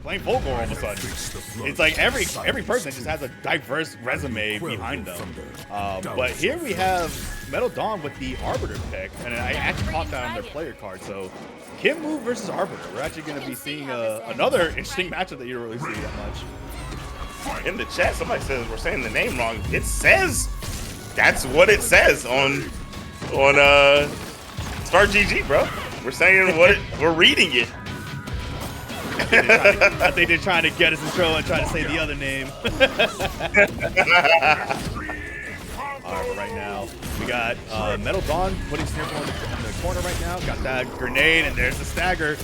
playing Fulgore all of a sudden. It's like every person just has a diverse resume behind them. But here we have MetalDawn with the Arbiter pick, and I actually caught that on their player card. So Kim Wu versus Arbiter. We're actually going to be seeing another interesting matchup that you don't really see that much. In the chat, somebody says we're saying the name wrong. It says that's what it says on Star GG, bro. We're saying we're reading it. I think they're trying to get us in trouble and try to say the other name. All right, right now we got MetalDawn putting Sniffle in the corner right now. Got that grenade, and there's the stagger.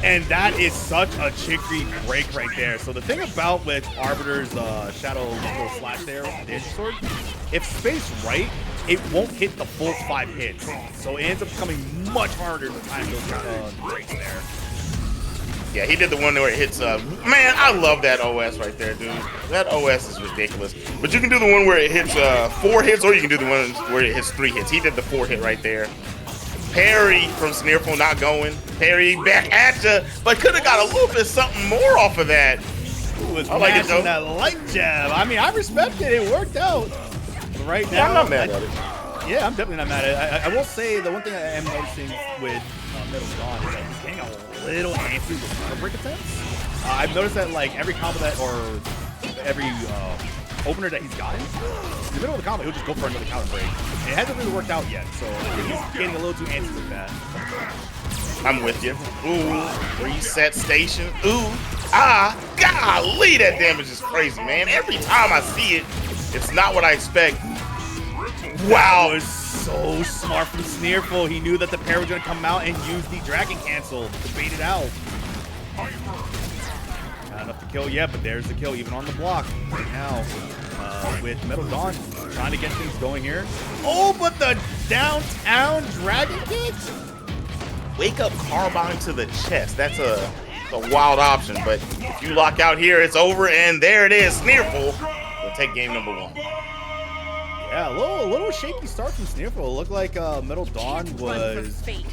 And that is such a chicory break right there. So the thing about with Arbiter's Shadow little slash there with the Danger Sword, if spaced right, it won't hit the full 5 hits. So it ends up becoming much harder to time those breaks there. Yeah, he did the one where it hits, man, I love that OS right there, dude. That OS is ridiculous. But you can do the one where it hits 4 hits, or you can do the one where it hits 3 hits. He did the 4 hit right there. Parry from Sneerful not going. Parry back at you, but could have got a little bit something more off of that. He was mashing that light jab. I mean, I respect it. It worked out. But right now, I'm not mad at it. Yeah, I'm definitely not mad at it. I will say the one thing I am noticing with MetalDawn is that he's getting a little antsy with counter break attempts. I've noticed that like every combo that or every opener that he's gotten, in the middle of the combo, he'll just go for another counter break. And it hasn't really worked out yet, so I think he's getting a little too antsy with that. I'm with you. Ooh, reset station. Ooh, golly, that damage is crazy, man. Every time I see it, it's not what I expect. Wow. That was so smart from Sneerful. He knew that the pair was going to come out and use the Dragon Cancel to bait it out. Not enough to kill yet, but there's the kill even on the block right now with MetalDawn trying to get things going here. Oh, but the downtown Dragon Kick? Wake up Carbine to the chest. That's a wild option, but if you lock out here, it's over, and there it is. Sneerful will take game number 1. Yeah, a little shaky start from Sneerful. It looked like MetalDawn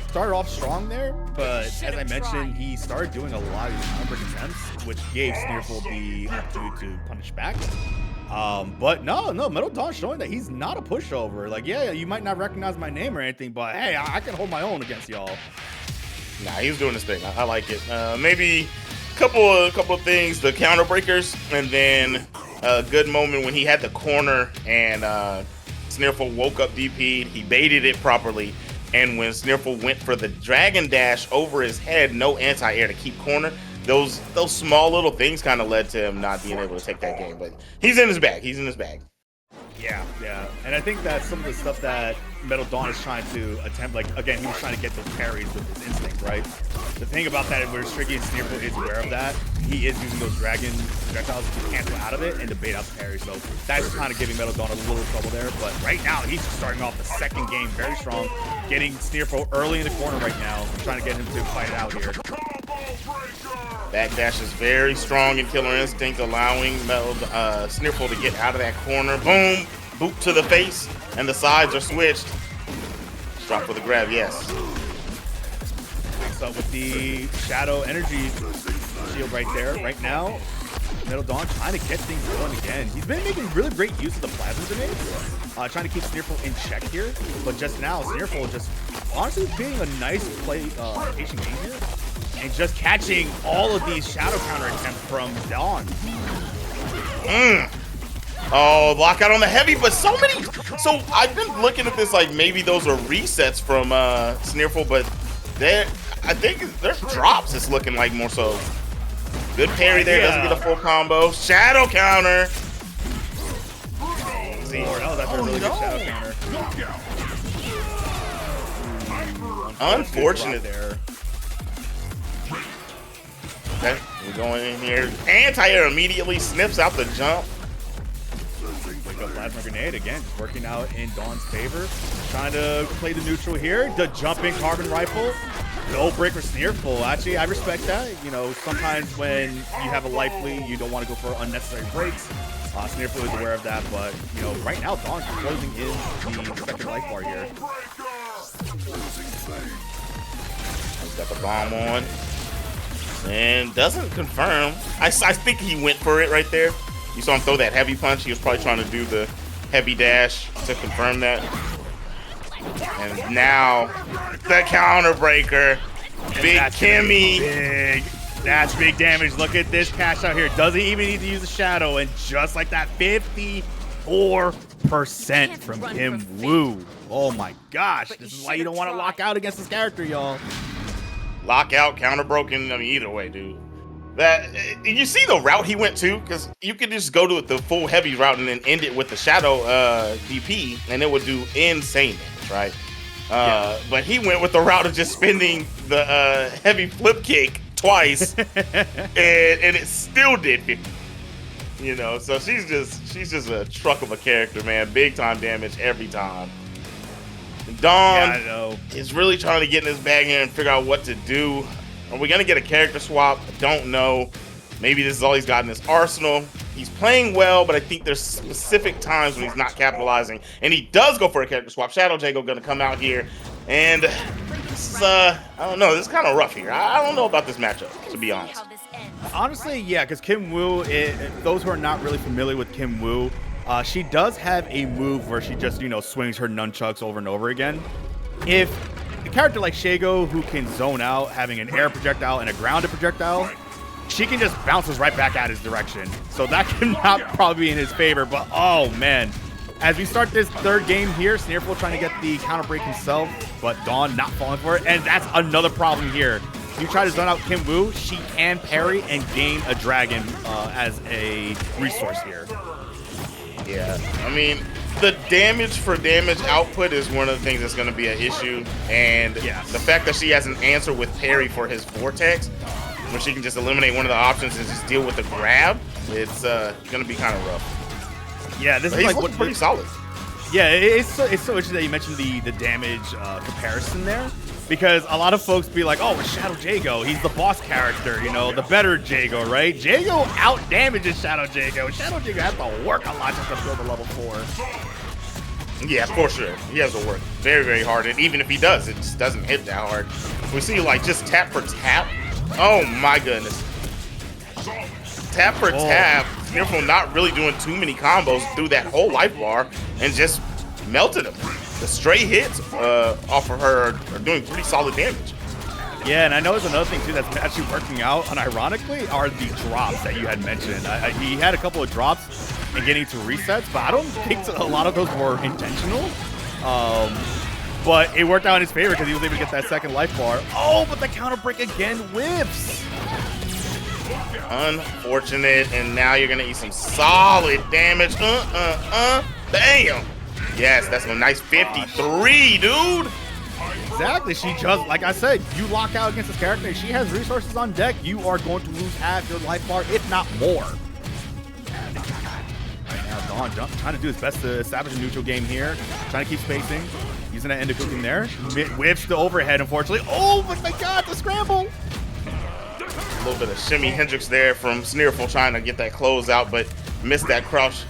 started off strong there, but as I mentioned, he started doing a lot of these counter attempts, which gave Sneerful the opportunity to punish back. But no, MetalDawn showing that he's not a pushover. Like, yeah, you might not recognize my name or anything, but hey, I can hold my own against y'all. Nah, he was doing his thing. I like it. Maybe a couple of things, the counter breakers, and then a good moment when he had the corner and Sneerful woke up DP. He baited it properly, and when Sneerful went for the Dragon Dash over his head, no anti-air to keep corner. Those small little things kind of led to him not being able to take that game, but he's in his bag. He's in his bag. Yeah, and I think that some of the stuff that MetalDawn is trying to attempt, like, again, he was trying to get those parries with his instinct, right? The thing about that is where Striggy and Sneerful is aware of that, he is using those dragon projectiles to cancel out of it and to bait out the parry, so that's kind of giving MetalDawn a little trouble there, but right now, he's just starting off the second game very strong, getting Sneerful early in the corner right now, trying to get him to fight it out here. Backdash is very strong in Killer Instinct, allowing Sneerful to get out of that corner. Boom! Boot to the face, and the sides are switched. Drop for the grab, yes. Next up with the Shadow Energy shield right there. Right now, MetalDawn trying to get things going again. He's been making really great use of the plasma grenades, trying to keep Sneerful in check here. But just now, Sneerful just honestly being a nice patient game here. And just catching all of these shadow counter attempts from Dawn. Oh, lockout on the heavy, but so many. So I've been looking at this like maybe those are resets from Sneerful, but I think there's drops. It's looking like more so. Good parry there, doesn't get a full combo. Shadow counter. See, that was after a really good shadow counter. Unfortunate there. Okay, we're going in here. Anti-air immediately snips out the jump. Wake up plasma grenade again, just working out in Dawn's favor. Trying to play the neutral here. The jumping carbon rifle. No break for Sneerful. Actually, I respect that. You know, sometimes when you have a life lead, you don't want to go for unnecessary breaks. Sneerful is aware of that, but you know, right now Dawn's closing in the second life bar here. He's got the bomb on. and doesn't confirm. I think he went for it right there. You saw him throw that heavy punch. He was probably trying to do the heavy dash to confirm that. And now the counter breaker. Big Kimmy. Big. That's big damage. Look at this cash out here. Doesn't even need to use the shadow. And just like that, 54% from Kim Woo. Oh my gosh. This is why you don't want to lock out against this character, y'all. Lockout, counter broken. I mean, either way, dude. That you see the route he went to, because you could just go to the full heavy route and then end it with the shadow DP, and it would do insane damage, right? But he went with the route of just spending the heavy flip kick twice, and it still did 50. You know, so she's just a truck of a character, man. Big time damage every time. Dawn is really trying to get in his bag here and figure out what to do. Are we gonna get a character swap? I don't know. Maybe this is all he's got in his arsenal. He's playing well, but I think there's specific times when he's not capitalizing. And he does go for a character swap. Shadow Jago gonna come out here. And this is, I don't know, this is kind of rough here. I don't know about this matchup, to be honest. Honestly, yeah, because Kim Woo, those who are not really familiar with Kim Woo, she does have a move where she just, you know, swings her nunchucks over and over again. If a character like Jago, who can zone out, having an air projectile and a grounded projectile, she can just bounce us right back at his direction. So that can not probably be in his favor, but oh man. As we start this third game here, Sneerful trying to get the counter break himself, but Dawn not falling for it, and that's another problem here. You try to zone out Kim Woo, she can parry and gain a dragon as a resource here. Yeah, I mean, the damage for damage output is one of the things that's going to be an issue, and the fact that she has an answer with parry for his vortex, where she can just eliminate one of the options and just deal with the grab, it's going to be kind of rough. Yeah, this is like what's pretty solid. Yeah, it's so interesting that you mentioned the damage comparison there, because a lot of folks be like, oh, it's Shadow Jago, he's the boss character, you know, the better Jago, right? Jago out damages Shadow Jago. Shadow Jago has to work a lot just to build a level 4. Yeah, for sure. He has to work very, very hard, and even if he does, it just doesn't hit that hard. We see like just tap for tap. Oh my goodness. Tap for tap. Sneerful not really doing too many combos through that whole life bar and just melted him. The stray hits off of her are doing pretty solid damage. Yeah, and I know there's another thing too that's actually working out, unironically, are the drops that you had mentioned. He had a couple of drops and getting to resets, but I don't think a lot of those were intentional. But it worked out in his favor because he was able to get that second life bar. Oh, but the counter break again whiffs. Unfortunate, and now you're gonna eat some solid damage. Damn. Yes, that's a nice 53, dude. Exactly. She just, like I said, you lock out against this character. She has resources on deck. You are going to lose half your life bar, if not more. Right now, Dawn trying to do his best to establish a neutral game here. Trying to keep spacing. Using that end of cooking there. Whips the overhead, unfortunately. Oh, but my God, the scramble. A little bit of shimmy Hendrix there from Sneerful trying to get that close out, but missed that crouch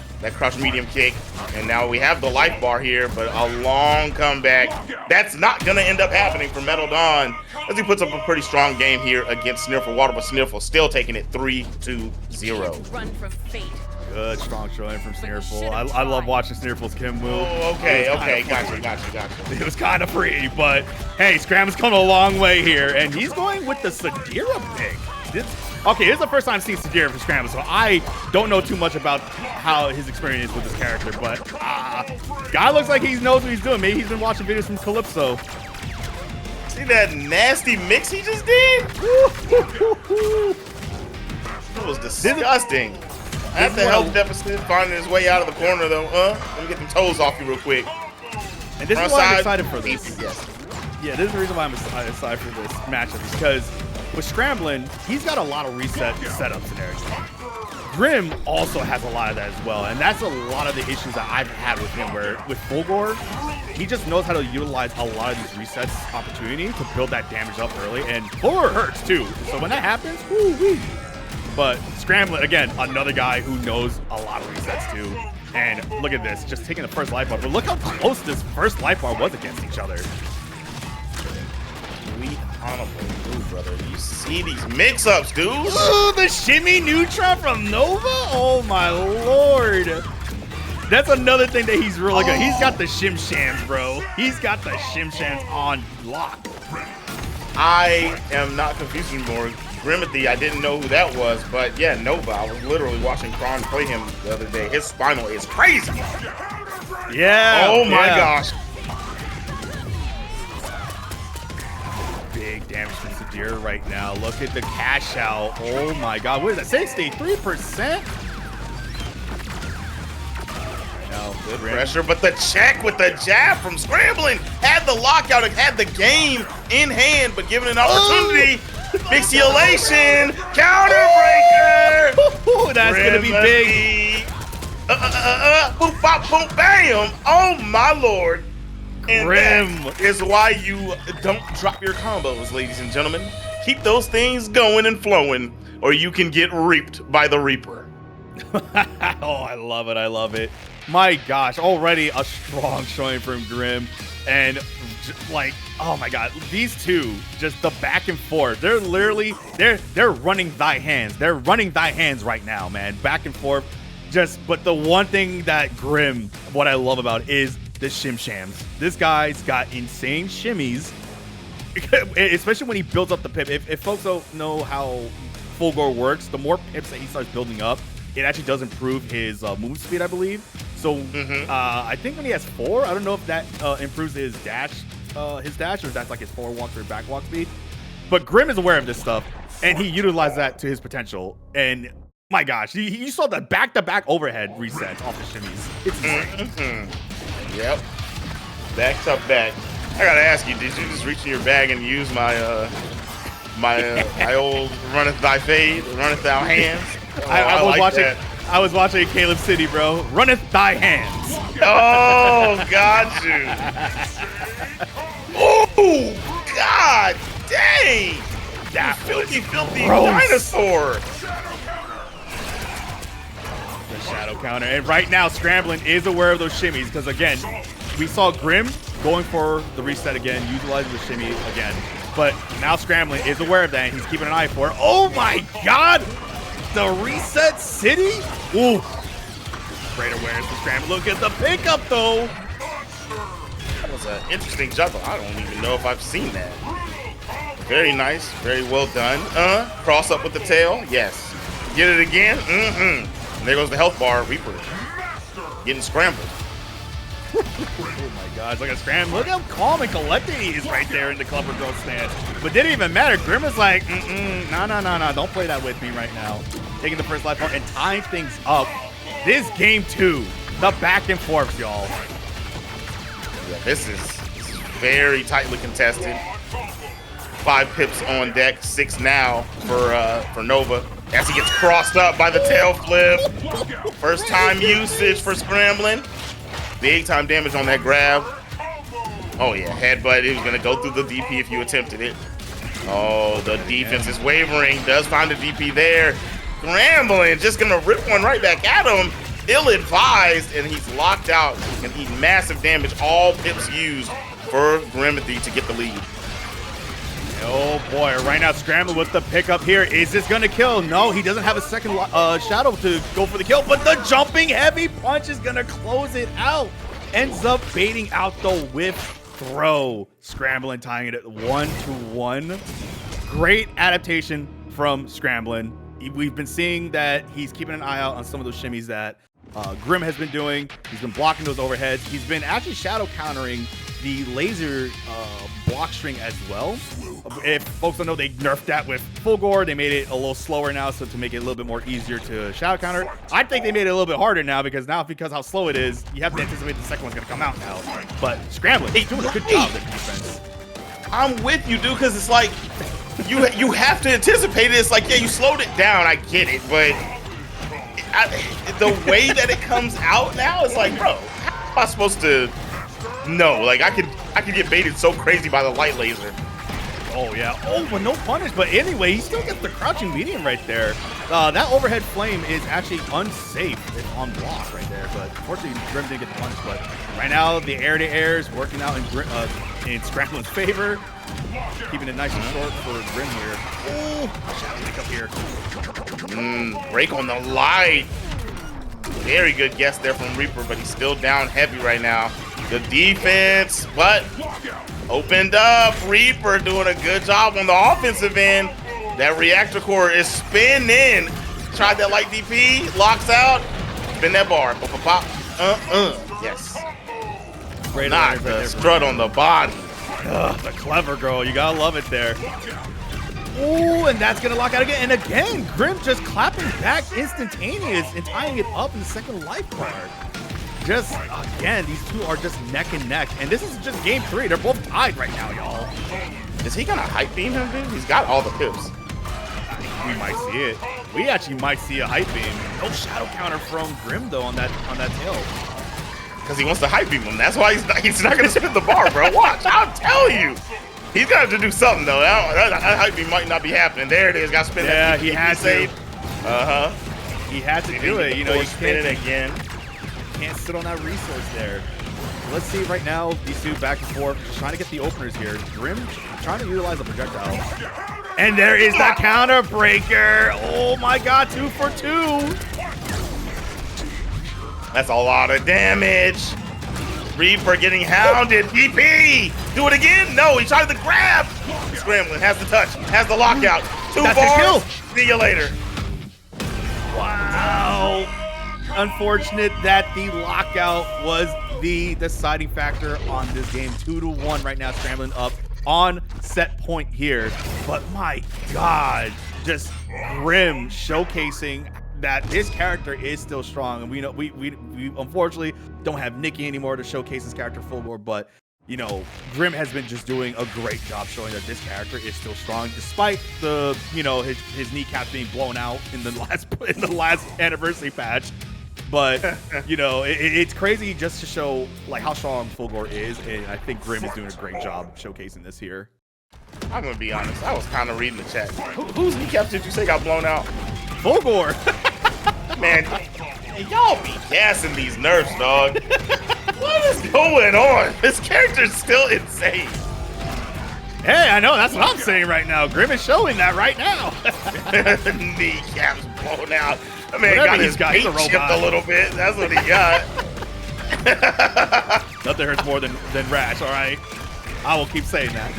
medium kick. And now we have the life bar here, but a long comeback. That's not going to end up happening for MetalDawn as he puts up a pretty strong game here against Sneerful Water, but Sneerful still taking it 3-0. Run from fate. Good, strong showing from Sneerful. I love watching Sneerful's Kim Woo. Oh, okay, gotcha. It was kind of free, but hey, Scram's come a long way here, and he's going with the Sadira pick. Okay, this is the first time I've seen Sadira for Scramble, so I don't know too much about how his experience with this character, but guy looks like he knows what he's doing. Maybe he's been watching videos from Calypso. See that nasty mix he just did? That was disgusting. At the health deficit, finding his way out of the corner though. Let me get them toes off you real quick. And this is why I'm excited for this. Yeah, this is the reason why I'm excited for this matchup, because with Scramblin, he's got a lot of reset setups in there. Grim also has a lot of that as well, and that's a lot of the issues that I've had with him, where with Fulgore, he just knows how to utilize a lot of these resets opportunity to build that damage up early, and Fulgore hurts too. So when that happens, woo-wee. But Scramblin, again, another guy who knows a lot of resets too. And look at this, just taking the first life bar. But look how close this first life bar was against each other. Sweet honorable. brother. You see these mix-ups, dude? Ooh, the shimmy neutron from Nova? Oh my lord. That's another thing that he's really good. He's got the shim shams, bro. He's got the shim shams on lock. I am not confused anymore. Grimothy, I didn't know who that was, but yeah, Nova. I was literally watching Kron play him the other day. His Spinal is crazy. Yeah. Oh my gosh. Big damage from Sadira right now. Look at the cash out. Oh my god. What is that? 63%? No, good pressure, but the check with the jab from Scramblin had the lockout, it had the game in hand, but given an opportunity, Mixulation, counterbreaker. Oh, that's gonna be big. Boop, bop, boom, bam. Oh my lord. And Grim. that is why you don't drop your combos, ladies and gentlemen. Keep those things going and flowing, or you can get reaped by the Reaper. Oh, I love it. I love it. My gosh, already a strong showing from Grim. And like, oh my god, these two, just the back and forth. They're literally, they're running thy hands. They're running thy hands right now, man. Back and forth. But the one thing that Grim, what I love about is the shim shams. This guy's got insane shimmies, especially when he builds up the pip. If folks don't know how Fulgore works, the more pips that he starts building up, it actually does improve his move speed, I believe. So I think when he has 4, I don't know if that improves his dash, or if that's like his forward walk or back walk speed. But Grim is aware of this stuff, and he utilized that to his potential. And my gosh, you saw the back-to-back overhead resets off the shimmies. It's insane. Yep. Back to back. I gotta ask you, did you just reach in your bag and use my my old runneth thy fade, runneth thou hands? I was watching Caleb City, bro. Runneth thy hands. Oh, got you. Oh, god dang. That filthy dinosaur. The shadow counter. And right now, Scramblin is aware of those shimmies because, again, we saw Grim going for the reset again, utilizing the shimmy again. But now Scramblin is aware of that, and he's keeping an eye for it. Oh, my God. The reset city? Ooh. Great awareness for Scramblin. Look at the pickup, though. That was an interesting juggle. I don't even know if I've seen that. Very nice. Very well done. Cross up with the tail. Yes. Get it again. And there goes the health bar. Reaper getting scrambled. Oh my gosh, look at Scram. Look how calm and collected he is right there in the Clever Girl stance. But didn't even matter. Grim is like, no, don't play that with me right now. Taking the first life point and tying things up. This game 2, the back and forth, y'all. Yeah, this is very tightly contested. 5 pips on deck, 6 now for Nova. As he gets crossed up by the tail flip. First time usage for Scramblin. Big time damage on that grab. Oh yeah, headbutt. It was gonna go through the DP if you attempted it. Oh, the defense is wavering. Does find the DP there. Scramblin just gonna rip one right back at him. Ill-advised, and he's locked out and eat massive damage. All pips used for Grimothy to get the lead. Oh boy, right now Scramblin with the pickup here. Is this gonna kill? No, he doesn't have a second shadow to go for the kill, but the jumping heavy punch is gonna close it out. Ends up baiting out the whip throw. Scramblin tying it at 1-1. Great adaptation from Scramblin. We've been seeing that he's keeping an eye out on some of those shimmies that Grim has been doing. He's been blocking those overheads. He's been actually shadow countering the laser block string as well. If folks don't know, they nerfed that with Fulgore. They made it a little slower now, so to make it a little bit more easier to shadow counter. I think they made it a little bit harder now because how slow it is, you have to anticipate the second one's gonna come out now. But Scramblin, he's doing a good job with defense. I'm with you, dude, because it's like you have to anticipate it. It's like, yeah, you slowed it down. I get it, but the way that it comes out now, it's like, bro, how am I supposed to know? Like, I could get baited so crazy by the light laser. Oh yeah. Oh, but no punish. But anyway, he still gets the crouching medium right there. That overhead flame is actually unsafe if on block right there. But unfortunately, Grim didn't get the punish. But right now, the air-to-air is working out in Scramblin's favor. Keeping it nice and short for Grim here. Oh, shadow wake up here. Break on the light. Very good guess there from Reaper, but he's still down heavy right now. Good defense, but opened up. Reaper doing a good job on the offensive end. That reactor core is spinning. Tried that light DP, locks out. Spin that bar. Pop, pop, pop. Yes. Great Not the strut on the body. The clever girl. You gotta love it there. Ooh, and that's gonna lock out again. And again, Grim just clapping back instantaneous and tying it up in the second life card. Just, again, these two are just neck and neck. And this is just game 3. They're both tied right now, y'all. Is he gonna hype beam him, dude? He's got all the pips. We might see it. We actually might see a hype beam. No shadow counter from Grim though on that tail. Because he wants to hype beam him. That's why he's not gonna spin the bar, bro. Watch, I'll tell you. He's gonna have to do something though. That hype beam might not be happening. There it is. Got to spin that. Yeah, he had to. He had to do it. You know, you spin it again. Can't sit on that resource there. Let's see right now. These two back and forth, just trying to get the openers here. Grim trying to utilize the projectile. And there is the counter breaker. Oh my God, 2 for 2. That's a lot of damage. Reaper getting hounded. DP. Do it again. No, he tried to grab. Scramblin has the touch. Has the lockout. 2 bars. See you later. Wow. Unfortunate that the lockout was the deciding factor on this game. 2-1 right now. Scramblin up on set point here. But my God, just Grim showcasing that this character is still strong. And we know we unfortunately don't have Nikki anymore to showcase his character Fulgore, but you know, Grim has been just doing a great job showing that this character is still strong, despite the, you know, his kneecaps being blown out in the last anniversary patch. But you know, it's crazy just to show like how strong Fulgore is, and I think Grim is doing a great job showcasing this here. I'm gonna be honest, I was kind of reading the chat. Whose kneecaps did you say got blown out? Fulgore. Man, y'all be gassing these nerfs, dog. What is going on? This character's still insane. Hey, I know, that's what I'm saying right now. Grim is showing that right now. Kneecaps blown out. That man got his paint chipped a little bit. That's what he got. Nothing hurts more than rash, all right? I will keep saying that.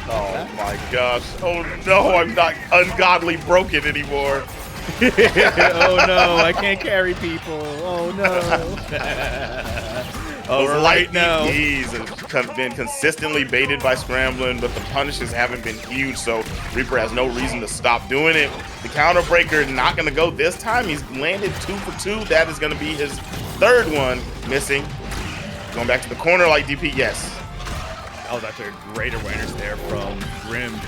Oh my gosh. Oh no, I'm not ungodly broken anymore. Oh no, I can't carry people. Oh no. Those light now. He's been consistently baited by Scramblin, but the punishes haven't been huge, so Reaper has no reason to stop doing it. The counter breaker not going to go this time. He's landed 2 for 2. That is going to be his 3rd one. Missing. Going back to the corner like DP. Yes. That was actually a great awareness there from Grim.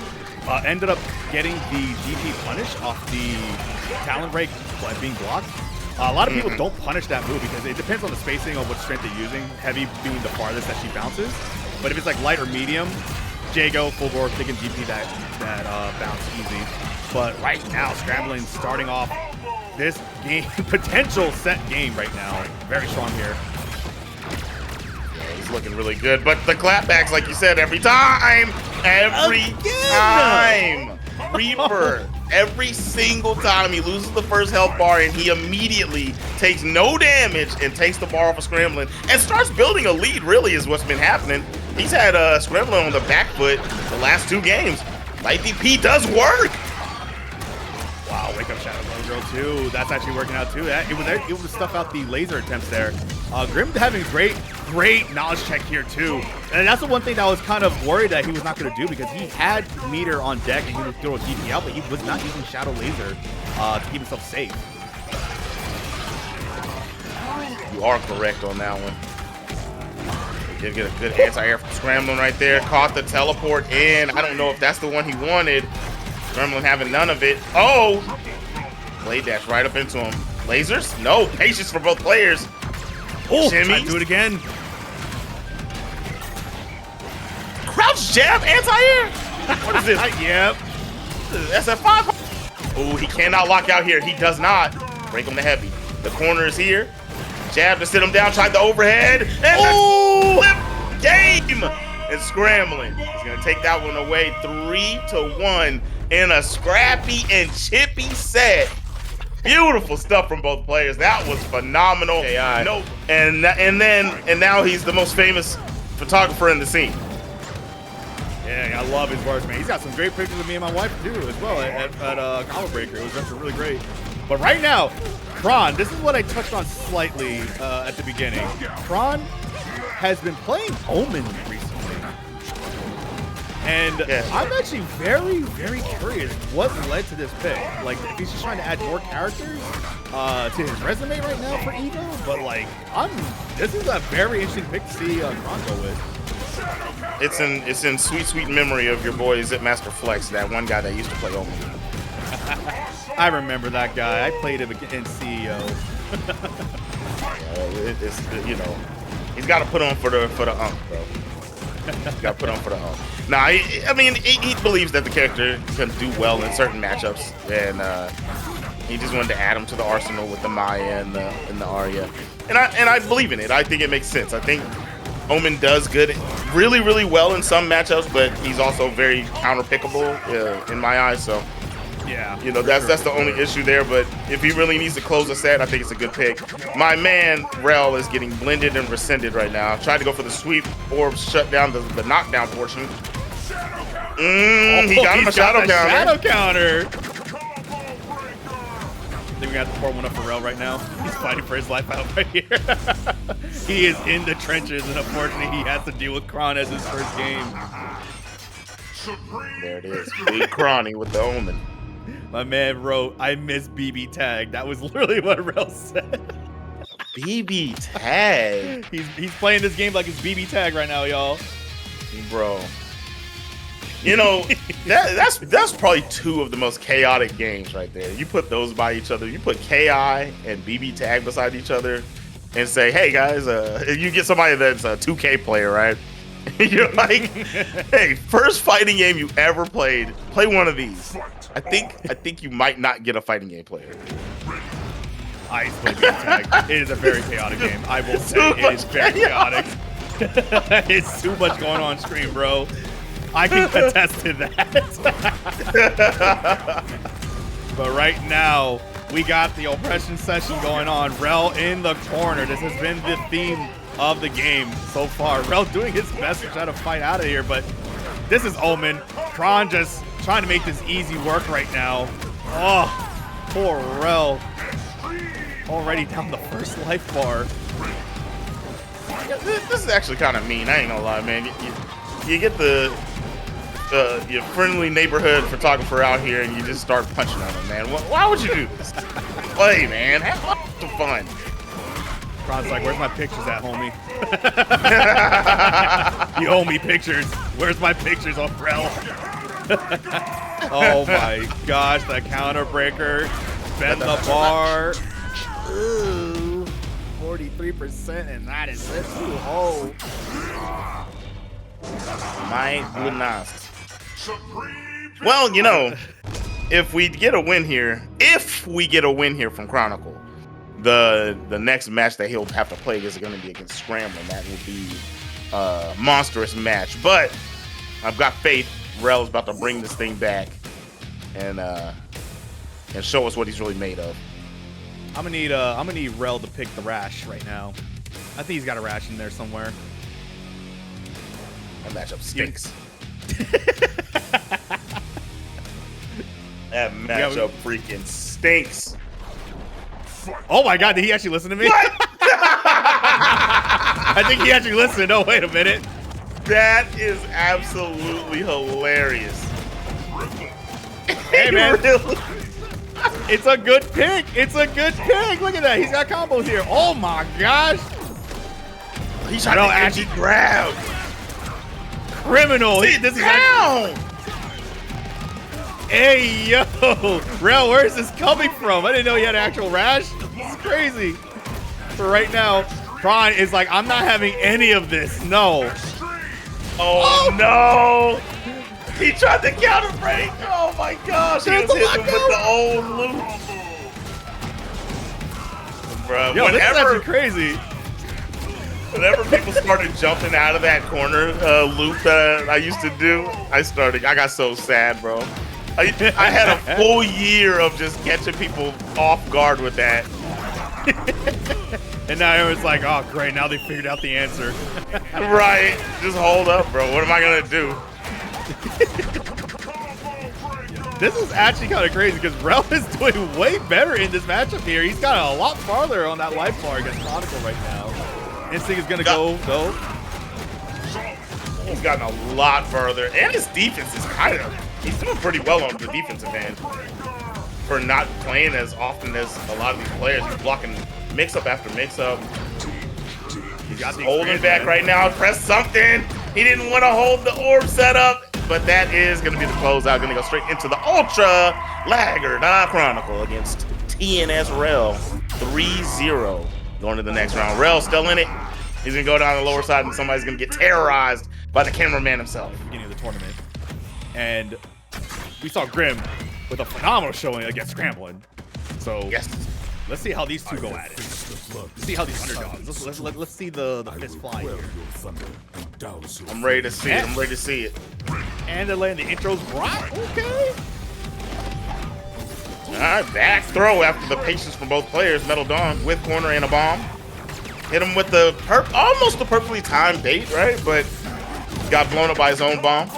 Ended up getting the DP punish off the Talon break being blocked. A lot of people don't punish that move because it depends on the spacing of what strength they're using. Heavy being the farthest that she bounces. But if it's like light or medium, Jago, Fulgore, they can DP that bounce easy. But right now, Scramblin starting off this game, potential set game right now. Very strong here. Yeah, he's looking really good. But the clapbacks, like you said, every time. Reaper. Every single time he loses the first health bar and he immediately takes no damage and takes the bar off of Scramblin and starts building a lead, really is what's been happening. He's had Scramblin on the back foot the last 2 games. Light DP does work. Wow, wake up Shadow Lone Girl too. That's actually working out too. It was able to stuff out the laser attempts there. Grim having great knowledge check here too. And that's the one thing that I was kind of worried that he was not going to do, because he had Meter on deck and he would throw a DP out, but he was not using Shadow Laser to keep himself safe. You are correct on that one. Did get a good anti-air from Scramblin right there. Caught the teleport in. I don't know if that's the one he wanted. Scramblin having none of it. Oh! Blade dash right up into him. Lasers? No. Patience for both players. Oh, try to do it again. Crouch jab anti-air? What is this? Yep. SF5. Oh, he cannot lock out here. He does not. Break on the heavy. The corner is here. Jab to sit him down. Tried the overhead. And the flip game. and Scramblin. He's going to take that one away 3-1 in a scrappy and chippy set. Beautiful stuff from both players. That was phenomenal. AI. No, and now he's the most famous photographer in the scene. Yeah, I love his work, man. He's got some great pictures of me and my wife too, as well at Combo Breaker. It was actually really great. But right now, Kron, this is what I touched on slightly at the beginning. Kron has been playing Omen recently. And I'm actually very, very curious what led to this pick. Like, if he's just trying to add more characters to his resume right now for Evo, but like, this is a very interesting pick to see Kron go with. It's in sweet memory of your boy Zipmaster Flex, that one guy that used to play Omen. I remember that guy. I played him in CEO. You know, he's got to put on for the ump, bro. Got put on for the ump. Nah, I mean, he believes that the character can do well in certain matchups, and he just wanted to add him to the arsenal with the Maya and the Arya, and I believe in it. I think it makes sense. I think Omen does good, really well in some matchups, but he's also very counter-pickable in my eyes. So, yeah, you know, that's the only issue there. But if he really needs to close the set, I think it's a good pick. My man Rell is getting blended and rescinded right now. Tried to go for the sweep or shut down the knockdown portion. He got him a shadow counter. I think we got to pour one up for Rell right now. He's fighting for his life out right here. He is in the trenches, and unfortunately, he has to deal with Kron as his first game. There it is. Big Cronny with the Omen. My man wrote, "I miss BB tag." That was literally what Rell said. BB tag? He's playing this game like it's BB tag right now, y'all. Bro. You know, that's probably two of the most chaotic games right there. You put those by each other. You put KI and BB tag beside each other and say, hey, guys, you get somebody that's a 2K player, right? You're like, hey, first fighting game you ever played, play one of these. I think you might not get a fighting game player. I used to play BB tag. It is a very chaotic game. I will say it is very chaotic. It's too much going on screen, bro. I can attest to that. But right now, we got the oppression session going on. Rell in the corner. This has been the theme of the game so far. Rell doing his best to try to fight out of here, but this is Omen. Kron just trying to make this easy work right now. Oh, poor Rell. Already down the first life bar. This is actually kind of mean. I ain't gonna lie, man. You get your friendly neighborhood photographer out here and you just start punching on him, man. Why would you do this? Play, man. Have some fun. Kron's like, where's my pictures at, homie? You owe me pictures. Where's my pictures on Rell? Oh my gosh, the counter breaker. Bend the bar. Ooh, 43%, and that is it. Ooh, My goodness. Well, you know, if we get a win here from Chronicle, the next match that he'll have to play is going to be against Scramblin. That will be a monstrous match. But I've got faith Rell's about to bring this thing back and show us what he's really made of. I'm gonna need Rell to pick the rash right now. I think he's got a rash in there somewhere. That matchup stinks. That matchup freaking stinks. Oh my god, did he actually listen to me? What? I think he actually listened. Oh, wait a minute. That is absolutely hilarious. Hey, man. Really? It's a good pick. It's a good pick. Look at that. He's got combos here. Oh my gosh. He's trying to actually grab. Criminal. Sit down. Hey, yo. Rell, where is this coming from? I didn't know he had an actual rash. It's crazy. For right now, Kron is like, I'm not having any of this. No. Oh, no. He tried to counter break. Oh my gosh. He was hitting him with the old loop. Bro, yo, this is actually crazy. Whenever people started jumping out of that corner loop that I used to do, I got so sad, bro. I had a full year of just catching people off guard with that. And now it was like, oh, great, now they figured out the answer. Right. Just hold up, bro. What am I going to do? This is actually kind of crazy because Rell is doing way better in this matchup here. He's got a lot farther on that life bar against Chronicle right now. Instinct is going to go, though. He's gotten a lot further. And his defense is he's doing pretty well on the defensive end for not playing as often as a lot of these players. He's blocking mix-up after mix-up. He's holding back right now. Press something. He didn't want to hold the orb setup. But that is going to be the closeout. Going to go straight into the Ultra Lagger DaaChronicle against TNS Rell. 3-0 going to the next round. Rell still in it. He's going to go down the lower side and somebody's going to get terrorized by the cameraman himself. Beginning of the tournament. And we saw Grim with a phenomenal showing against Scramblin. So yes, let's see how these two go at it. Let's see how these underdogs. Let's see the fist fly here. I'm ready to see it. I'm ready to see it. And they're letting the intros rock. Okay. All right, back throw after the patience from both players. MetalDawn with corner and a bomb. Hit him with the almost a perfectly timed bait, right? But got blown up by his own bomb.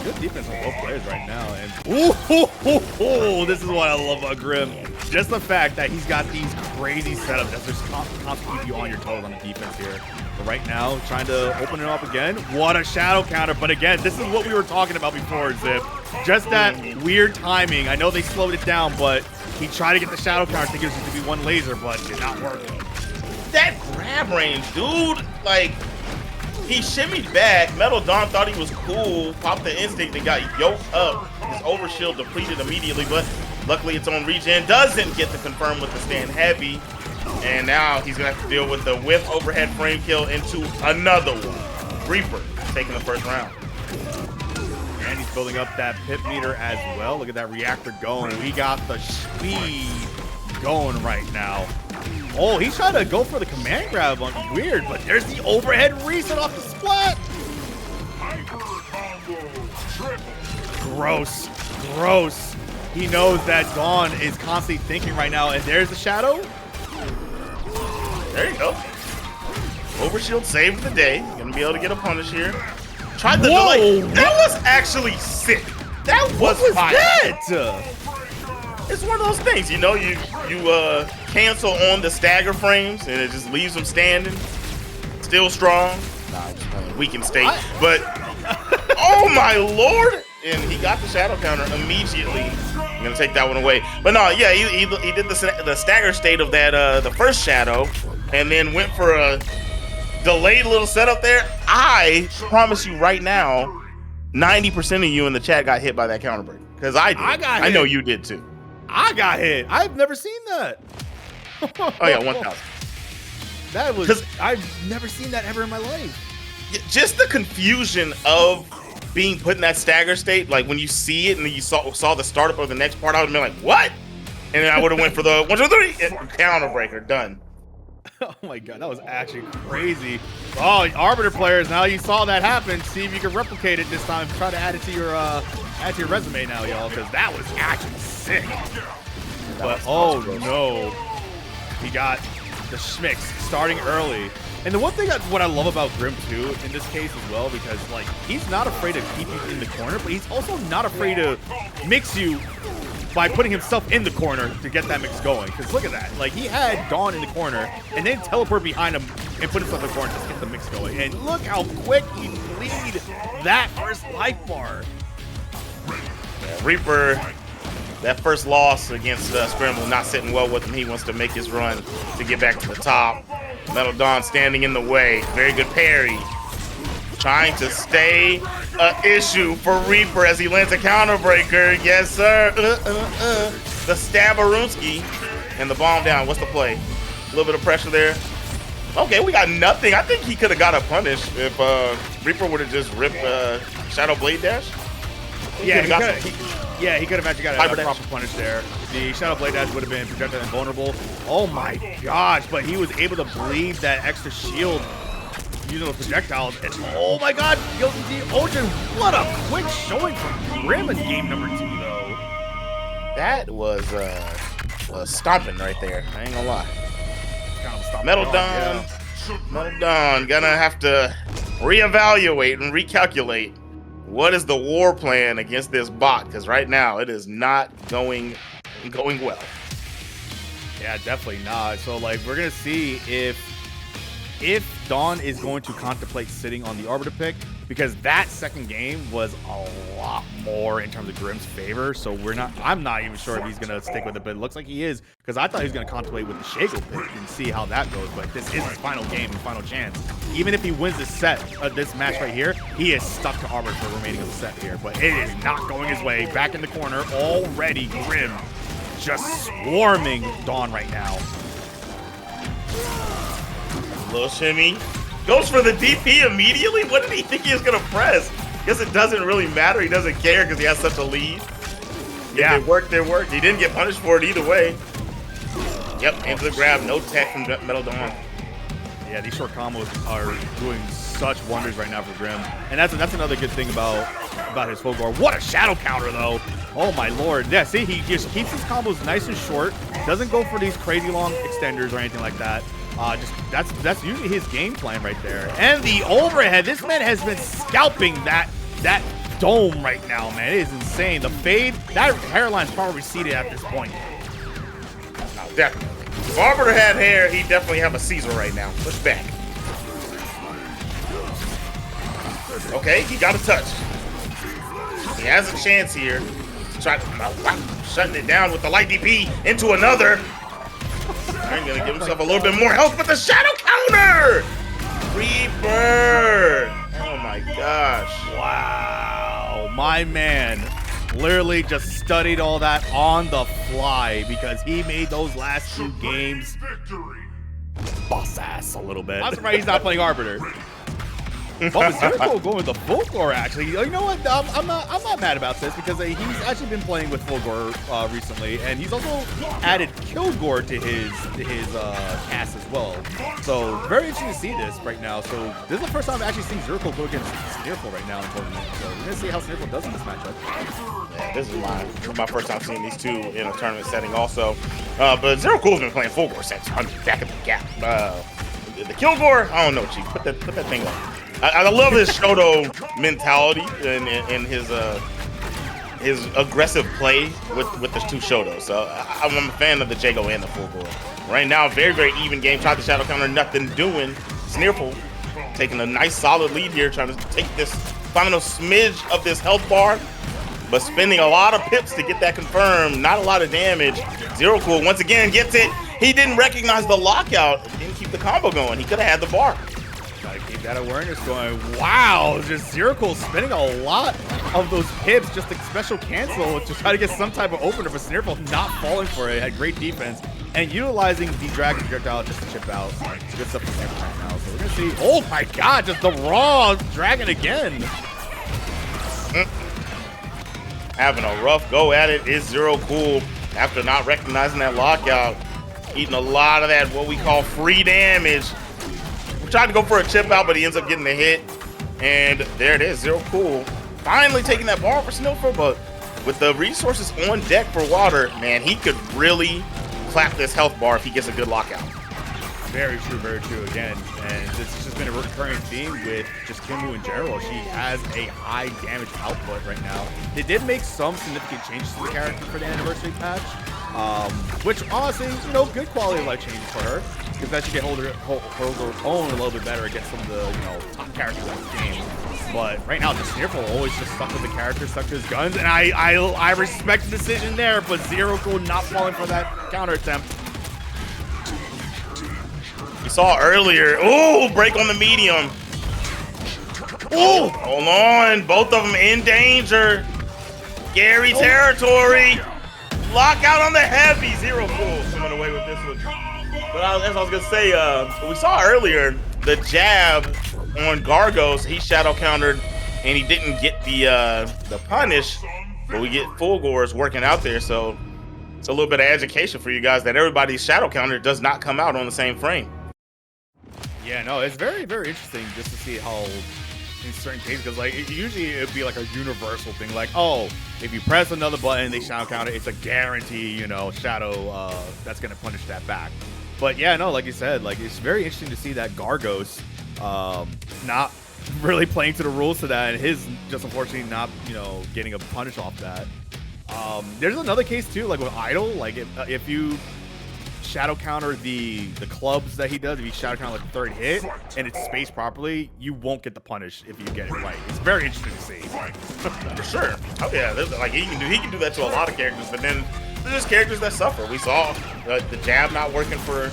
Good defense on both players right now. And ooh, this is what I love about Grim. Just the fact that he's got these crazy setups that just constantly keep you on your toes on the defense here. But right now, trying to open it up again. What a shadow counter. But again, this is what we were talking about before, Zip. Just that weird timing. I know they slowed it down, but he tried to get the shadow counter thinking it was just going to be one laser, but it did not work. That grab range, dude, like, he shimmied back. MetalDawn thought he was cool, popped the instinct and got yoked up. His overshield depleted immediately, but luckily it's on regen. Doesn't get to confirm with the stand heavy. And now he's gonna have to deal with the whiff overhead frame kill into another one. Reaper taking the first round. And he's building up that pip meter as well. Look at that reactor going. We got the speed going right now. Oh, he's trying to go for the command grab on weird, but there's the overhead reset off the splat. Gross, gross. He knows that Dawn is constantly thinking right now, and there's the shadow. There you go. Overshield saved the day. Gonna be able to get a punish here. Tried the delay. That was actually sick. That was fire. That? It's one of those things, you know, you cancel on the stagger frames and it just leaves them standing. Still strong. Nah, just playing weakened state. But oh my lord! And he got the shadow counter immediately. I'm gonna take that one away. But no, yeah, he did the stagger state of that the first shadow, and then went for a delayed little setup there. I promise you right now, 90% of you in the chat got hit by that counter break. Because I did. I know you did too. I got hit. I've never seen that. Oh yeah, 1,000. That was, I've never seen that ever in my life. Just the confusion of being put in that stagger state, like when you see it and then you saw the startup of the next part, I would have been like, what? And then I would have went for the 1, 2, 3 counter breaker, done. Oh my god, that was actually crazy. Oh, Arbiter players, now you saw that happen. See if you can replicate it this time. Try to add it to your resume now, y'all, because that was actually sick. But oh no, he got the schmicks starting early. And the one thing what I love about Grim too in this case as well, because like he's not afraid to keep you in the corner, but he's also not afraid to mix you by putting himself in the corner to get that mix going. Because look at that, like he had Dawn in the corner and then teleport behind him and put himself in the corner to get the mix going. And look how quick he bleed that first life bar. Yeah, Reaper, that first loss against Scramblin not sitting well with him. He wants to make his run to get back to the top. MetalDawn standing in the way. Very good parry. Trying to stay an issue for Reaper as he lands a counter breaker. Yes, sir. The Stabarunski and the bomb down. What's the play? A little bit of pressure there. Okay, we got nothing. I think he could have got a punish if Reaper would have just ripped Shadow Blade Dash. Yeah, Yeah, he could have actually got a proper punish there. The Shadow Blade Dash would have been projectile invulnerable. Oh my gosh, but he was able to bleed that extra shield using those projectiles. And oh my god, goes into the ocean. What a quick showing from Grim in game number 2, though. That was stomping right there. I ain't gonna lie. Kind of stomping MetalDawn. yeah. MetalDawn gonna have to reevaluate and recalculate what is the war plan against this bot, because right now it is not going well. Yeah, definitely not. So like we're gonna see if Dawn is going to contemplate sitting on the Arbiter pick, because that second game was a lot more in terms of Grim's favor. So I'm not even sure if he's gonna stick with it, but it looks like he is, because I thought he was gonna contemplate with the Jago pick and see how that goes. But this is his final game and final chance. Even if he wins this set, this match right here, he is stuck to Arbiter for the remaining of the set here. But it is not going his way. Back in the corner already, Grim just swarming Dawn right now. Little shimmy. Goes for the DP immediately? What did he think he was going to press? Guess it doesn't really matter. He doesn't care because he has such a lead. Yeah, it worked, it worked. He didn't get punished for it either way. Yep, into the grab. No tech from MetalDawn. Yeah, these short combos are doing such wonders right now for Grim. And that's another good thing about his Fulgore. What a shadow counter, though. Oh, my lord. Yeah, see, he just keeps his combos nice and short. Doesn't go for these crazy long extenders or anything like that. That's usually his game plan right there. And the overhead, this man has been scalping that dome right now, man. It is insane. The fade, that hairline's probably receded at this point. No, definitely. If Arbiter had hair, he'd definitely have a Caesar right now. Push back. Okay, he got a touch. He has a chance here to try shutting it down with the light DP into another. I'm gonna give himself a little bit more health with the shadow counter! Reaper! Oh my gosh. Wow. My man literally just studied all that on the fly, because he made those last 2 games boss ass a little bit. I'm surprised he's not playing Arbiter. But Jericho going with the Fulgore, actually. You know what? I'm not mad about this, because he's actually been playing with Fulgore recently, and he's also added Kilgore to his cast as well. So very interesting to see this right now. So this is the first time I've actually seen Jericho go against Sneerful right now in tournament. So we're gonna see how Sneerful does in this matchup. Yeah, this is my first time seeing these two in a tournament setting also. But Zero Cool's been playing Fulgore since back in the gap. The Kilgore, I don't know, Chief. Put that thing on. I love his Shoto mentality and his aggressive play with the 2 Shotos. So I'm a fan of the Jago and the Fulgore. Right now, very, very even game. Tried the shadow counter, nothing doing. Sneerful taking a nice solid lead here, trying to take this final smidge of this health bar, but spending a lot of pips to get that confirmed. Not a lot of damage. Zero Cool once again gets it. He didn't recognize the lockout. Didn't keep the combo going. He could have had the bar. Gotta keep that awareness going. Wow, just Zero Cool spending a lot of those pips just to special cancel to try to get some type of opener, but Sneerful not falling for it. Had great defense and utilizing the dragon projectile just to chip out. Good stuff from Sneerful right now. So we're gonna see. Oh my god, just the raw dragon again. Having a rough go at it is Zero Cool after not recognizing that lockout. Eating a lot of that what we call free damage. Tried to go for a chip out, but he ends up getting the hit. And there it is, Zero Cool. Finally taking that bar for Sneerful, but with the resources on deck for water, man, he could really clap this health bar if he gets a good lockout. Very true again. And this has just been a recurring theme with just Kimbu in general. She has a high damage output right now. They did make some significant changes to the character for the anniversary patch, which honestly, you know, good quality of life changes for her, because that she can hold her own a little bit better against some of the, you know, top characters in this game. But right now, the Sneerful always just stuck with the character, stuck to his guns, and I respect the decision there, but Zero Cool not falling for that counter attempt. You saw earlier, ooh, break on the medium. Ooh, hold on, both of them in danger. Scary territory. Lockout on the heavy. Zero Cool coming away with this one. But as I was gonna say, we saw earlier the jab on Gargos. He shadow countered, and he didn't get the punish. but we get Fulgores working out there, so it's a little bit of education for you guys that everybody's shadow counter does not come out on the same frame. Yeah, no, it's very, very interesting just to see how in certain cases, because like usually it'd be like a universal thing, like, oh, if you press another button, they shadow counter, it's a guarantee, you know, shadow that's gonna punish that back. But yeah, no, like you said, like it's very interesting to see that Gargos not really playing to the rules to that, and his just unfortunately not, you know, getting a punish off that. There's another case too, like with Idol, like if you shadow counter the clubs that he does, if you shadow counter like the third hit and it's spaced properly, you won't get the punish if you get it right. It's very interesting to see. For sure. Oh yeah, like he can do that to a lot of characters, but then there's characters that suffer. We saw the jab not working for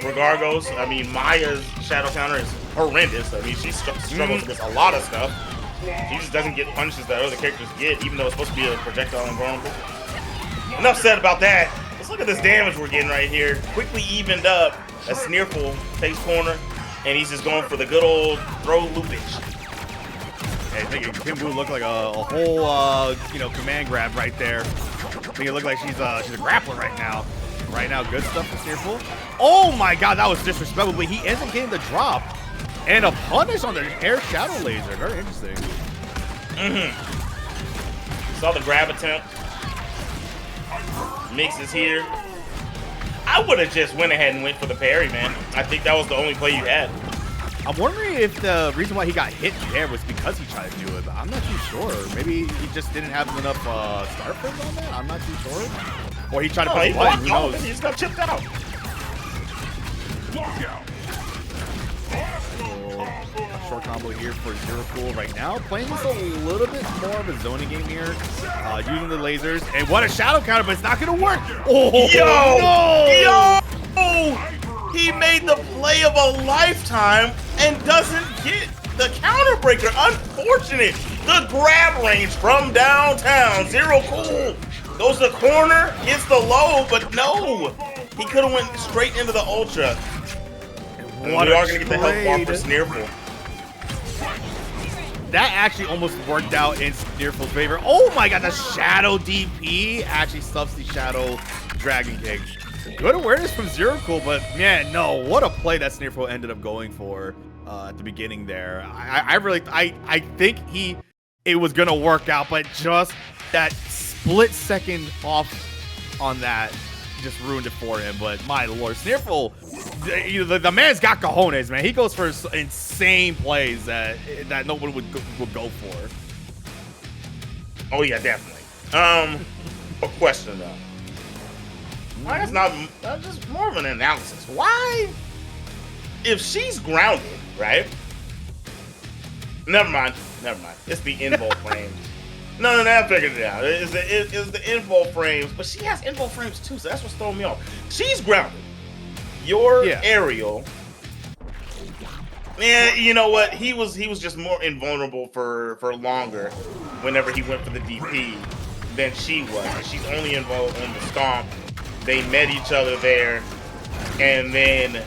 Gargos. I mean, Maya's shadow counter is horrendous. I mean, she struggles against a lot of stuff. She just doesn't get punishes that other characters get, even though it's supposed to be a projectile invulnerable. Enough said about that. Let's look at this damage we're getting right here. Quickly evened up as Sneerful takes corner, and he's just going for the good old throw loopage. Hey, I think Kimbu looked like a whole, you know, command grab right there. I think it looked like she's a grappler right now. Right now, good stuff for Sneerful. Oh my God, that was disrespectful, but he ends up getting the drop. And a punish on the air shadow laser. Very interesting. Saw the grab attempt. Mix is here. I would have just went ahead and went for the parry, man. I think that was the only play you had. I'm wondering if the reason why he got hit there was because he tried to do it, but I'm not too sure. Maybe he just didn't have enough start frames on that. I'm not too sure. Or he tried to press the button. Who knows? He just got chipped out. Short combo here for Zero Cool right now. Playing this a little bit more of a zoning game here. Using the lasers. And what a shadow counter, but it's not going to work. Oh, Yo! He made the play of a lifetime and doesn't get the counter breaker. Unfortunate. The grab range from downtown. Zero Cool goes to the corner, hits the low, but no. He could have went straight into the ultra. We are going to get the health bar for Sneerful. That actually almost worked out in Sneerful's favor. Oh my God, the Shadow DP actually stuffs the Shadow Dragon Kick. Good awareness from Zero Cool, but man, no, what a play that Sneerful ended up going for at the beginning there. I think it was gonna work out, but just that split second off on that just ruined it for him. But my lord, Sneerful, the man's got cojones, man. He goes for insane plays that nobody would go for. Oh yeah, definitely. A question though. Why is not just more of an analysis? Why, if she's grounded, right? Never mind. It's the invul frames. No, I figured it out. It's the invul frames, but she has invul frames too, so that's what's throwing me off. She's grounded. Your aerial, man. You know what? He was just more invulnerable for longer. Whenever he went for the DP, than she was. She's only involved on the stomp. They met each other there, and then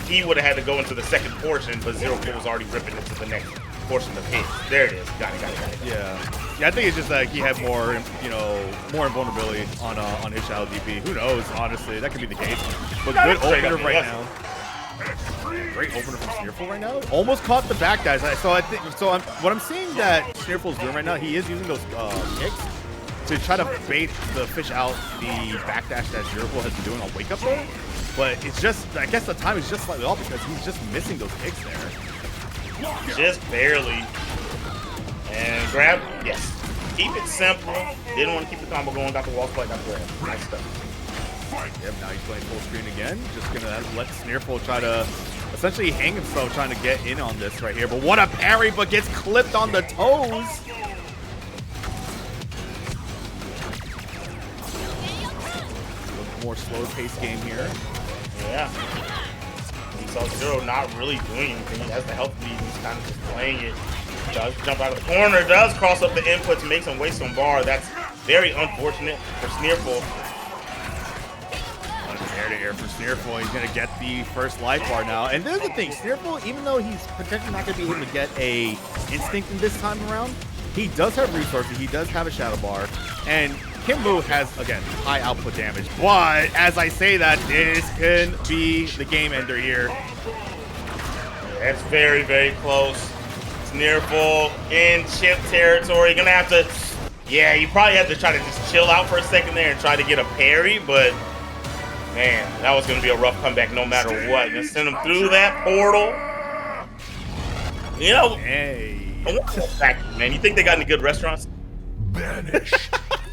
he would have had to go into the second portion, but Zero Cool was already ripping into the next portion of hit. There it is. Got it. Yeah, I think it's just like he had more, more invulnerability on his Shadow DP. Who knows? Honestly, that could be the case. But good opener right now. Great opener from Sneerful right now. Almost caught the back guys. What I'm seeing that Sneerful's doing right now, he is using those kicks to try to bait the fish out the backdash that Zero Cool has been doing on wake up there. But it's just, I guess the time is just slightly off because he's just missing those kicks there. Just barely. And grab, yes. Keep it simple. Didn't want to keep the combo going. Got the wall spike, got the grab. Nice stuff. Yep, now he's playing full screen again. Just gonna let Sneerful try to essentially hang himself trying to get in on this right here. But what a parry, but gets clipped on the toes. More slow-paced game here. Yeah. We saw Zero not really doing anything. He has the health lead. He's kind of just playing it. Does jump out of the corner. Does cross up the inputs. Makes him waste some bar. That's very unfortunate for Sneerful. Air for Sneerful. He's going to get the first life bar now. And there's the thing. Sneerful, even though he's potentially not going to be able to get a instinct in this time around, he does have resources. He does have a Shadow Bar. And Kimbo has, again, high output damage. But as I say that, this can be the game ender here. That's very, very close. It's near full in chip territory. Gonna have to, yeah, you probably have to try to just chill out for a second there and try to get a parry, but man, that was gonna be a rough comeback no matter what. Gonna send him through that portal. You know, Hey. Man, you think they got any good restaurants? Banish.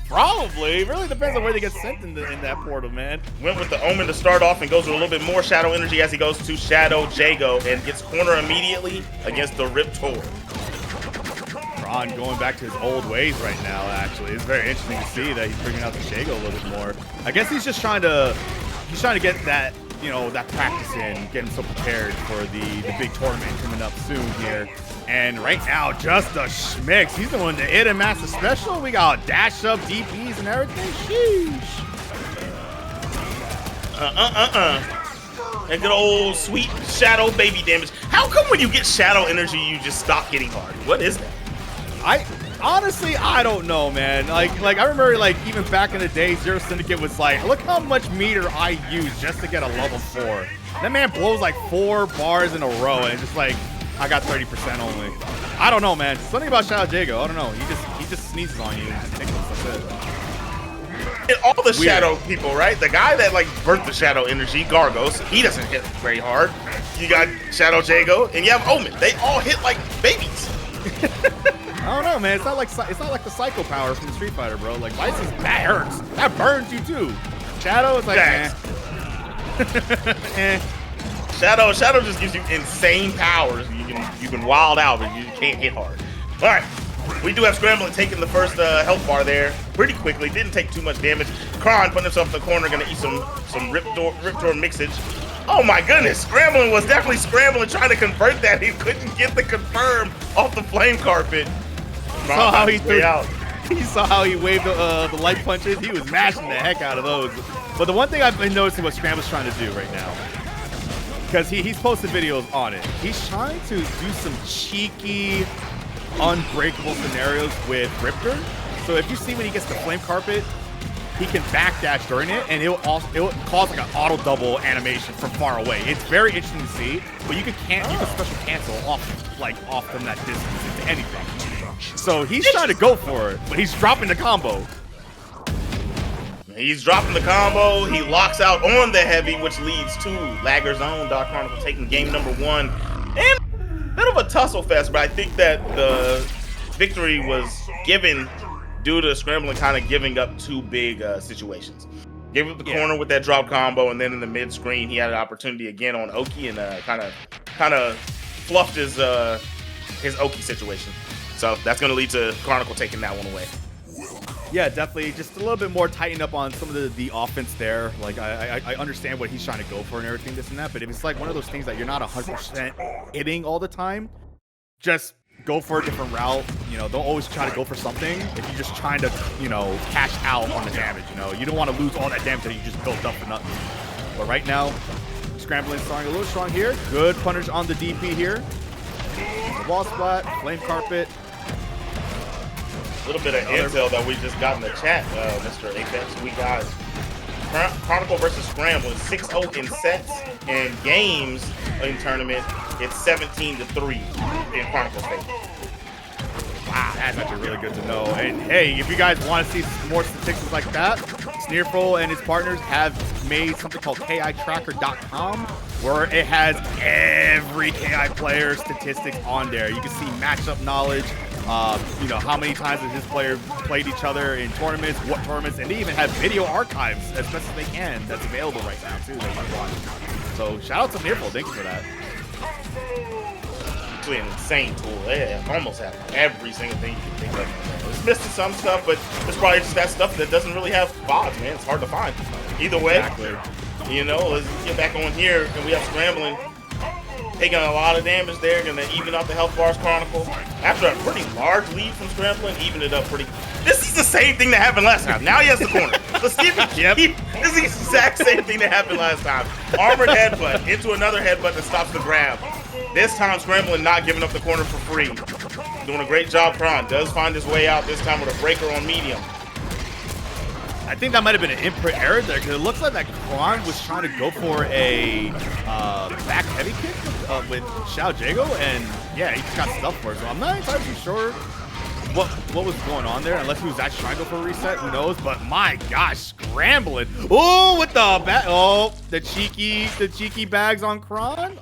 Probably. It really depends on where they get sent in that portal, man. Went with the Omen to start off and goes with a little bit more Shadow energy as he goes to Shadow Jago and gets corner immediately against the Riptor. Ron going back to his old ways right now, actually. It's very interesting to see that he's bringing out the Jago a little bit more. I guess he's just trying to get that, you know, that practice in, get him so prepared for the big tournament coming up soon here. And right now, just a schmicks. He's the one to hit him master special. We got dash up DPs and everything. Sheesh. And good old sweet Shadow Baby damage. How come when you get Shadow energy, you just stop hitting hard? What is that? Honestly, I don't know, man. Like I remember, like, even back in the day, Zero Syndicate was like, look how much meter I use just to get a level 4. That man blows like 4 bars in a row, and it's just like, I got 30% only. I don't know, man. Something about Shadow Jago. I don't know. He just sneezes on you and just tickles. That's it. And all the Shadow people, right? The guy that like birthed the Shadow energy, Gargos, he doesn't hit very hard. You got Shadow Jago, and you have Omen. They all hit like babies. I don't know, man. It's not like the Psycho power from Street Fighter, bro. Like, Vice's, that hurts. That burns you too. Shadow is like, eh. Shadow just gives you insane powers. You can wild out, but you can't hit hard. All right, we do have Scramblin taking the first health bar there pretty quickly. Didn't take too much damage. Kron putting himself in the corner, gonna eat some Riptor mixage. Oh my goodness, Scramblin was definitely scrambling, trying to convert that. He couldn't get the confirm off the flame carpet. Saw how he threw out. He saw how he waved the light punches. He was mashing the heck out of those. But the one thing I've been noticing what Scramblin's trying to do right now, because he's posted videos on it, he's trying to do some cheeky, unbreakable scenarios with Riptor. So if you see when he gets the flame carpet, he can backdash during it, and it'll cause like an auto double animation from far away. It's very interesting to see, but you can special cancel off from that distance into anything. So he's trying to go for it, but he's dropping the combo. He's dropping the combo. He locks out on the heavy, which leads to Lagger's own DaaChronicle taking game number 1. And a bit of a tussle fest, but I think that the victory was given due to Scramblin kind of giving up 2 big situations. Gave up the corner with that drop combo, and then in the mid screen, he had an opportunity again on Oki and kind of fluffed his Oki situation. So that's going to lead to Chronicle taking that one away. Yeah, definitely. Just a little bit more tightened up on some of the offense there. Like, I understand what he's trying to go for and everything, this and that. But if it's like one of those things that you're not 100% hitting all the time, just go for a different route. You know, don't always try to go for something if you're just trying to, you know, cash out on the damage. You know, you don't want to lose all that damage that you just built up for nothing. But right now, Scramblin starting a little strong here. Good punish on the DP here. The wall splat, flame carpet. A little bit of intel that we just got in the chat, Mr. Apex. We got Chronicle versus Scramblin 6-0 in sets and games in tournament. It's 17-3 in Chronicle's favor. Wow, that's actually really good to know. And hey, if you guys want to see more statistics like that, Sneerful and his partners have made something called KITracker.com, where it has every KI player statistics on there. You can see matchup knowledge, you know, how many times has his player played each other in tournaments, what tournaments, and they even have video archives as best as they can that's available right now too that you can watch. So shout out to Sneerful, thank you for that. An insane tool. They almost have every single thing you can think of. It's missing some stuff, but it's probably just that stuff that doesn't really have VODs, man. It's hard to find. Either way, you know, let's get back on here, and we have Scramblin taking a lot of damage there, gonna even out the health bars. Chronicle, after a pretty large lead from Scramblin, even it up pretty. This is the same thing that happened last time. Now he has the corner. Let's see if he can keep. This is the exact same thing that happened last time. Armored headbutt into another headbutt that stops the grab. This time, Scramblin not giving up the corner for free. Doing a great job. Kron does find his way out this time with a breaker on medium. I think that might have been an input error there because it looks like that Kron was trying to go for a back heavy kick with Jago, and yeah, he just got stuffed for it. So I'm not entirely sure what was going on there, unless he was actually trying to go for a reset. Who knows? But my gosh, scrambling! Oh, with the back! Oh, the cheeky bags on Kron.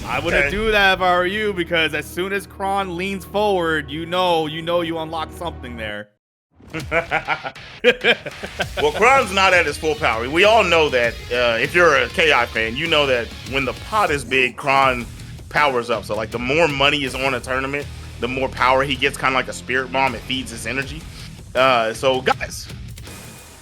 I wouldn't do that if I were you, because as soon as Kron leans forward, you know you unlock something there. Well, Kron's not at his full power. We all know that. If you're a KI fan, you know that when the pot is big, Kron powers up. So like the more money is on a tournament, the more power he gets, kind of like a spirit bomb. It feeds his energy. So guys,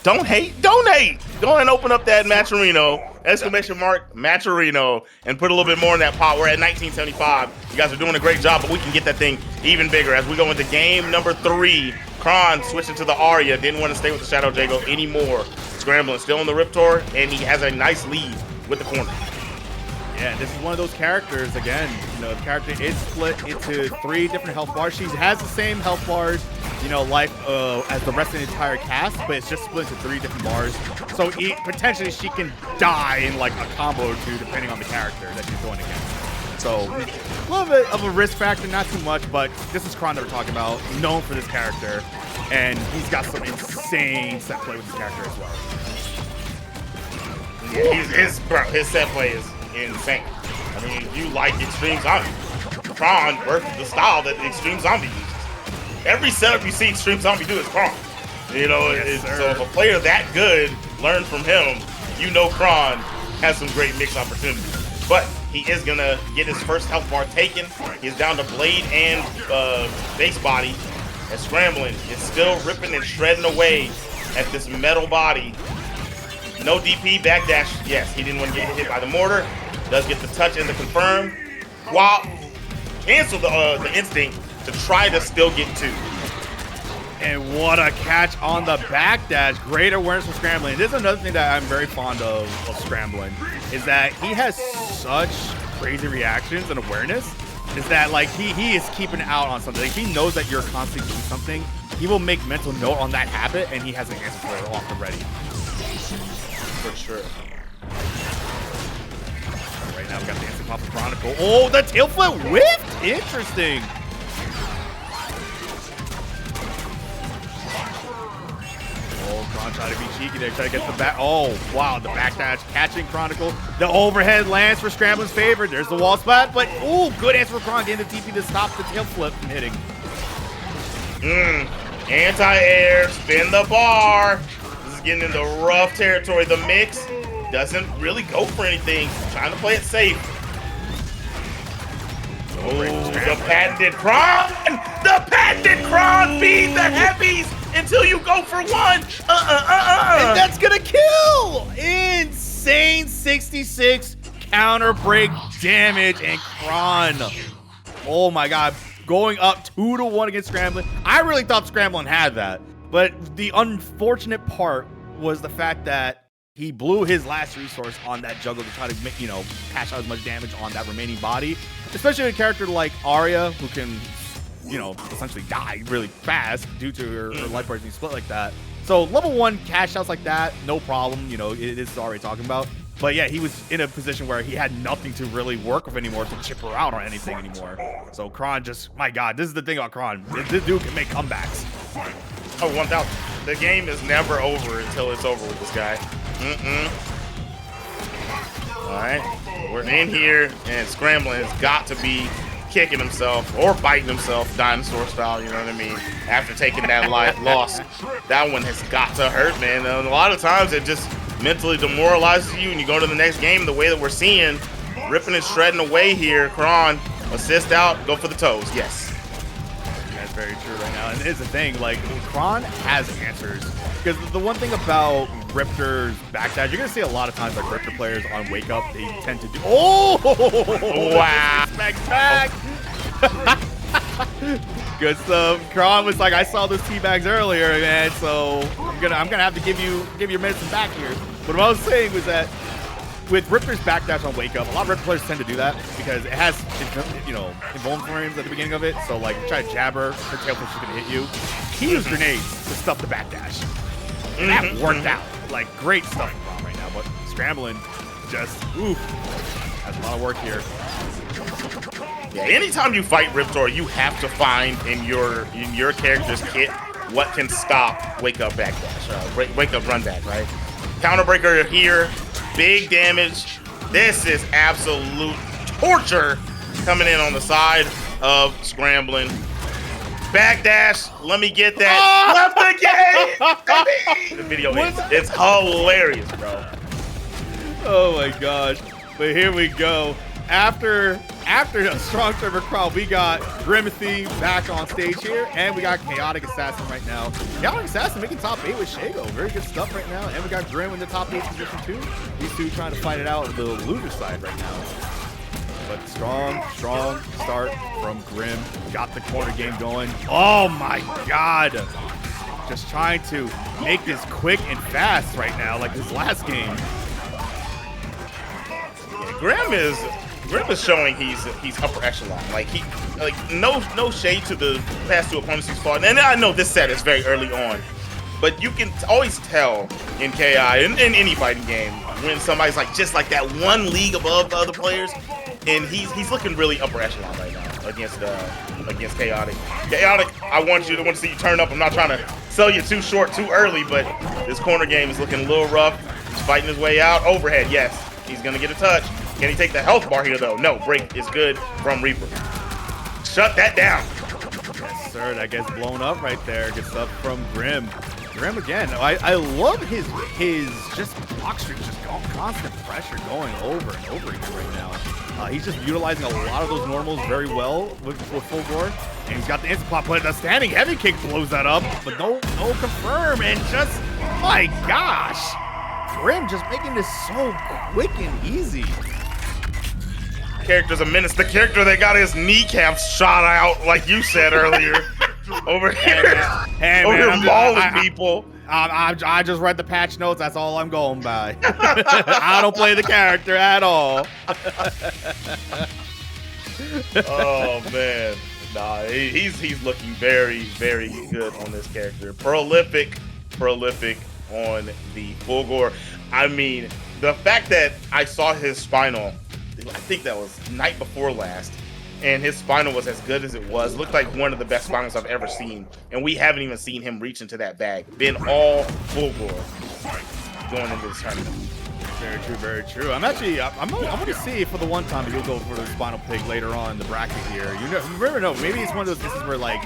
don't hate, donate. Go ahead and open up that Matcherino, !Matcherino, and put a little bit more in that pot. We're at 1975. You guys are doing a great job, but we can get that thing even bigger as we go into game number 3. Kron switching to the Arya, didn't want to stay with the Shadow Jago anymore. Scramblin still on the Riptor, and he has a nice lead with the corner. Yeah, this is one of those characters, again, the character is split into 3 different health bars. She has the same health bars, like as the rest of the entire cast, but it's just split into 3 different bars. So potentially she can die in like a combo or 2 depending on the character that she's going against. So a little bit of a risk factor, not too much, but this is Kron that we're talking about, known for this character, and he's got some insane set play with this character as well. Yeah, his set play is insane. I mean, you like Extreme Zombie. Kron works the style that Extreme Zombie uses. Every setup you see Extreme Zombie do is Kron. So if a player that good learned from him, Kron has some great mix opportunities. But he is gonna get his first health bar taken. He's down to blade and base body. And Scramblin is still ripping and shredding away at this metal body. No DP, backdash. Yes, he didn't want to get hit by the mortar. Does get the touch and the confirm. While cancel the instinct to try to still get 2. And what a catch on the backdash. Great awareness from Scramblin. This is another thing that I'm very fond of Scramblin, is that he has such crazy reactions and awareness, is that like he is keeping out on something. Like, if he knows that you're constantly doing something, he will make mental note on that habit, and he has an answer for it off the ready. For sure. Right now we got the instant pop of Chronicle. Oh, the tail flip whiffed! Interesting. Oh, Kron trying to be cheeky there, trying to get the back. Oh, wow, the backdash catching Chronicle. The overhead lands for Scramblin's favor. There's the wall splat, but oh, good answer for Kron getting the TP to stop the tail flip from hitting. Anti-air, spin the bar. This is getting into rough territory. The mix doesn't really go for anything. Trying to play it safe. Oh, the patented Kron! The patented Kron feed the heavies until you go for 1. And that's gonna kill! Insane 66 counter break damage, and Kron. Oh my god. Going up 2-1 against Scramblin. I really thought Scramblin had that. But the unfortunate part was the fact that he blew his last resource on that juggle to try to make, cash out as much damage on that remaining body. Especially a character like Arya, who can, essentially die really fast due to her life bars being split like that. So level 1 cash outs like that, no problem. It is already talking about. But yeah, he was in a position where he had nothing to really work with anymore to chip her out on anything anymore. So Kron just, my god, this is the thing about Kron. This dude can make comebacks. Oh, 1,000. The game is never over until it's over with this guy. All right, we're in here, and Scramblin has got to be kicking himself or biting himself, dinosaur style, you know what I mean? After taking that loss, that one has got to hurt, man. And a lot of times it just mentally demoralizes you, and you go to the next game the way that we're seeing, ripping and shredding away here. Kron, assist out, go for the toes, yes. That's very true right now. And here's the thing, like, Kron has answers. Because the one thing about Riptor's backdash, you're going to see a lot of times like Riptor players on Wake Up, they tend to do... Oh! Wow! Back! Good stuff. Kron was like, I saw those teabags earlier, man, so I'm gonna have to give you your medicine back here. But what I was saying was that with Riptor's backdash on Wake Up, a lot of Riptor players tend to do that because it has, you know, invuln frames at the beginning of it. So like, try to jab her tail push is gonna hit you. He used grenades to stuff the backdash, and that worked out. Like, great stuff from right now. But Scramblin just, oof, has a lot of work here. Yeah, anytime you fight Riptor, you have to find in your character's kit what can stop Wake Up backdash, Wake Up run back, right? Counterbreaker here, big damage. This is absolute torture coming in on the side of Scramblin. Backdash, let me get that. Left the game. The video it's hilarious, bro. Oh my gosh. But here we go. After a strong server crawl, we got Grimothy back on stage here, and we got Chaotic Assassin right now. Chaotic Assassin making top 8 with Jago. Very good stuff right now. And we got Grim in the top 8 position too. These two trying to fight it out on the loser side right now. But strong start from Grim. Got the corner game going. Oh my God. Just trying to make this quick and fast right now, like his last game. Yeah, Grim is showing he's upper echelon. Like no shade to the past two opponents he's fought. And I know this set is very early on, but you can always tell in KI in any fighting game when somebody's like just like that one league above the other players, and he's looking really upper echelon right now against Chaotic. Chaotic, I want to see you turn up. I'm not trying to sell you too short too early, but this corner game is looking a little rough. He's fighting his way out. Overhead, yes, he's gonna get a touch. Can he take the health bar here, though? No. Break is good from Reaper. Shut that down. Yes, sir. That gets blown up right there. Gets up from Grim. Grim again. I love his just block streak, just constant pressure going over and over again right now. He's just utilizing a lot of those normals very well with Fulgore. And he's got the instant pop, but the standing heavy kick blows that up. But no confirm. And just, my gosh. Grim just making this so quick and easy. Character's a menace. The character that got his kneecaps shot out, like you said earlier, over here, mauling people. I just read the patch notes. That's all I'm going by. I don't play the character at all. Oh man, nah, he's looking very good on this character. Prolific on the Fulgore. I mean, the fact that I saw his Spinal, I think that was night before last, and his Spinal was as good as it was. Looked like one of the best Spinals I've ever seen, and we haven't even seen him reach into that bag. Been all Fulgore going into this tournament. Very true. I'm going to see for the one time that you'll go for the Spinal Pig later on in the bracket here. Maybe it's one of those cases where like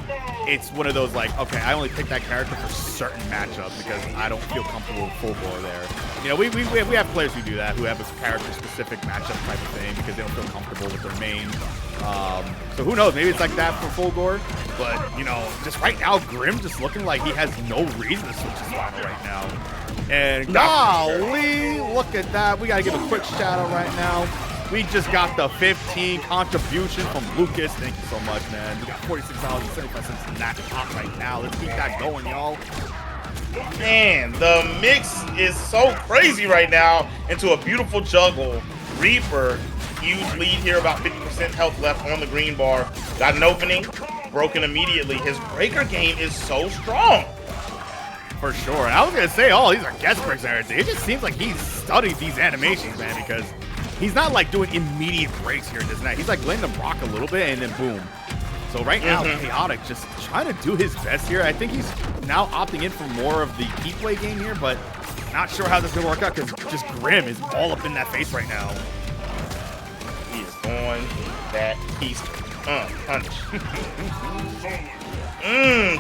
it's one of those like, okay, I only pick that character for certain matchups because I don't feel comfortable with Fulgore there. You know, we have players who do that, who have a character-specific matchup type of thing because they don't feel comfortable with their main. So who knows? Maybe it's like that for Fulgore. But, you know, just right now, Grim just looking like he has no reason to switch his Spinal right now. And golly, look at that. We got to give a quick shout out right now. We just got the 15 contribution from Lucas. Thank you so much, man. We got $46.75 in that pot right now. Let's keep that going, y'all. Man, the mix is so crazy right now into a beautiful juggle. Reaper, huge lead here, about 50% health left on the green bar. Got an opening, broken immediately. His breaker game is so strong. For sure. I was going to say, these are guest breaks and everything. It just seems like he's studied these animations, man, because he's not like doing immediate breaks here in this night. He's like letting them rock a little bit and then boom. So right now, Chaotic just trying to do his best here. I think he's now opting in for more of the key play game here, but not sure how this is going to work out because just Grim is all up in that face right now. He is on that piece punch.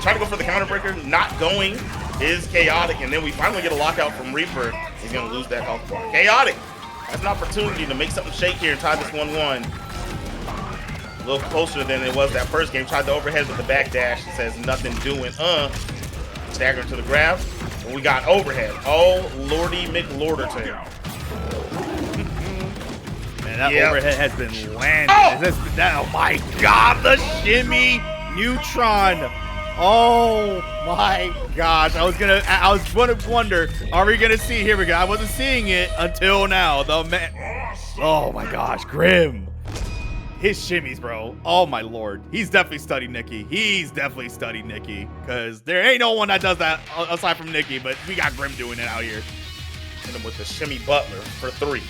Trying to go for the counter breaker, not going, is Chaotic, and then we finally get a lockout from Reaper. He's going to lose that health bar. Chaotic has an opportunity to make something shake here and tie this 1-1. A little closer than it was that first game. Tried the overhead with the backdash. It says nothing doing. Staggering to the grab. And we got overhead. Oh, Lordy McLorderton. Man, that overhead has been landing. Oh my God, the shimmy neutron. Oh my gosh. I was gonna wonder, are we gonna see, here we go. I wasn't seeing it until now. The man. Oh my gosh, Grim. His shimmies, bro. Oh my lord. He's definitely studied Nikki. Because there ain't no one that does that aside from Nikki, but we got Grim doing it out here. Hit him with the shimmy butler for 3.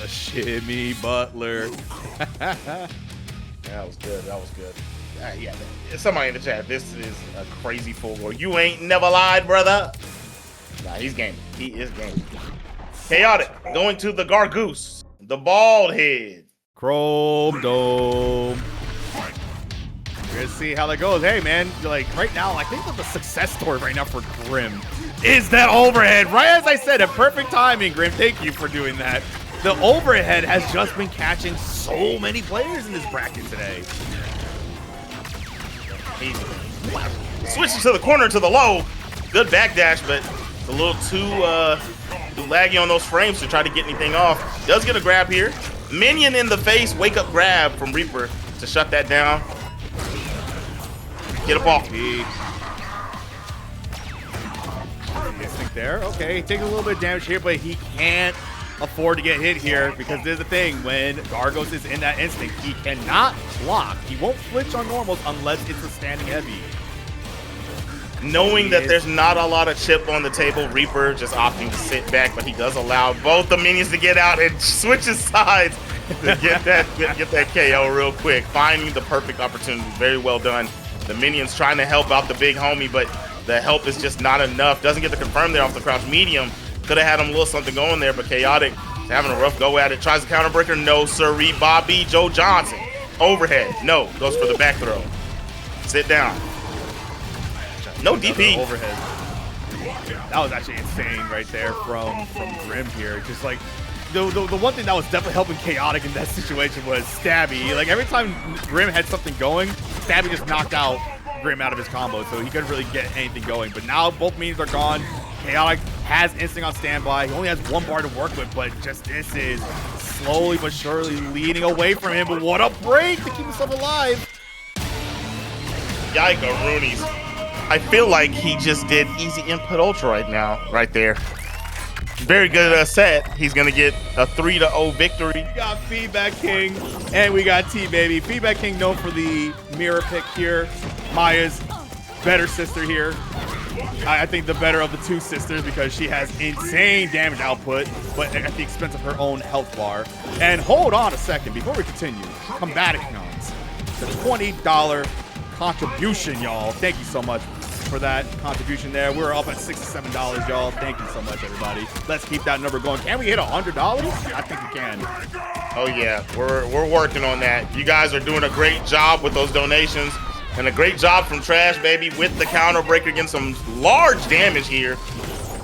The shimmy butler. That was good. Yeah, somebody in the chat, this is a crazy Fulgore. You ain't never lied, brother. Nah, he's gaming. He is gaming. Chaotic going to the Gargoose, the bald head. Chrome Dome. We're gonna see how that goes. Hey man, like right now, I think that the success story right now for Grim is that overhead. Right as I said, a perfect timing, Grim. Thank you for doing that. The overhead has just been catching so many players in this bracket today. He switches to the corner to the low. Good backdash, but it's a little too laggy on those frames to try to get anything off. Does get a grab here. Minion in the face, wake up grab from Reaper to shut that down. Get up off. Instinct there. Okay, taking a little bit of damage here, but he can't afford to get hit here because there's the thing. When Gargos is in that instinct, he cannot block. He won't flinch on normals unless it's a standing heavy. Knowing that there's not a lot of chip on the table, Reaper just opting to sit back, but he does allow both the minions to get out and switches sides to get that KO real quick. Finding the perfect opportunity. Very well done. The minions trying to help out the big homie, but the help is just not enough. Doesn't get the confirm there off the crouch medium. Could have had him a little something going there, but Chaotic is having a rough go at it. Tries the counter breaker. No, sirree. Bobby Joe Johnson. Overhead. No. Goes for the back throw. Sit down. No DP. Overhead. That was actually insane right there from Grim here. Just like the one thing that was definitely helping Chaotic in that situation was Stabby. Like every time Grim had something going, Stabby just knocked out Grim out of his combo, so he couldn't really get anything going. But now both minions are gone. Chaotic has instinct on standby. He only has 1 bar to work with, but just this is slowly but surely leading away from him. But what a break to keep himself alive. Jago Roonies. I feel like he just did easy input ultra right now, right there. Very good set. He's gonna get a 3-0 victory. We got Feedback King and we got TBaby. Feedback King known for the Mira pick here. Maya's better sister here. I think the better of the 2 sisters because she has insane damage output, but at the expense of her own health bar. And hold on a second before we continue. Commentators, the $20 contribution, y'all. Thank you so much for that contribution there. We're up at $67, y'all. Thank you so much, everybody. Let's keep that number going. Can we hit $100? I think we can. Oh yeah, we're working on that. You guys are doing a great job with those donations, and a great job from TrashBaby with the counter breaker, getting some large damage here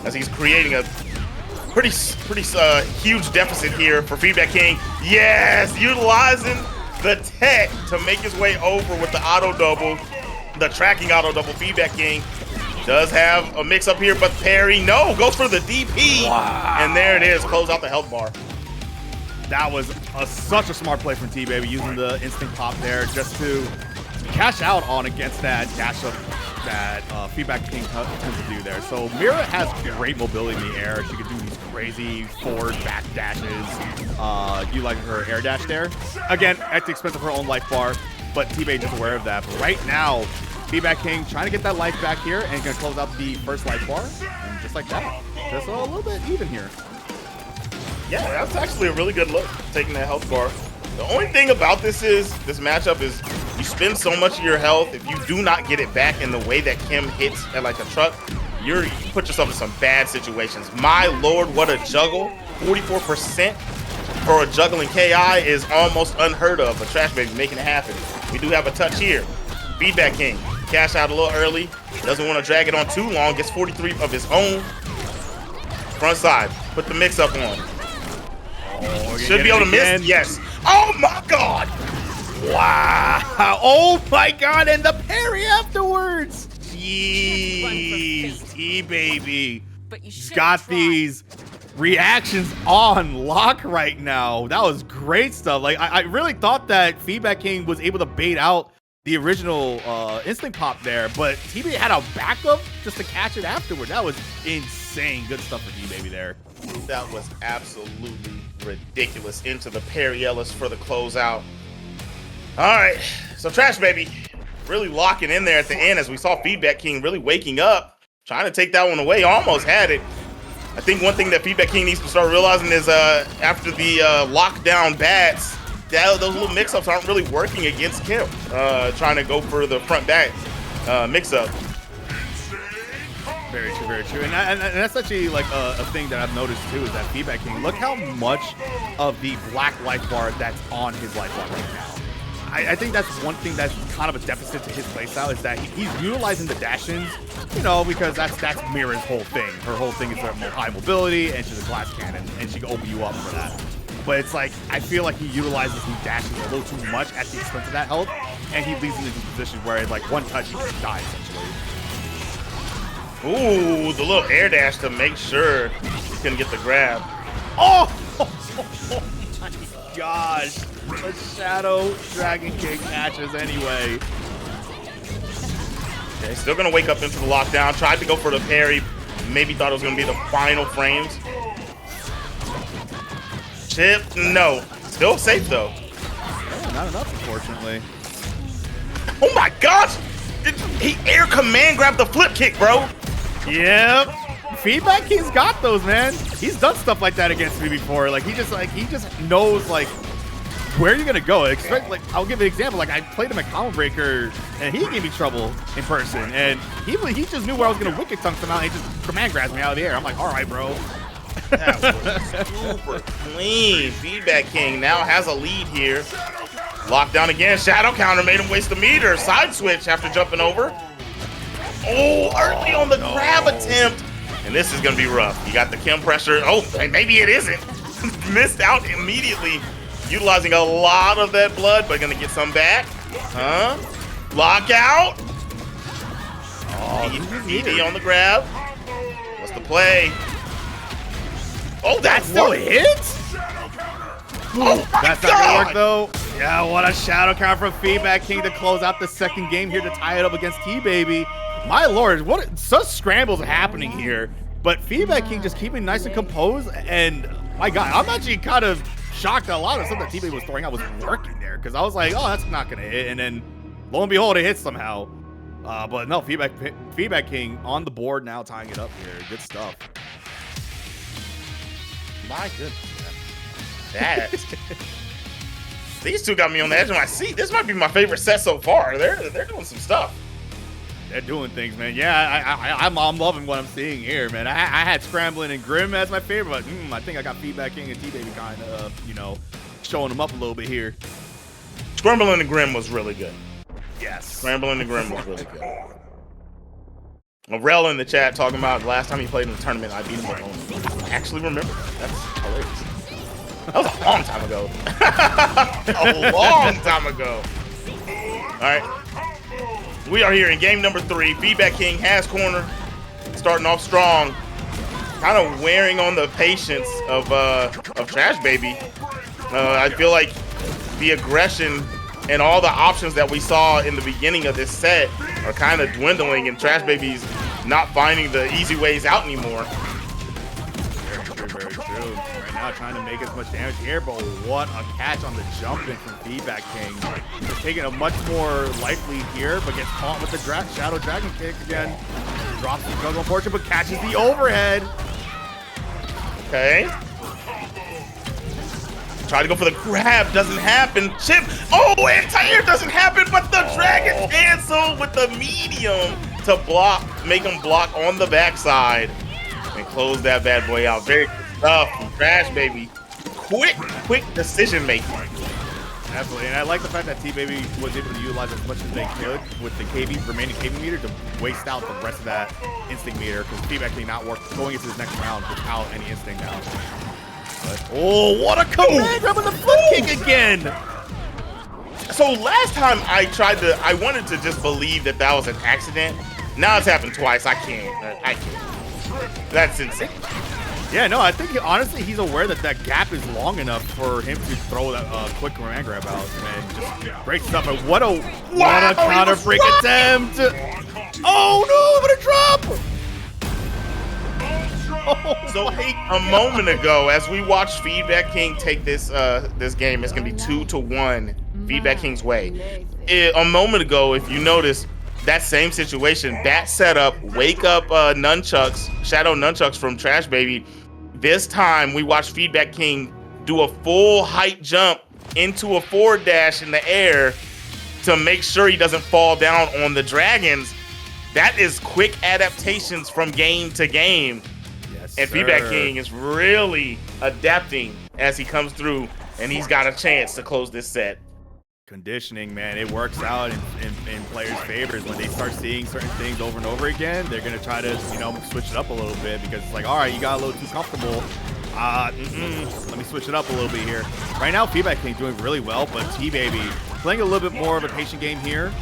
as he's creating a pretty huge deficit here for Feedback King. Yes, utilizing the tech to make his way over with the auto double. The tracking auto double. Feedback King does have a mix up here, but parry, no, goes for the DP. Wow. And there it is, close out the health bar. That was such a smart play from TBaby, using the instinct pop there just to cash out on against that dash up that Feedback King tends to do there. So Mira has great mobility in the air. She can do these crazy forward back dashes. You like her air dash there? Again, at the expense of her own life bar, but TBaby is aware of that. But right now, Feedback King trying to get that life back here and gonna close out the first life bar. And just like that, just a little bit even here. Yeah, that's actually a really good look, taking that health bar. The only thing about this matchup is you spend so much of your health. If you do not get it back in the way that Kim hits at like a truck, you put yourself in some bad situations. My lord, what a juggle. 44% for a juggling KI is almost unheard of, but TrashBaby making it happen. We do have a touch here. Feedback King, cash out a little early. Doesn't want to drag it on too long. Gets 43 of his own. Front side, put the mix up on. Oh, should be able to miss. Yes. Oh my God. Wow. Oh my God. And the parry afterwards. Jeez. TBaby. He's got these reactions on lock right now. That was great stuff. Like I really thought that Feedback King was able to bait out the original instinct pop there, but T-Baby had a backup just to catch it afterward. That was insane. Good stuff for T-Baby there. That was absolutely ridiculous. Into the Perry Ellis for the closeout. All right, so TrashBaby really locking in there at the end as we saw Feedback King really waking up, trying to take that one away. Almost had it. I think one thing that Feedback King needs to start realizing is after the lockdown bats, those little mix-ups aren't really working against Kim, trying to go for the front-back mix-up. Very true, very true. And that's actually like a thing that I've noticed too, is that Feedback King, look how much of the black life bar that's on his life bar right now. I think that's one thing that's kind of a deficit to his playstyle, is that he's utilizing the dash-ins, you know, because that's Mira's whole thing. Her whole thing is her high mobility, and she's a glass cannon, and she can open you up for that. But it's like, I feel like he utilizes these dashes a little too much at the expense of that health, and he leaves him into positions where, like, one touch, he can die, essentially. Ooh, the little air dash to make sure he couldn't get the grab. Oh! Oh my gosh. The Shadow Dragon King catches anyway. Okay, still gonna wake up into the lockdown. Tried to go for the parry. Maybe thought it was gonna be the final frames. Chip, no. Still safe though. Yeah, not enough, unfortunately. Oh my gosh! He air command grabbed the flip kick, bro. Yep. Feedback King's got those, man. He's done stuff like that against me before. Like he just knows like where you're gonna go. Expect, like, I'll give an example. Like I played him at Combo Breaker and he gave me trouble in person, and he just knew where I was gonna wicked tongue somehow, and he just command grabs me out of the air. I'm like, all right, bro. That was super clean. Feedback King now has a lead here. Lockdown again. Shadow counter made him waste the meter. Side switch after jumping over. Oh, early on the grab attempt. And this is going to be rough. You got the Kim pressure. Oh, maybe it isn't. Missed out immediately. Utilizing a lot of that blood, but going to get some back. Huh? Lockout. Oh, ED on the grab. What's the play? Oh, that's still hit? Oh, that's not gonna work though. Yeah, what a shadow count from Feedback King to close out the second game here to tie it up against T-Baby. My lord, what such scrambles happening here. But Feedback King just keeping nice and composed, and my god, I'm actually kind of shocked that a lot of stuff that T-Baby was throwing out was working there, because I was like, oh, that's not gonna hit, and then lo and behold, it hits somehow. But no, Feedback King on the board now, tying it up here. Good stuff. My goodness, man. These two got me on the edge of my seat. This might be my favorite set so far. They're doing some stuff. They're doing things, man. Yeah, I'm loving what I'm seeing here, man. I had Scramblin and Grim as my favorite, but I think I got Feedback King and T-Baby kind of, you know, showing them up a little bit here. Scramblin and Grim was really good. Yes. Scramblin and Grim was really good. Rell in the chat talking about the last time he played in the tournament, I beat him with Omen. I actually remember that. That's hilarious. That was a long time ago. A long time ago. All right. We are here in game number 3. Feedback King has corner. Starting off strong. Kind of wearing on the patience of TrashBaby. I feel like the aggression and all the options that we saw in the beginning of this set are kind of dwindling, and TrashBaby's not finding the easy ways out anymore. Very true, very true. Right now trying to make as much damage here, but what a catch on the jump in from Feedback King. He's taking a much more life lead here, but gets caught with the Shadow Dragon kick again. Drops the Jago, unfortunately, but catches the overhead. Okay. Try to go for the grab, doesn't happen. Chip, oh, anti-air doesn't happen, but the dragon cancel with the medium to block, make him block on the backside and close that bad boy out. Very good stuff from TrashBaby. Quick decision making. Absolutely, and I like the fact that T-Baby was able to utilize as much as they could with the remaining KB meter to waste out the rest of that instinct meter, because Feedback King not going into his next round without any instinct now. But, oh, what a command grab with the flip kick again! So last time I wanted to just believe that was an accident. Now it's happened twice. I can't. That's insane. Yeah, no, I think honestly he's aware that that gap is long enough for him to throw that quick command grab out and just great stuff. But what a counter break attempt! Oh no, what a drop! So a moment ago, as we watched Feedback King take this this game, it's gonna be 2-1 Feedback King's way. A moment ago, if you notice, that same situation, that setup, wake up nunchucks, shadow nunchucks from TrashBaby. This time we watched Feedback King do a full height jump into a forward dash in the air to make sure he doesn't fall down on the dragons. That is quick adaptations from game to game. Yes, and sir. Feedback King is really adapting as he comes through, and he's got a chance to close this set. Conditioning, man, it works out in players' favors when they start seeing certain things over and over again. They're gonna try to, you know, switch it up a little bit because it's like, all right, you got a little too comfortable. Let me switch it up a little bit here. Right now, Feedback King doing really well, but TBaby playing a little bit more of a patient game here.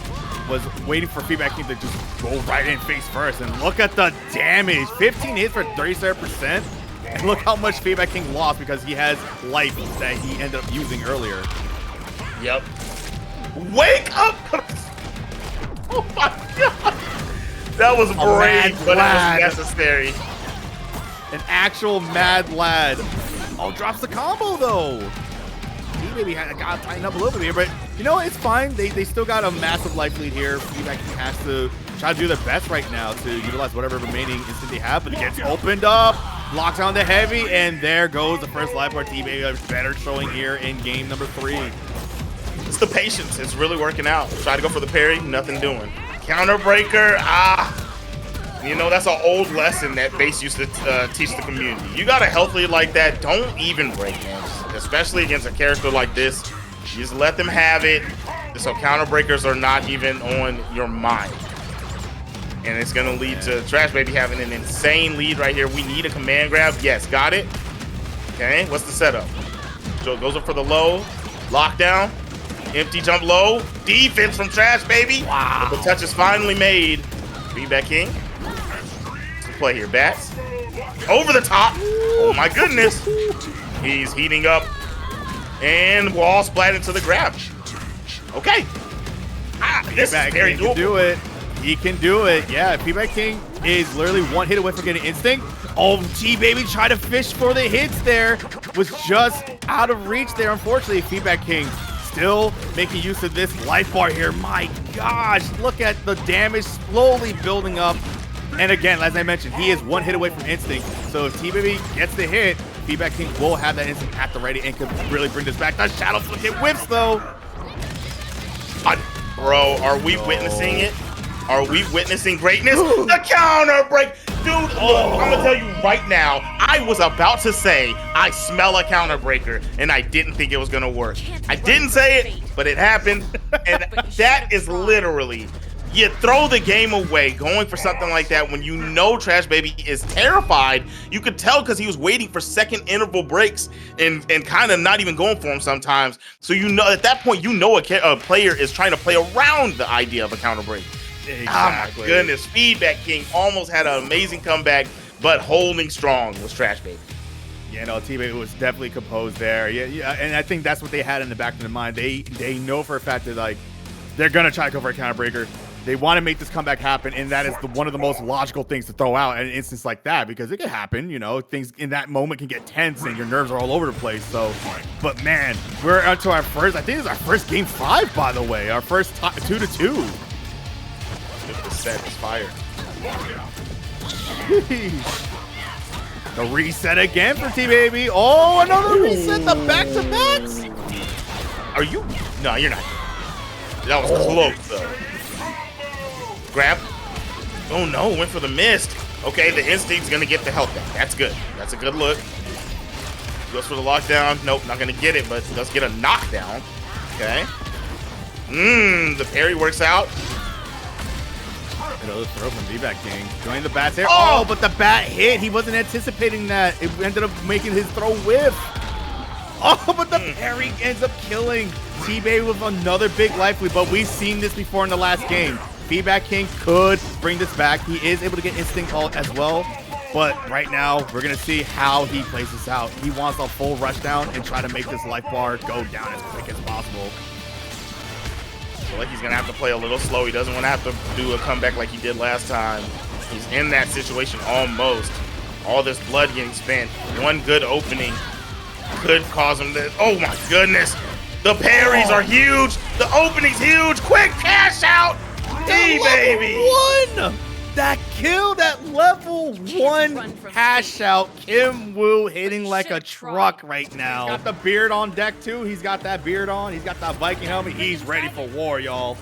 Was waiting for Feedback King to just go right in face first, and look at the damage. 15 hits for 37%, and look how much Feedback King lost because he has life that he ended up using earlier. Yep. Wake up! Oh my god! That was brave, but it was necessary. An actual mad lad. Oh, drops the combo though. He maybe got to tighten up a little bit here, but you know, it's fine. They still got a massive life lead here. Feedback King has to try to do their best right now to utilize whatever remaining instant they have, but it gets opened up, locks on the heavy, and there goes the first life bar. TBaby a better showing here in game number 3. It's the patience. It's really working out. Try to go for the parry, nothing doing. Counter breaker, you know, that's an old lesson that Base used to teach the community. You got a health lead like that, don't even break games, especially against a character like this. You just let them have it, so counter breakers are not even on your mind. And it's gonna lead to TrashBaby having an insane lead right here. We need a command grab. Yes, got it. Okay, what's the setup? So it goes up for the low, lockdown, empty jump low, defense from TrashBaby. Wow. The touch is finally made. Feedback King. What's the play here? Bats. Over the top. Oh my goodness. He's heating up. And wall splat into the grab. Okay. This is very doable. He can do it. He can do it. Yeah, Feedback King is literally one hit away from getting instinct. Oh, TBaby tried to fish for the hits there. Was just out of reach there, unfortunately. Feedback King still making use of this life bar here. My gosh, look at the damage slowly building up. And again, as I mentioned, he is one hit away from instinct. So if TBaby gets the hit, Feedback King will have that instinct at the ready and could really bring this back. The shadow flip hit whips though. Bro, are we witnessing it? Are we witnessing greatness? The counter break. Dude, look, I'm gonna tell you right now, I was about to say I smell a counter breaker and I didn't think it was gonna work. I didn't say it, but it happened. And that is literally, you throw the game away going for something like that when you know TrashBaby is terrified. You could tell because he was waiting for second interval breaks and kind of not even going for him sometimes. So you know at that point, you know a player is trying to play around the idea of a counter break. Exactly. Oh my goodness, Feedback King almost had an amazing comeback, but holding strong was TrashBaby. Yeah, no, TBaby was definitely composed there. Yeah, and I think that's what they had in the back of their mind. They know for a fact that like they're gonna try to go for a counter breaker. They want to make this comeback happen, and that is one of the most logical things to throw out in an instance like that, because it can happen, you know, things in that moment can get tense and your nerves are all over the place. So, but man, we're up to our first, I think it's our first game 5, by the way, our first 2-2. The set is fire. The reset again for TBaby. Oh, another reset, the back-to-backs. Are you? No, you're not. That was close, though. Grab. Oh, no, went for the mist. Okay, the instinct's going to get the health back. That's good. That's a good look. Goes for the lockdown. Nope, not going to get it, but does get a knockdown. Okay. The parry works out. Another throw from Feedback King. Joining the bats here. Oh, but the bat hit. He wasn't anticipating that. It ended up making his throw whiff. Oh, but the parry ends up killing TBaby with another big life lead. But we've seen this before in the last game. Feedback King could bring this back. He is able to get instinct ult as well. But right now, we're going to see how he plays this out. He wants a full rush down and try to make this life bar go down as quick as possible. I feel like he's going to have to play a little slow. He doesn't want to have to do a comeback like he did last time. He's in that situation almost. All this blood getting spent. One good opening could cause him to... Oh my goodness. The parries are huge. The opening's huge. Quick cash out. Hey, baby. One! That kill, that level 1 cash out. Kim Woo hitting like a truck right now. Got the beard on deck too. He's got that beard on. He's got that Viking helmet. He's ready for war, y'all.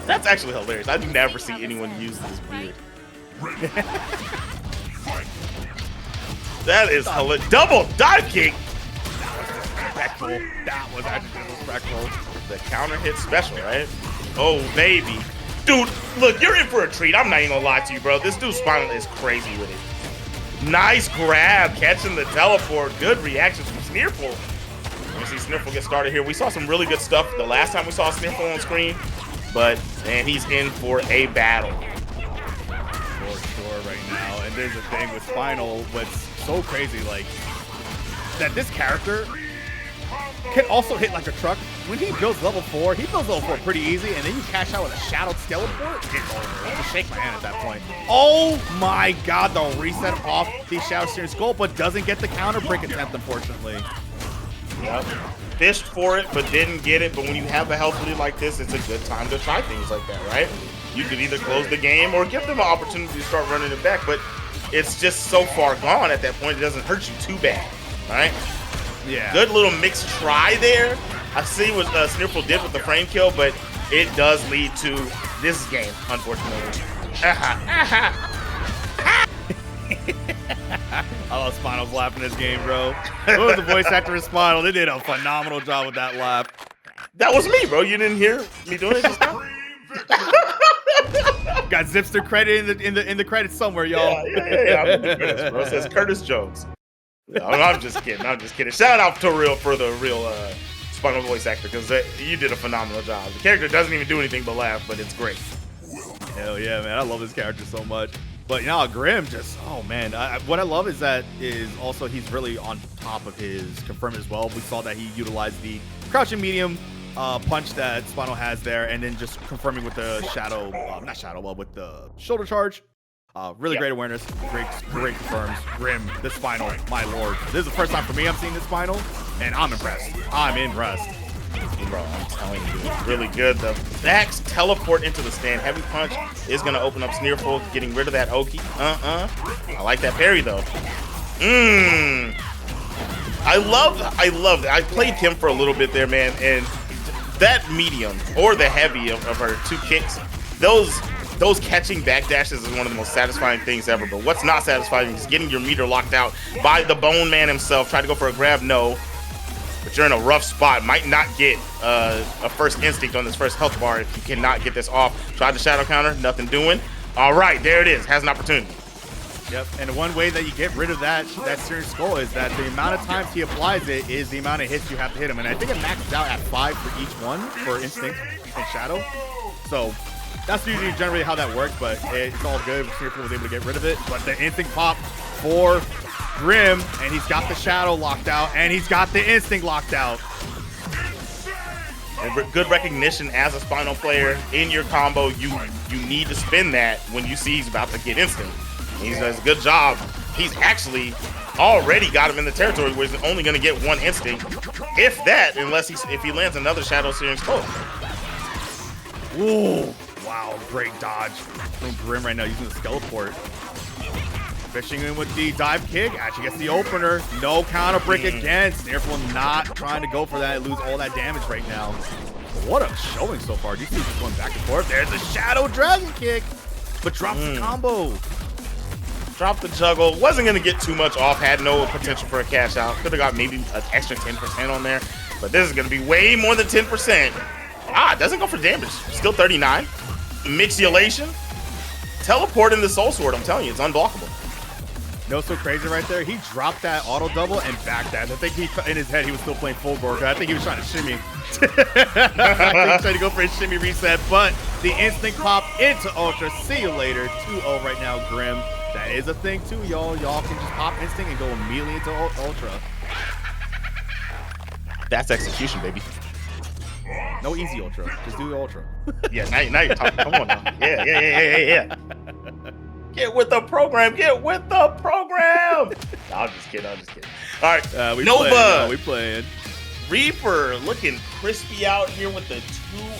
That's actually hilarious. I never see anyone use this beard. That is hilarious. Double dive kick. Disrespectful. That was actually disrespectful. The counter hit special, right? Oh, baby. Dude, look, you're in for a treat. I'm not even gonna lie to you, bro. This dude's Spinal is crazy with it. Nice grab, catching the teleport. Good reaction from Sneerful. Let me see Sneerful get started here. We saw some really good stuff the last time we saw Sneerful on screen, but man, he's in for a battle. For sure right now. And there's a thing with Spinal, what's so crazy, like, that this character can also hit like a truck. When he builds level 4, he builds level 4 pretty easy, and then you cash out with a shadowed teleport. It's over. I'll just shake my hand at that point. Oh my god, the reset off the Shadow Steering Skull, but doesn't get the counter break attempt, unfortunately. Yep. Fished for it, but didn't get it. But when you have a health lead like this, it's a good time to try things like that, right? You could either close the game or give them an opportunity to start running it back, but it's just so far gone at that point, it doesn't hurt you too bad, right? Yeah. Good little mixed try there. I see what Sneerful did with the frame kill, but it does lead to this game, unfortunately. I love Spinal's laugh in this game, bro. What was the voice actor of Spinal? They did a phenomenal job with that laugh. That was me, bro. You didn't hear me doing it just now? Got Zipster credit in the credits somewhere, y'all. Yeah. I'm in the credits, bro. It says Curtis Jones. No, I'm just kidding. I'm just kidding. Shout out to Rell for the real Spinal voice actor, because you did a phenomenal job. The character doesn't even do anything but laugh, but it's great. Hell yeah, man. I love this character so much. But, you know, Grim just, oh, man. What I love is that also he's really on top of his confirm as well. We saw that he utilized the crouching medium punch that Spinal has there, and then just confirming with the with the shoulder charge. Really great awareness, great confirms. Grim, this Spinal, my lord. This is the first time for me I'm seeing this Spinal, and I'm impressed. Bro, I'm telling you, it's really good. The Max teleport into the stand. Heavy punch is going to open up Sneerful, getting rid of that Oki. I like that parry, though. I love that. I played Kim for a little bit there, man, and that medium, or the heavy of her 2 kicks, those catching backdashes is one of the most satisfying things ever. But what's not satisfying is getting your meter locked out by the Bone Man himself. Try to go for a grab, no. But you're in a rough spot. Might not get a first instinct on this first health bar if you cannot get this off. Tried the shadow counter, nothing doing. All right, there it is. Has an opportunity. Yep, and one way that you get rid of that Steering Skull is that the amount of times he applies it is the amount of hits you have to hit him. And I think it maxes out at 5 for each one for Instinct and Shadow. So that's usually generally how that works, but it's all good. Sneerful was able to get rid of it. But the Instinct pop for Grim, and he's got the Shadow locked out, and he's got the Instinct locked out. And good recognition as a Spinal player in your combo. You need to spin that when you see he's about to get Instinct. He does a good job. He's actually already got him in the territory where he's only going to get 1 Instinct, if that, if he lands another Shadow Steering Skull. Ooh, wow, great dodge from Grim right now using the Skeleport. Fishing in with the dive kick, actually gets the opener. No counter break again. Sneerful not trying to go for that, lose all that damage right now. What a showing so far. You see just going back and forth. There's a Shadow Dragon kick, but drops the combo. Drop the juggle. Wasn't going to get too much off. Had no potential for a cash out. Could have got maybe an extra 10% on there. But this is going to be way more than 10%. It doesn't go for damage. Still 39. Mixulation. Teleport in the Soul Sword. I'm telling you, it's unblockable. No, so crazy right there. He dropped that auto double and backed that. I think in his head he was still playing Fulgore. I think he was trying to shimmy. I think he was trying to go for a shimmy reset, but the instinct pop into Ultra. See you later. 2-0 right now, Grim. That is a thing too, y'all. Y'all can just pop instinct and go immediately into ultra. That's execution, baby. No easy ultra. Just do the ultra. Yeah, now you're talking. Come on now. Yeah. Get with the program. Get with the program. No, I'm just kidding. All right. Nova. We playing. Reaper looking crispy out here with the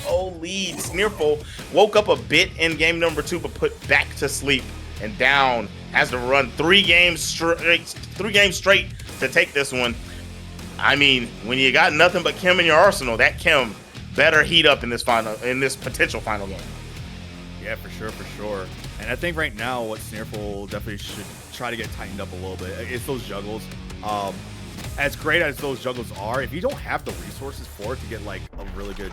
2-0 lead. Sneerful woke up a bit in game number 2, but put back to sleep and down. Has to run 3 games straight to take this one. I mean, when you got nothing but Kim in your arsenal, that Kim better heat up in this potential final game. Yeah, for sure. And I think right now what Sneerful definitely should try to get tightened up a little bit is those juggles. As great as those juggles are, if you don't have the resources for it to get like a really good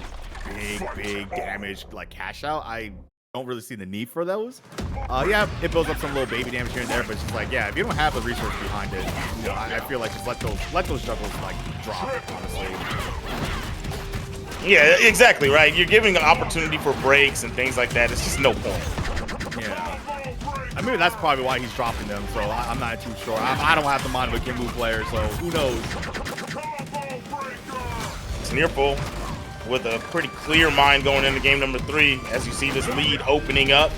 big damage like cash out, I don't really see the need for those. Yeah, it builds up some little baby damage here and there, but it's just like, yeah, if you don't have the resource behind it, you know, I feel like just let those juggles like drop, honestly. Yeah, exactly, right. You're giving an opportunity for breaks and things like that. It's just no point. Yeah. I mean, that's probably why he's dropping them, so I'm not too sure. I don't have the mind of a Kimbu player, so who knows? Sneerful with a pretty clear mind going into game number 3 as you see this lead opening up.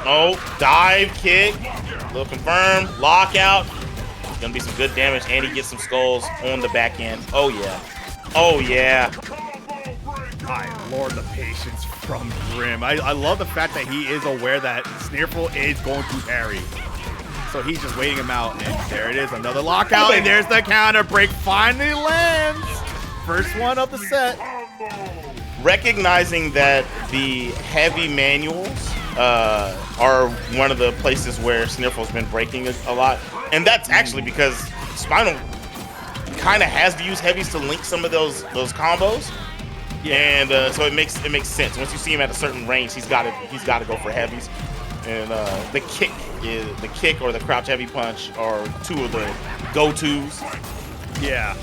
Oh, dive kick. Little confirm. Lockout. Gonna be some good damage, and he gets some skulls on the back end. Oh, yeah. My lord, the patience from Grim. I love the fact that he is aware that Sneerful is going to parry. So he's just waiting him out, and there it is, another lockout, and there's the counter break finally lands. First one of the set. Recognizing that the heavy manuals are one of the places where Sneerful's been breaking a lot, and that's actually because Spinal kind of has to use heavies to link some of those combos. Yeah. And so it makes sense. Once you see him at a certain range, he's got to go for heavies. And the kick or the crouch heavy punch are 2 of the go-tos. Yeah.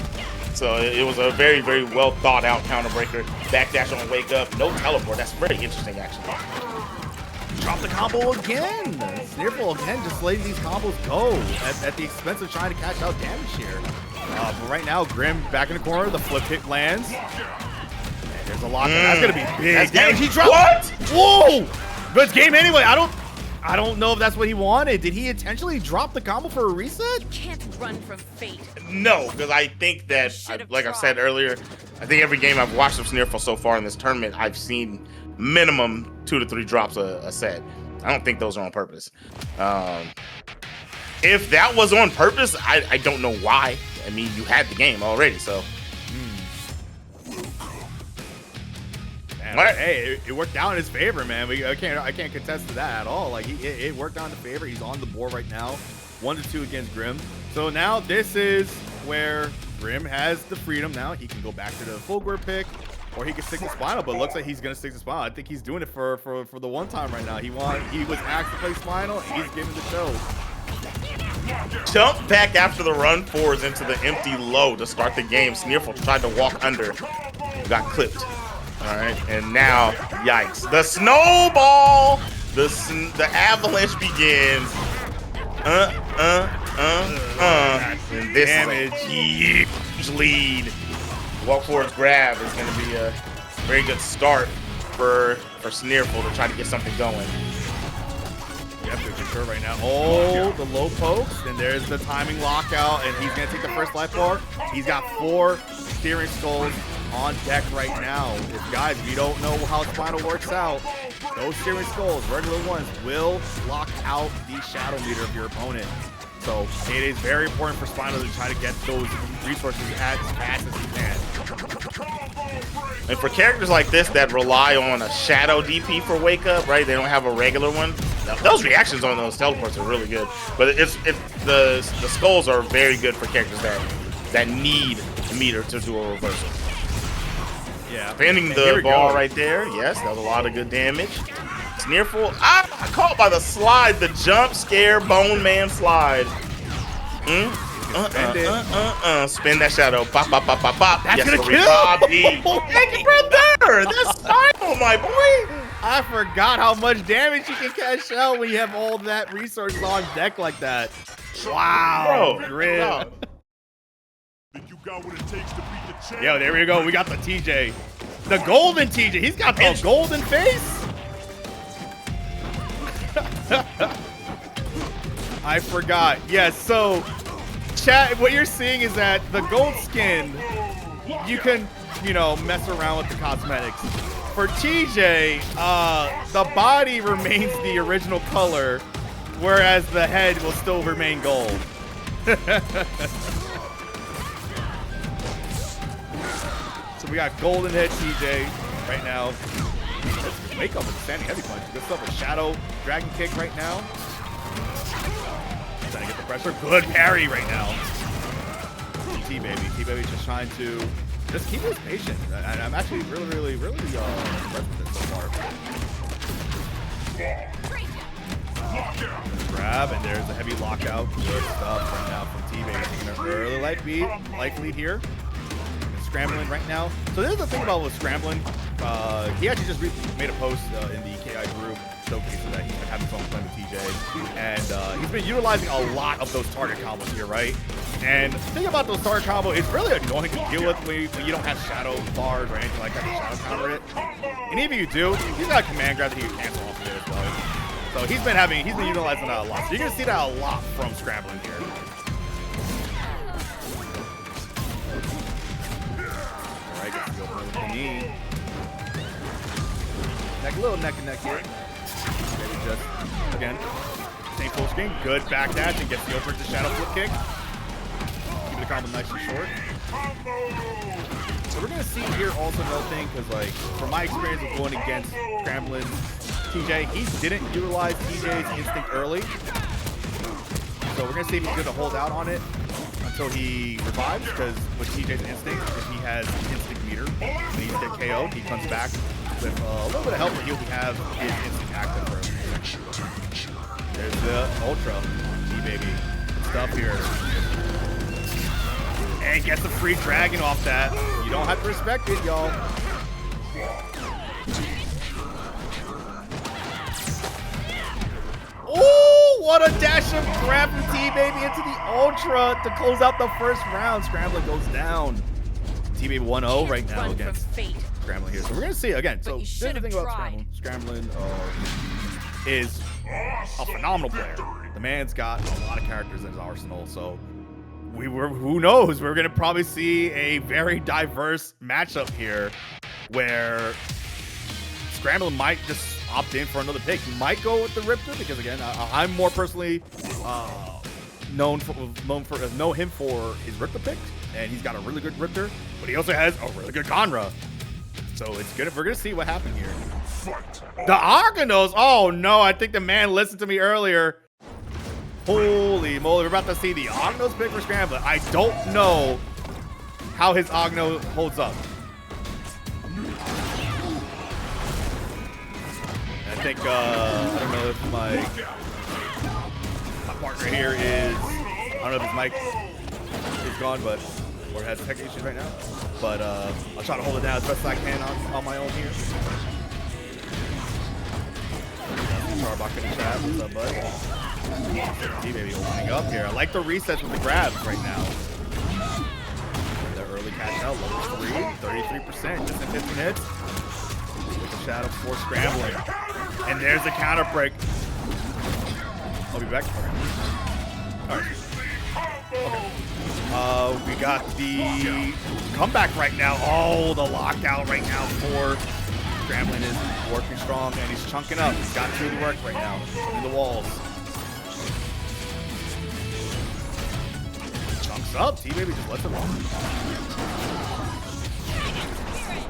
So it was a very, very well thought out counter breaker. Backdash on wake up, no teleport. That's very interesting, actually. Drop the combo again. Sneerful again, just letting these combos go at the expense of trying to catch out damage here. But right now, Grim back in the corner. The flip kick lands. There's a lot. That's gonna be big damage. He dropped. What? Whoa! But it's game anyway. I don't know if that's what he wanted. Did he intentionally drop the combo for a reset? You can't run from fate. No, because I think that, like I said earlier, I think every game I've watched of Sneerful so far in this tournament, I've seen minimum 2 to 3 drops a set. I don't think those are on purpose. If that was on purpose, I don't know why. I mean, you had the game already, so. Hey, it worked out in his favor, man. I can't contest to that at all. Like it worked out in his favor. He's on the board right now, 1-2 against Grim. So now this is where Grim has the freedom. Now he can go back to the Fulgore pick, or he can stick to Spinal. But it looks like he's gonna stick to Spinal. I think he's doing it for the one time right now. He was asked to play Spinal. He's giving the show. Jump back after the run fours into the empty low to start the game. Sneerful tried to walk under, got clipped. All right, and now, yikes. The snowball, the avalanche begins. And this damage, huge lead. Walk forwards grab is going to be a very good start for Sneerful to try to get something going. Yep, for sure right now. Oh, the low pokes, and there's the timing lockout, and he's going to take the first life bar. He's got 4 steering skulls on deck right now. Guys, if you don't know how Spinal works out, those steering skulls, regular ones, will lock out the shadow meter of your opponent. So it is very important for Spinal to try to get those resources as fast as he can. And for characters like this that rely on a shadow DP for wake up, right? They don't have a regular one. Those reactions on those teleports are really good. But the skulls are very good for characters that need the meter to do a reversal. Yeah. Spinning the ball right there. Yes, that was a lot of good damage. Sneerful. Caught by the slide, the jump scare bone man slide. Spin that shadow. Pop, pop, pop, pop, pop. That's yes, gonna kill. Thank you, brother. That's Spinal, my boy. I forgot how much damage you can cash out when you have all that resources on deck like that. Wow, Bro, Grim. no. Think you got what it takes to beat the champ? Yo, there we go. We got the TJ. The golden TJ. He's got the golden face. I forgot. Yes, so chat, what you're seeing is that the gold skin, you can, you know, mess around with the cosmetics. For TJ, the body remains the original color, whereas the head will still remain gold. So we got golden head TJ right now. Let's make up with the standing heavy punch. Good stuff with Shadow Dragon Kick right now. Trying to get the pressure. Good parry right now. T-Baby. T-Baby just trying to just keep his patient. I'm actually really impressed with this so far. Grab, and there's a heavy lockout. Good stuff right now from T-Baby. Taking an early light lead here. Scramblin right now. So this is the thing about with Scramblin. He actually just made a post in the KI group showcasing that he's been having fun playing with TJ. And he's been utilizing a lot of those target combos here, right? And the thing about those target combos, it's really annoying to deal with when you don't have shadow bars or anything like that to shadow counter it. And even if you do, he's got a command grab that he can cancel off of it as well. So he's been utilizing that a lot. So you're gonna see that a lot from Scramblin here. Alright, gets the opener with the knee. Little neck and neck here. Maybe just, again, same full screen. Good back dash and gets the opener to shadow flip kick. Keep the combo nice and short. So we're going to see here also another thing, because like, from my experience of going against Scramblin TJ, he didn't utilize TJ's instinct early. So we're going to see if he's going to hold out on it until he revives, because with TJ's instinct, if he has instinct meter and he's get KO'd, he comes back with a little bit of help, but he'll have his instinct active for him. There's the Ultra. T-Baby. Stuff here. And gets the free dragon off that. You don't have to respect it, y'all. Oh, what a dash of grab from T-Baby into the Ultra to close out the first round. Scramblin goes down. T-Baby 1-0 right now against Scramblin here. So we're going to see, again, so this is the thing about Scramblin. Scramblin is a phenomenal player. The man's got a lot of characters in his arsenal, so who knows? We're going to probably see a very diverse matchup here where Scramblin might just opt in for another pick. He might go with the Riptor because, again, I'm more personally know him for his Riptor pick, and he's got a really good Riptor, but he also has a really good Gonra. So it's good. We're gonna see what happened here. The Argonos. Oh no! I think the man listened to me earlier. Holy moly! We're about to see the Argonos pick for Scramblin. I don't know how his Ogno holds up. I think I don't know if my partner here is. I don't know if his mic is gone, but or has tech issues right now. But I'll try to hold it down as best as I can on my own here. Starbuck in the chat. What's up, bud? T-Baby opening up here. I like the resets with the grabs right now. The early cash out, level 3, 33%, just in 15 hits. With the shadow for Scramblin. And there's the counter break. I'll be back. All right. Okay. We got the comeback right now. Oh, the lockout right now for Scramblin is working strong, and he's chunking up. He's got to do the work right now in the walls. Chunks up. T-Baby just lets him off.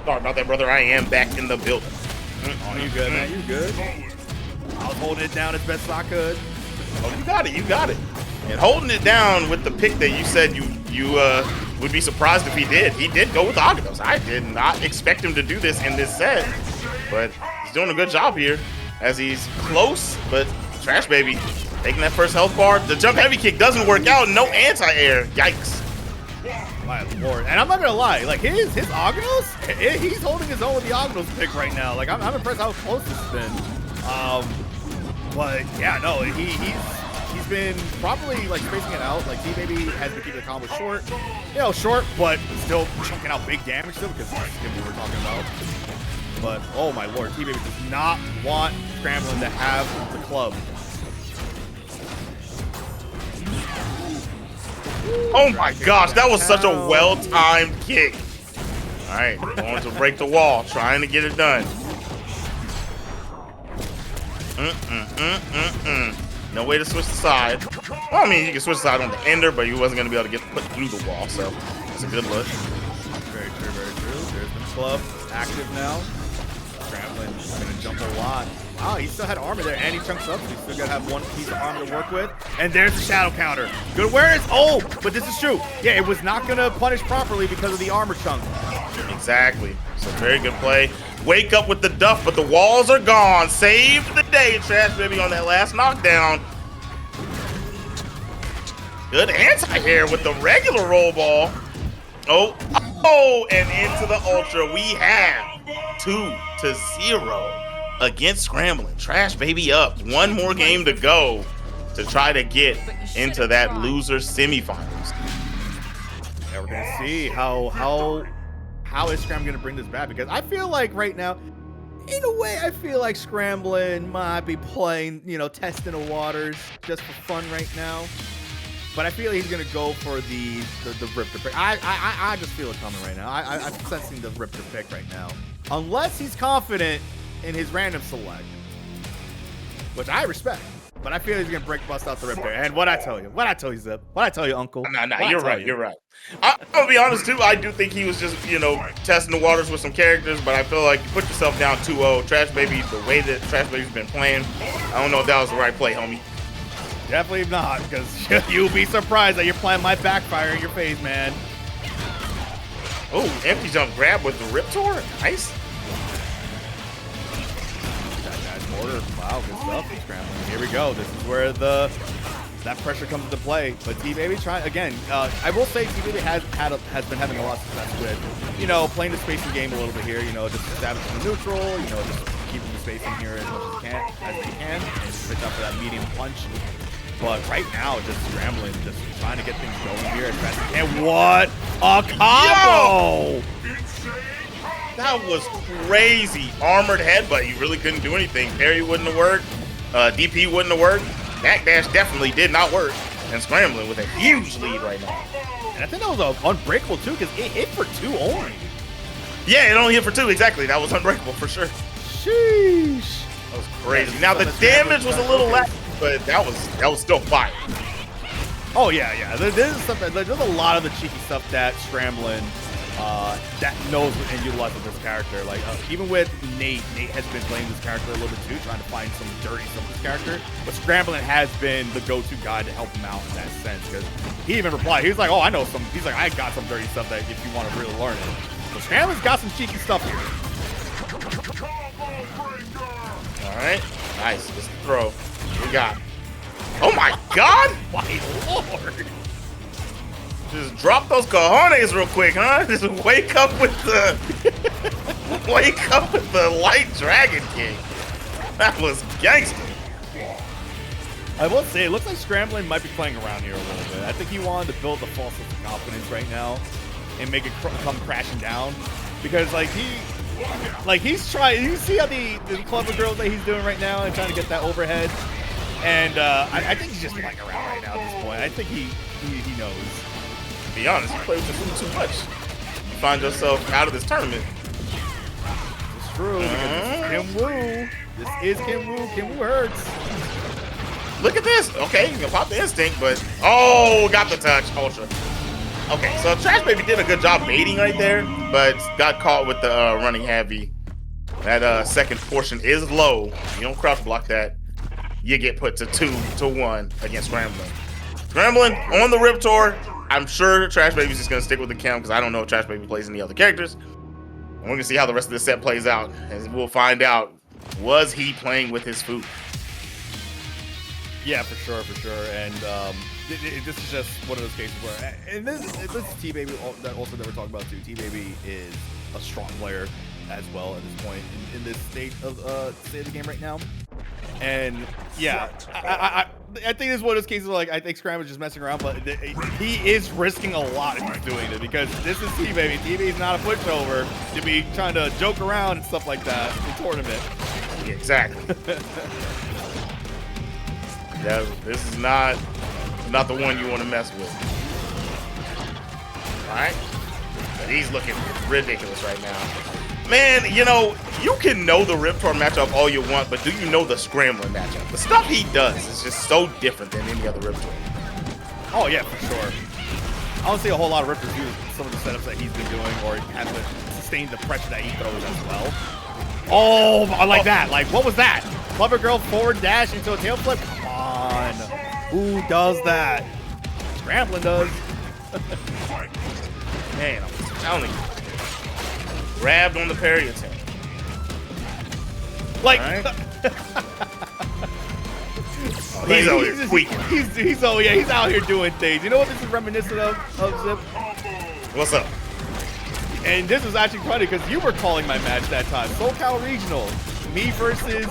Sorry about that, brother. I am back in the building. Oh, you good, man? You good? I was holding it down as best as I could. Oh, you got it. You got it. And holding it down with the pick that you said you would be surprised if he did. He did go with Argonos. I did not expect him to do this in this set, but he's doing a good job here as he's close, but TrashBaby taking that first health bar. The jump heavy kick doesn't work out. No anti-air. Yikes. My lord. And I'm not gonna lie, like his Ognos, he's holding his own with the Ognos pick right now. Like I'm impressed how close this has been. But yeah, no, he's been properly like spacing it out. Like TBaby has been keeping the combo short, short, but still chunking out big damage still because that's what we were talking about. But oh my lord, TBaby does not want Scramblin to have the club. Oh my gosh, that was such a well-timed kick. All right, going to break the wall, trying to get it done. No way to switch the side. Well, I mean, you can switch the side on the ender, but you wasn't going to be able to get put through the wall, so it's a good look. Very true, very true. There's the club, active now. Scramblin going to jump a lot. Wow, he still had armor there, and he chunks up, so he's still got to have one piece of armor to work with. And there's the shadow counter. Good, where is, oh, but this is true. Yeah, it was not going to punish properly because of the armor chunk. Exactly. So very good play. Wake up with the duff, but the walls are gone. Saved the day, TrashBaby on that last knockdown. Good anti-air with the regular roll ball. Oh, and into the ultra. We have 2-0 against Scramblin. TrashBaby up. One more game to go to try to get into that loser semifinals. Yeah, we're gonna see how is Scram gonna bring this back, because I feel like right now, in a way, I feel like Scramblin might be playing, testing the waters just for fun right now. But I feel like he's gonna go for the Riptor pick. I just feel it coming right now. I'm sensing the Riptor pick right now, unless he's confident in his random select, which I respect. But I feel he's gonna bust out the Riptor. And what I tell you, Zip, what I tell you, Uncle. Nah, you're right. I'm gonna be honest too. I do think he was just, testing the waters with some characters. But I feel like you put yourself down 2-0. TrashBaby, the way that TrashBaby's been playing, I don't know if that was the right play, homie. Definitely not, because you'll be surprised that your plan might backfire in your face, man. Oh, empty jump grab with the Riptor. Nice. Order. Wow, good stuff. Scrambling. Here we go. This is where that pressure comes into play. But TBaby trying again. I will say TBaby has been having a lot of success with playing the spacing game a little bit here. Just establishing the neutral. Just keeping the spacing here as much as he can, and switch up for that medium punch. But right now, just Scrambling, just trying to get things going here as fast as he can. What a combo! Yo! That was crazy. Armored headbutt. You really couldn't do anything. Parry wouldn't have worked. DP wouldn't have worked. Backdash definitely did not work. And Scrambling with a huge lead right now. And I think that was unbreakable too, because it hit for 2 only. Yeah, it only hit for 2. Exactly. That was unbreakable for sure. Sheesh. That was crazy. Now the damage was a little less, but that was still fire. Oh yeah. There's a lot of the cheeky stuff that Scramblin that knows and utilizes this character. Like even with Nate has been playing this character a little bit too, trying to find some dirty stuff with this character. But Scramblin has been the go-to guy to help him out in that sense, because he even replied. He was like, "Oh, I know some." He's like, "I got some dirty stuff that if you want to really learn it." So Scramblin's got some cheeky stuff here. All right, nice. Just throw. We got. Oh my God! My lord! Just drop those cojones real quick, huh? Just wake up with the light dragon kick. That was gangster. I will say, it looks like Scramblin might be playing around here a little bit. I think he wanted to build the false sense of confidence right now and make it come crashing down, because he's trying. You see how the clever girls that he's doing right now and trying to get that overhead. And I think he's just playing around right now at this point. I think he knows. To be honest, you play with your food too much. You find yourself out of this tournament. It's true, because this is Kim Woo. This is Kim Woo. Kim Woo hurts. Look at this. Okay, you can pop the instinct, but oh, got the touch. Ultra. Okay, so TrashBaby did a good job baiting right there, but got caught with the running heavy. That second portion is low. You don't crouch block that. You get put to 2-1 against Scramblin. Scramblin on the Riptor. I'm sure TrashBaby's just going to stick with the Chem, because I don't know if TrashBaby plays any other characters. And we're going to see how the rest of the set plays out, and we'll find out, was he playing with his food? Yeah, for sure. And this is just one of those cases where, and this is T-Baby that we're talking about too. T-Baby is a strong player as well at this point in this state of the game right now. And yeah, I think it's one of those cases where, like, I think Scramblin is just messing around, but he is risking a lot if he's doing it, because this is T-Baby. T-Baby's not a pushover to be trying to joke around and stuff like that in tournament. Yeah, exactly. This is not the one you want to mess with. All right, but he's looking ridiculous right now. Man, you know, you can know the Riptor matchup all you want, but do you know the Scramblin matchup? The stuff he does is just so different than any other Riptor. Oh yeah, for sure. I don't see a whole lot of Riptors do some of the setups that he's been doing, or hasn't sustained the pressure that he throws as well. Oh, I like that. Like, what was that? Clever girl forward dash into a tail flip? Come on. Who does that? Scramblin does. Man, I'm telling you. Grabbed on the parry attempt. Like, right. he's out here tweaking. He's out here doing things. You know what this is reminiscent of Zip? What's up? And this was actually funny because you were calling my match that time. SoCal Regional, me versus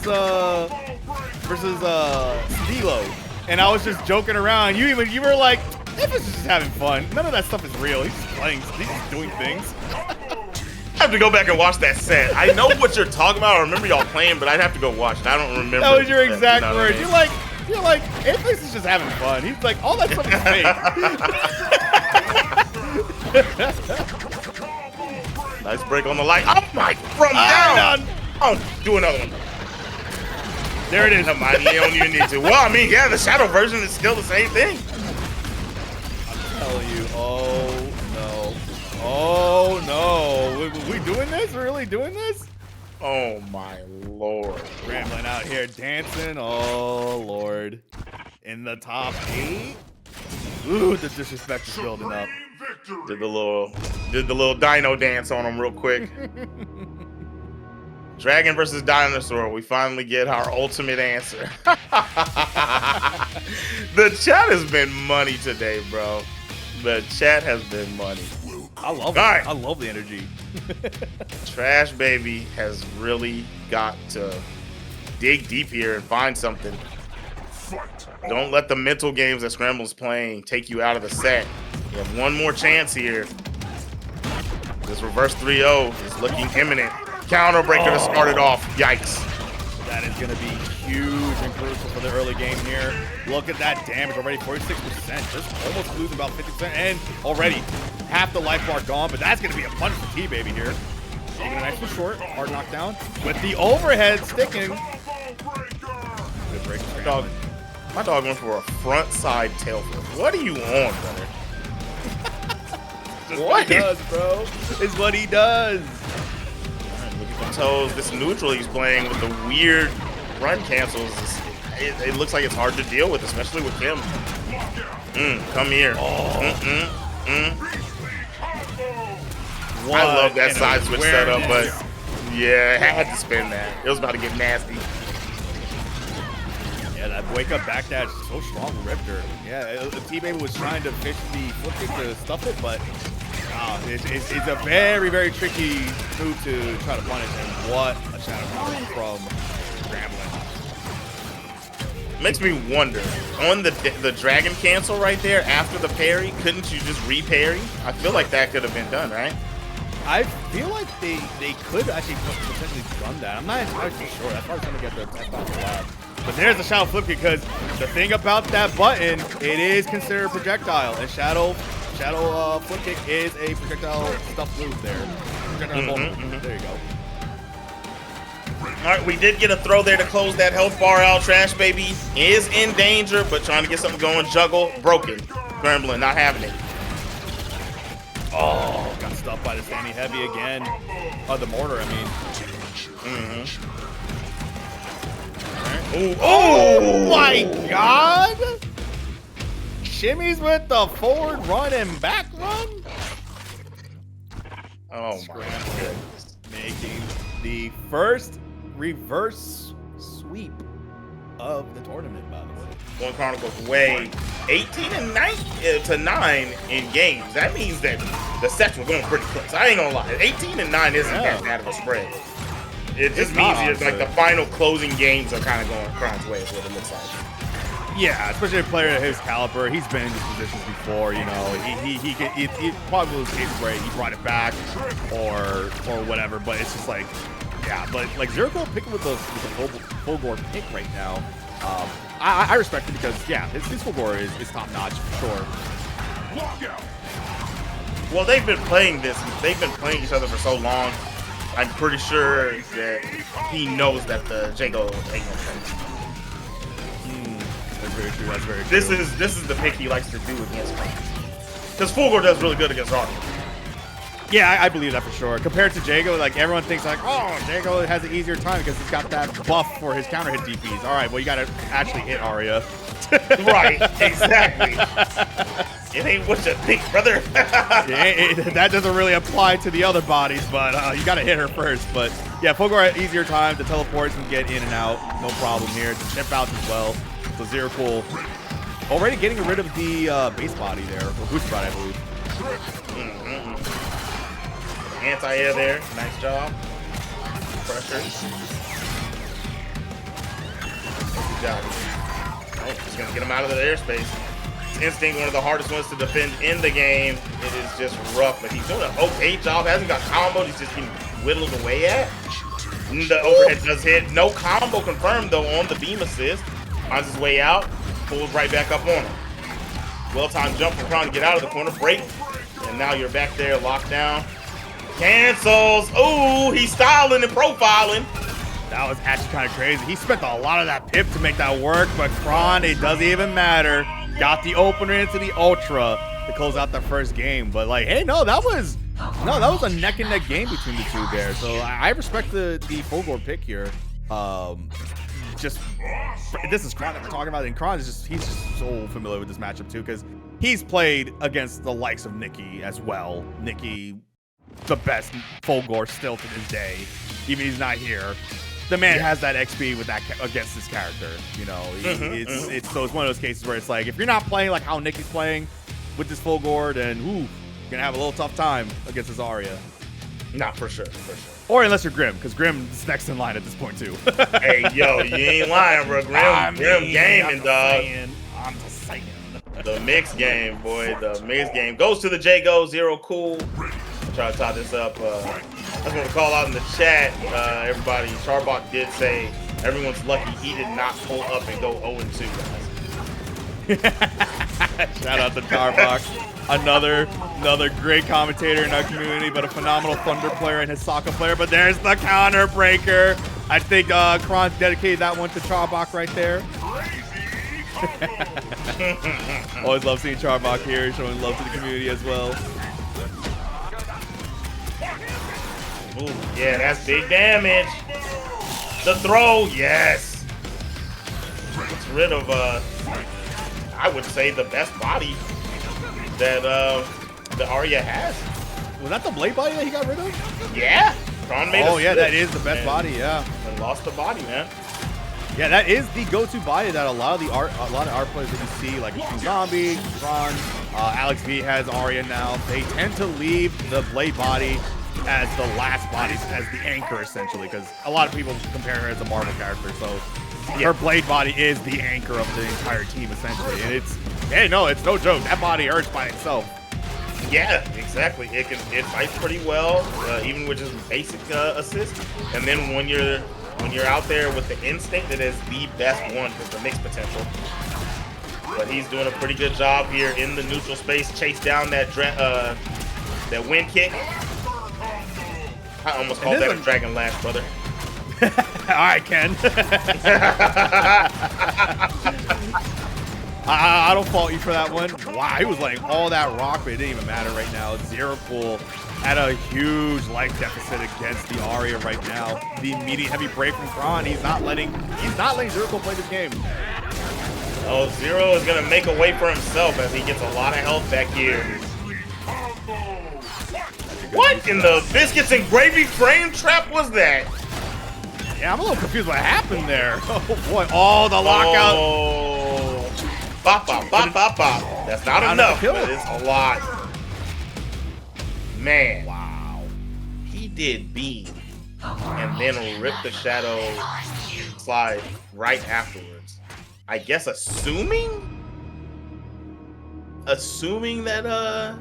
Stilo, and I was just joking around. You were like, "This is just having fun. None of that stuff is real. He's just playing. He's just doing things." I have to go back and watch that set. I know what you're talking about. I remember y'all playing, but I'd have to go watch it. I don't remember. That was your exact you know word. I mean? You're like, Apex is just having fun. He's like, all that stuff is fake. Nice break on the light. Oh my, from down. Oh, do another one. There it is. You don't even need to. Well, I mean, yeah, the shadow version is still the same thing. I'm telling you. Oh no. Oh no. We doing this? We're really doing this? Oh my lord. Scramblin out here dancing. Oh lord. In the top 8. Ooh, the disrespect is building up. Did the little dino dance on him real quick. Dragon versus dinosaur. We finally get our ultimate answer. The chat has been money today, bro. The chat has been money. I love it. Right. I love the energy. TrashBaby has really got to dig deep here and find something. Don't let the mental games that Scramblin's playing take you out of the set. You have one more chance here. This reverse 3-0 is looking imminent. Counter breaker to start it off. Yikes. That is going to be huge and crucial for the early game here. Look at that damage already, 46%. Just almost losing about 50%, and already half the life bar gone, but that's going to be a punch for T-Baby here. Taking a nice one short, hard knockdown, with the overhead sticking. Good break. My dog went for a front side tail flip. What are you on, brother? What he does, bro. Is what he does. Look at the toes. This neutral he's playing with the weird run cancels. It looks like it's hard to deal with, especially with him. Come here. I love that side switch setup, but yeah, I had to spin that. It was about to get nasty. Yeah, that wake up back dash is so strong with Riptor. Yeah, T-Baby was trying to fish the flip kick to stuff it, but it's a very, very tricky move to try to punish him. What a shadow from Scramblin. Makes me wonder, on the dragon cancel right there after the parry, couldn't you just re-parry? I feel like that could have been done, right? I feel like they could actually potentially done that. I'm not entirely sure. That's probably something to get the test on the lab. But there's a shadow flip kick, because the thing about that button, it is considered a projectile, and shadow flip kick is a projectile stuff move there. There you go. All right, we did get a throw there to close that health bar out. TrashBaby is in danger, but trying to get something going. Juggle, broken. Scramblin, not having it. Oh, got stuffed by the standing heavy again. The mortar, I mean. Right. Oh my God! Shimmies with the forward run and back run. Oh my goodness. Making the first reverse sweep of the tournament, by the way. going Chronicle's way, 18 and 9 in games. That means that the sets were going pretty close. I ain't gonna lie, 18 and 9 isn't that bad of a spread. It just means it's like the final closing games are kind of going Chronicle's way is what it looks like. Yeah, especially a player of his caliber. He's been in these positions before, you know. He probably was cases where he brought it back or whatever, but it's just like, yeah. But like Zerko picking with the Fulgore pick right now, I respect it because yeah, his Fulgore is top notch for sure. Well, they've been playing this. They've been playing each other for so long. I'm pretty sure that he knows that the Jago ain't gonna play. That's very true. That's very true. This is the pick he likes to do against me. Because Fulgore does really good against Arbiter. Yeah, I believe that for sure. Compared to Jago, like everyone thinks like, oh, Jago has an easier time because he's got that buff for his counter hit DPs. All right, well you got to actually hit Arya. Right, exactly. It ain't what you think, brother. That doesn't really apply to the other bodies, but you got to hit her first. But yeah, Fulgore had easier time to teleport and get in and out. No problem here. To chip out as well. So Zero Cool already getting rid of the base body there, or boost body, I believe. Anti-air there. Nice job. Pressure. Good job. Oh, he's going to get him out of the airspace. Instinct, one of the hardest ones to defend in the game. It is just rough, but he's doing an okay job. Hasn't got comboed. He's just getting whittled away at. The overhead does hit. No combo confirmed, though, on the beam assist. Finds his way out. Pulls right back up on him. Well-timed jump from trying to get out of the corner. Break. And now you're back there locked down. Cancels. Ooh, he's styling and profiling. That was actually kind of crazy. He spent a lot of that pip to make that work, but Kron, it doesn't even matter. Got the opener into the Ultra to close out the first game. But like, hey, that was a neck and neck game between the two there. So I respect the Fulgore pick here. Just this is Kron that we're talking about, and Kron is he's just so familiar with this matchup too because he's played against the likes of Nikki as well. Nikki, the best Fulgore still to this day, even he's not here. The man has that XP with that against this character. You know, it's one of those cases where it's like if you're not playing like how Nikki's playing with this Fulgore, then you're gonna have a little tough time against this Arya. Not for sure, for sure. Or unless you're Grim, because Grim is next in line at this point too. Hey, yo, you ain't lying, bro. Grim gaming, dog. I'm just saying. The mixed game, boy. The mixed game goes to the Jago. Zero Cool. Try to tie this up. I just want to call out in the chat, everybody. Charbot did say everyone's lucky he did not pull up and go 0-2, guys. Shout out to Charbot. Another great commentator in our community, but a phenomenal Thunder player and his Sokka player. But there's the counter breaker. I think Kron dedicated that one to Charbot right there. Always love seeing Charbot here, showing love to the community as well. Ooh, yeah, that's big damage. The throw, yes. Gets rid of, I would say, the best body that the Arya has. Was that the blade body that he got rid of? Yeah. Kron made yeah, that is the best body, yeah. And lost the body, man. Yeah, that is the go-to body that a lot of art players that you see, like Zombie, Kron, Alex V has Arya now. They tend to leave the blade body as the last body, as the anchor essentially, because a lot of people compare her as a Marvel character, so her blade body is the anchor of the entire team essentially, and it's no joke. That body hurts by itself. Yeah, exactly. It fights pretty well, even with just basic assist. And then when you're out there with the instinct, it is the best one because the mix potential. But he's doing a pretty good job here in the neutral space. Chase down that wind kick. I almost called that a dragon lash, brother. All right, Ken. I don't fault you for that one. Wow, he was letting all that rock, but it didn't even matter right now. Zero Cool at a huge life deficit against the Arya right now. The immediate heavy break from Kron. He's not letting Zero Cool play this game. Oh, Zero is gonna make a way for himself as he gets a lot of health back here. What in the biscuits and gravy frame trap was that? Yeah, I'm a little confused what happened there. Oh boy, the lockout. Oh. Bop, bop, bop, bop, bop. That's not enough, but it's a lot. Man. Wow. He did beam and then ripped the shadow slide right afterwards. I guess assuming that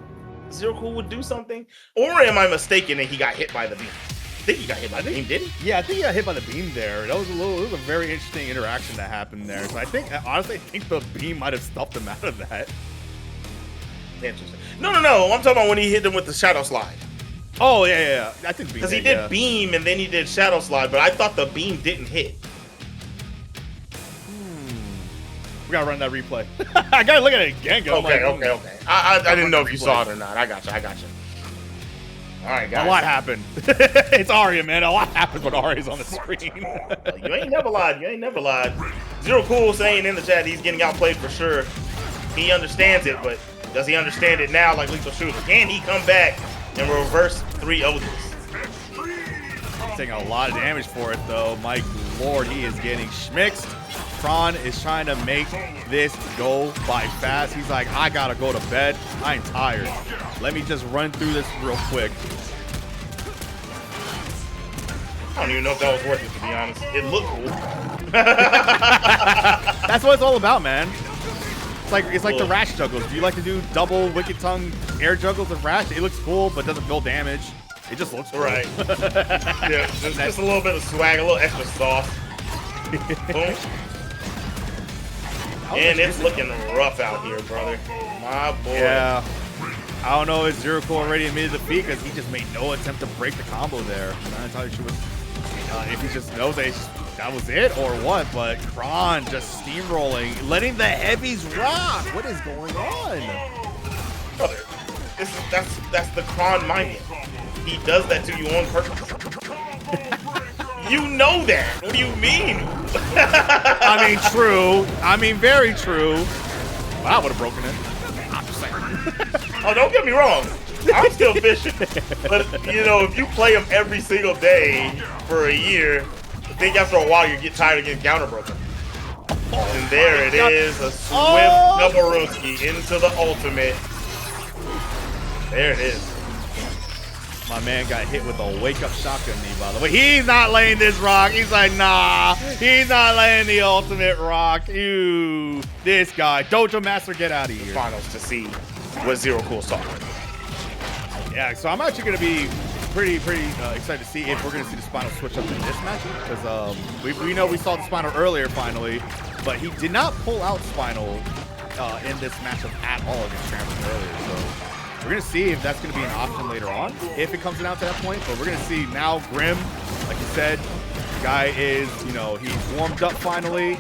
Zero Cool would do something? Or am I mistaken and he got hit by the beam? I think he got hit by the beam, did he? Yeah, I think he got hit by the beam there. That was it was a very interesting interaction that happened there. So I think, honestly, I think the beam might have stuffed him out of that. Interesting. No. I'm talking about when he hit him with the shadow slide. Oh, yeah. I think beam. Because he did beam and then he did shadow slide, but I thought the beam didn't hit. We gotta run that replay. I gotta look at it again. Okay. I didn't know if you saw it or not. I got you. All right, guys. A lot happened. It's Arya, man. A lot happens when Arya's on the screen. You ain't never lied. Zero Cool saying in the chat he's getting outplayed for sure. He understands it, but does he understand it now like Lethal Shooter? Can he come back and reverse 3-0 this? Taking a lot of damage for it, though. My lord, he is getting schmixed. Tron is trying to make this go by fast. He's like, I gotta go to bed. I'm tired. Let me just run through this real quick. I don't even know if that was worth it, to be honest. It looked cool. That's what it's all about, man. It's like the Rash juggles. Do you like to do double Wicked Tongue air juggles with Rash? It looks cool, but doesn't build damage. It just looks cool. Right. Yeah, just a little bit of swag, a little extra sauce. Boom. And it's looking rough out here, brother. My boy. Yeah. I don't know if Zero Cool already admitted defeat because he just made no attempt to break the combo there. I'm not entirely sure if he just knows that was it or what, but Kron just steamrolling, letting the heavies rock. What is going on? Brother, that's the Kron minding. He does that to you on purpose. You know that. What do you mean? I mean, true. I mean, very true. Well, I would have broken it. I'm just saying. Oh, don't get me wrong. I'm still fishing. But, you know, if you play them every single day for a year, I think after a while you get tired of getting counter broken. And there it is. A swift double Ruski into the ultimate. There it is. My man got hit with a wake-up shotgun knee, by the way. He's not laying this rock. He's like, nah. He's not laying the ultimate rock. Ew. This guy. Dojo Master, get out of here. Finals to see what Zero Cool saw. Yeah, so I'm actually going to be pretty excited to see if we're going to see the Spinal switch up in this matchup. Because we know we saw the Spinal earlier, finally. But he did not pull out Spinal in this matchup at all against Scramblin earlier. So we're going to see if that's going to be an option later on, if it comes down to that point. But we're going to see now Grim, like you said, the guy is, you know, he's warmed up finally.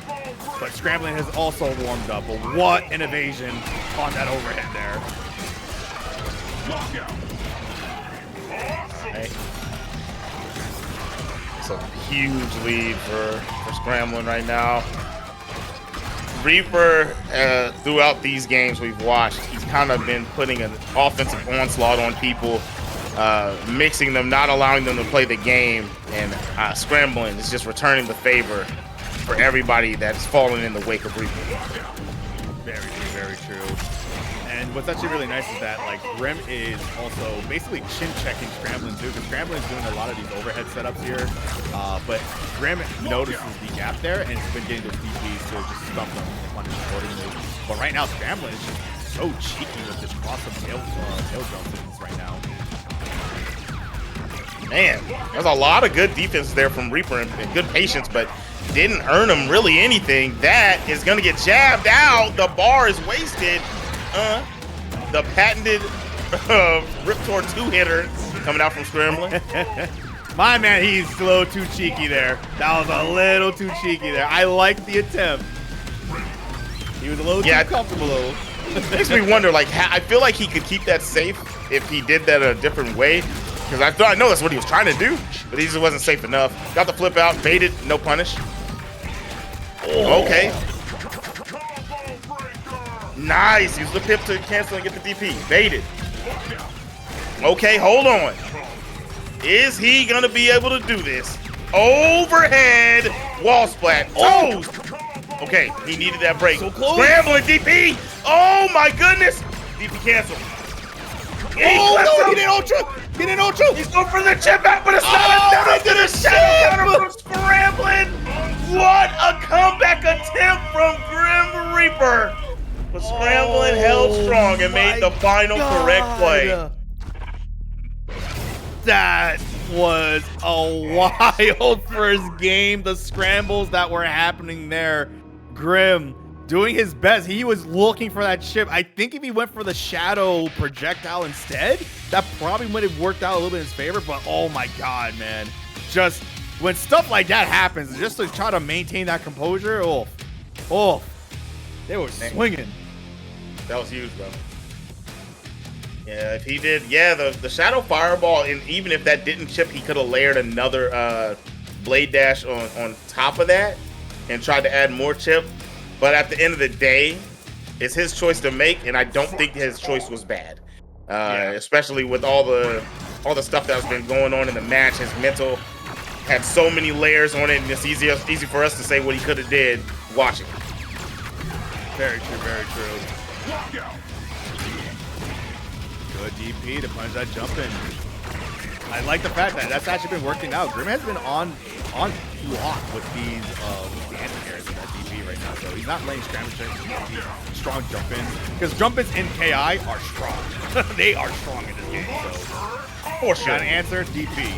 But Scramblin has also warmed up. But what an evasion on that overhead there. Right. It's a huge lead for Scramblin right now. Reaper, throughout these games we've watched, he's kind of been putting an offensive onslaught on people, mixing them, not allowing them to play the game, and Scramblin is just returning the favor for everybody that's fallen in the wake of Reaper. Very true, very true. And what's actually really nice is that, like, Grim is also basically chin-checking Scramblin too, because Scramblin is doing a lot of these overhead setups here. But Grim notices the gap there and has been getting those DPs to just stuff them and punish accordingly. But right now, Scramblin is just so cheeky with this cross-up tail jumps right now. Man, there's a lot of good defense there from Reaper and good patience, but didn't earn him really anything. That is going to get jabbed out. The bar is wasted. The patented Riptor two-hitter coming out from Scramblin. My man, he's a little too cheeky there. That was a little too cheeky there. I like the attempt. He was a little too comfortable, though. Makes me wonder, like, I feel like he could keep that safe if he did that a different way. Because I know that's what he was trying to do, but he just wasn't safe enough. Got the flip out, baited, no punish. Okay. Nice. Use the pip to cancel and get the DP. Baited. Okay, hold on. Is he going to be able to do this? Overhead wall splat. Oh! Okay, he needed that break. So close. Scrambling, DP. Oh my goodness. DP cancel. Oh no, he didn't ultra. He didn't ultra. He's going for the chip out, but it's not enough to the shadow counter from Scramblin. What a comeback attempt from Grim Reaper. But Scramblin held strong and made the final correct play. That was a wild first game. The scrambles that were happening there. Grim doing his best. He was looking for that chip. I think if he went for the shadow projectile instead, that probably would have worked out a little bit in his favor. But oh my God, man. Just when stuff like that happens, just to try to maintain that composure, they were swinging. That was huge, bro. Yeah, if he did, the Shadow Fireball, and even if that didn't chip, he could have layered another Blade Dash on top of that and tried to add more chip. But at the end of the day, it's his choice to make, and I don't think his choice was bad. Especially with all the stuff that's been going on in the match. His mental had so many layers on it, and it's easy for us to say what he could have did watching. Very true, very true. Good DP to punch that jump in. I like the fact that that's actually been working out. Grim has been on block with these anti-airs in that DP right now, so he's not letting scramble strong jump ins, because jump ins in KI are strong. They are strong in this game. So for sure. Got an answer, DP.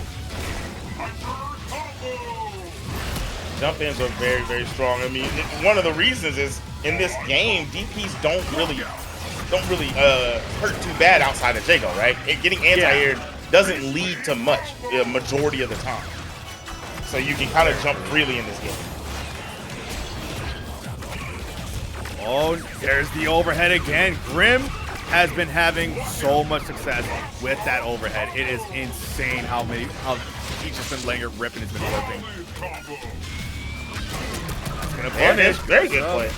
Jump ins are very, very strong. I mean, one of the reasons is in this game, DPs don't really hurt too bad outside of Jago, right? Getting anti-air doesn't lead to much majority of the time. So you can kind of jump freely in this game. Oh, there's the overhead again. Grim has been having so much success with that overhead. It is insane how each has been letting it rip and it's been working. That's gonna punish. Very good play.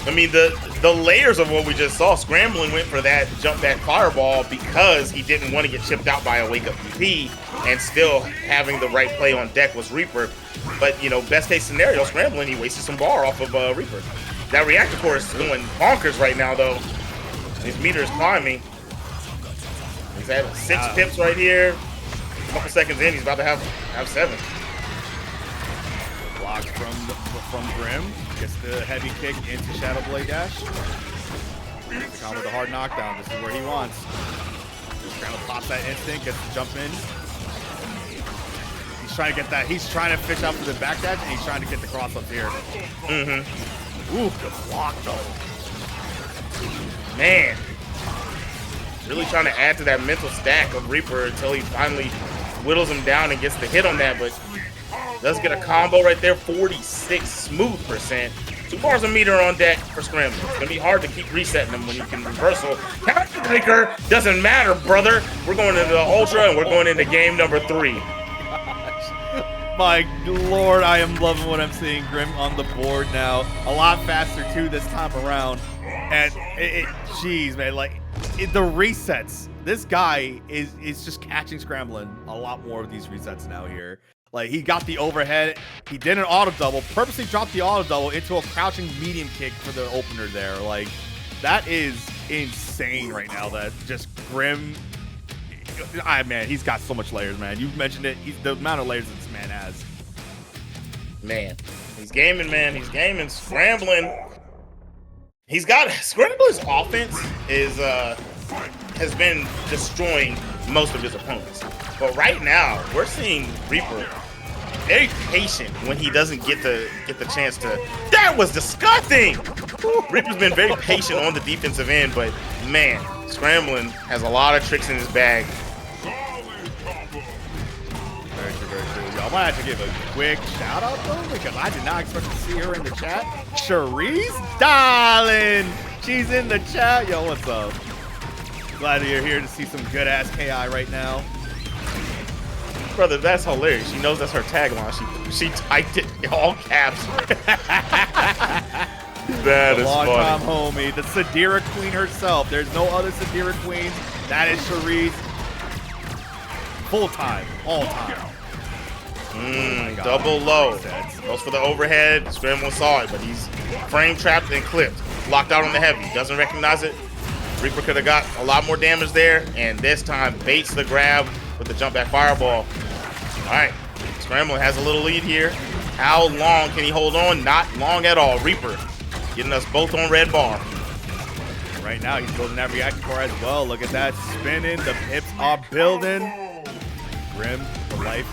I mean, the layers of what we just saw. Scrambling went for that jump back fireball because he didn't want to get chipped out by a wake up DP, and still having the right play on deck was Reaper. But you know, best case scenario, Scrambling, he wasted some bar off of Reaper. That reactor core is going bonkers right now, though. His meter is climbing. He's at 6 pips right here. A couple seconds in, he's about to have 7. Blocks from Grim. Gets the heavy kick into Shadow Blade Dash. Con with a hard knockdown. This is where he wants. Scramble pops that instinct, gets the jump in. He's trying to get that. He's trying to fish out for the back dash, and he's trying to get the cross up here. Ooh, good block though. Man. Really trying to add to that mental stack of Reaper until he finally whittles him down and gets the hit on that, but does get a combo right there, 46 smooth %. 2 bars a meter on deck for Scramblin. It's gonna be hard to keep resetting them when you can reversal. Counter breaker doesn't matter, brother. We're going into the Ultra and we're going into game number 3. My lord, I am loving what I'm seeing. Grim on the board now. A lot faster too this time around. And jeez, man, like the resets. This guy is just catching Scramblin a lot more of these resets now here. Like, he got the overhead. He did an auto double, purposely dropped the auto double into a crouching medium kick for the opener there. Like, that is insane right now. That just Grim. Man, he's got so much layers, man. You've mentioned it. The amount of layers that this man has. Man, he's gaming, man. He's gaming. Scrambling. He's got Scramblin's offense has been destroying most of his opponents. But right now, we're seeing Reaper very patient when he doesn't get the chance to. That was disgusting. Reaper's been very patient on the defensive end, but man, Scramblin has a lot of tricks in his bag. Very true, very true. I might have to give a quick shout out though, because I did not expect to see her in the chat. Cherise, darling, she's in the chat. Yo, what's up? Glad that you're here to see some good ass KI right now. Brother, that's hilarious. She knows that's her tagline. She typed it in all caps. That is funny. Long-time homie, the Sadira queen herself. There's no other Sadira queen. That is Cherise. Full time, all time. Double low. Goes for the overhead. Scramblin saw it, but he's frame trapped and clipped. Locked out on the heavy. Doesn't recognize it. Reaper could have got a lot more damage there, and this time baits the grab with the jump back fireball. All right, Scramblin has a little lead here. How long can he hold on? Not long at all. Reaper getting us both on red bar. Right now, he's building that reaction core as well. Look at that spinning. The pips are building. Grim for life.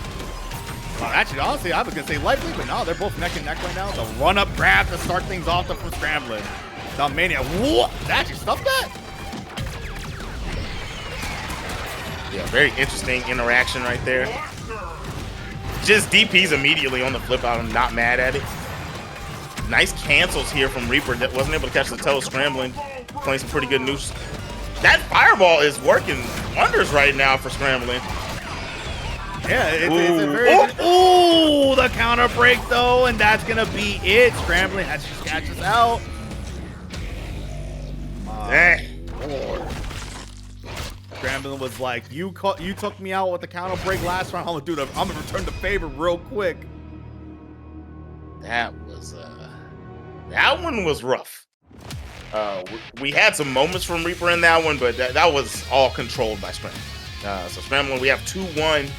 Well, actually, honestly, I was going to say lively, but no, they're both neck and neck right now. The run-up grab to start things off from Scramblin. The Mania. Whoa! That actually stuffed that? Yeah, very interesting interaction right there. Just DPs immediately on the flip out. I'm not mad at it. Nice cancels here from Reaper that wasn't able to catch the toe. Scramblin playing some pretty good news. That fireball is working wonders right now for Scramblin. Yeah, it's a very... Ooh, the counter break, though, and that's going to be it. Scramblin has to catch us out. Scramblin was like, you took me out with the counter break last round. I'm going to return the favor real quick. That one was rough. We had some moments from Reaper in that one, but that was all controlled by Scramblin. So Scramblin, we have 2-1.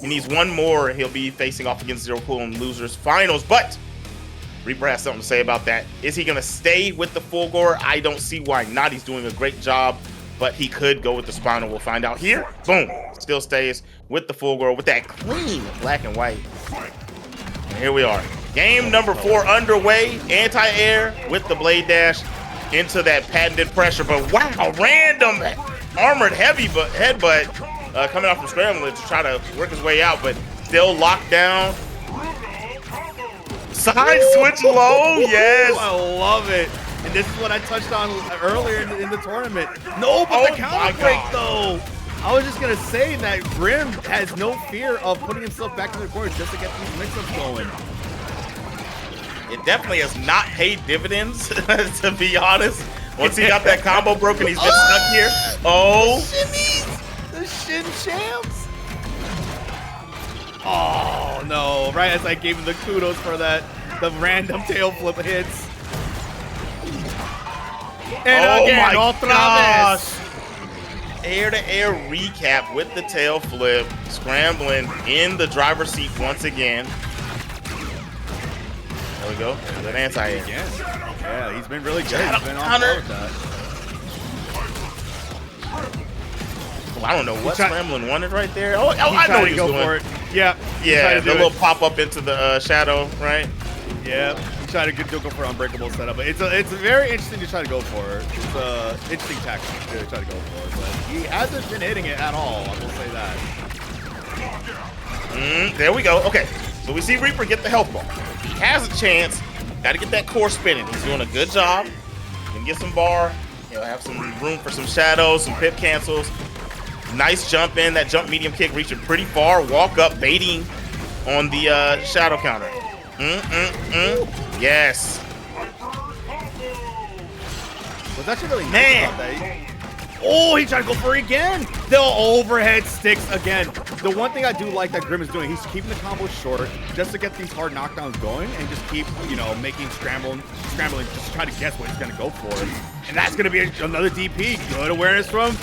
He needs one more. He'll be facing off against Zero Cool in losers finals, but Reaper has something to say about that. Is he going to stay with the Fulgore? I don't see why not. He's doing a great job, but he could go with the Spinal. We'll find out here. Boom. Still stays with the Fulgore with that clean black and white. And here we are. Game number 4 underway. Anti-air with the blade dash into that patented pressure. But wow, random armored heavy headbutt coming out from Scramblin to try to work his way out, but still locked down. Side switch low, yes. I love it. And this is what I touched on earlier in the tournament. No, but the counter break, though. I was just going to say that Grim has no fear of putting himself back in the corner just to get these mix-ups going. It definitely has not paid dividends, to be honest. Once he got that combo broken, he's been stuck here. Oh. Shimmies. The shin champs. Oh, no. Right as I gave him the kudos for that, the random tail flip hits. And again, my otra gosh. vez. Air-to-air recap with the tail flip. Scramblin in the driver's seat once again. There we go. Good anti-air. Again. Yeah, he's been really good. He's been on par with that. Well, I don't know what Scramblin wanted right there. Oh, I know what he was doing. For it. Yeah. Yeah, the little pop-up into the shadow, right? Yeah. He tried to go for unbreakable setup. But it's very interesting to try to go for. It's an interesting tactic to try to go for. But he hasn't been hitting it at all. I will say that. There we go. Okay. So we see Reaper get the health bar. He has a chance. Got to get that core spinning. He's doing a good job. He can get some bar. He'll have some room for some shadows, some pip cancels. Nice jump in. That jump medium kick reaching pretty far. Walk up, baiting on the shadow counter. Yes. Was actually really nice about that. Oh, he tried to go for it again. The overhead sticks again. The one thing I do like that Grim is doing, he's keeping the combo short just to get these hard knockdowns going and just keep, making scrambling, just try to guess what he's going to go for. And that's going to be another DP. Good awareness from...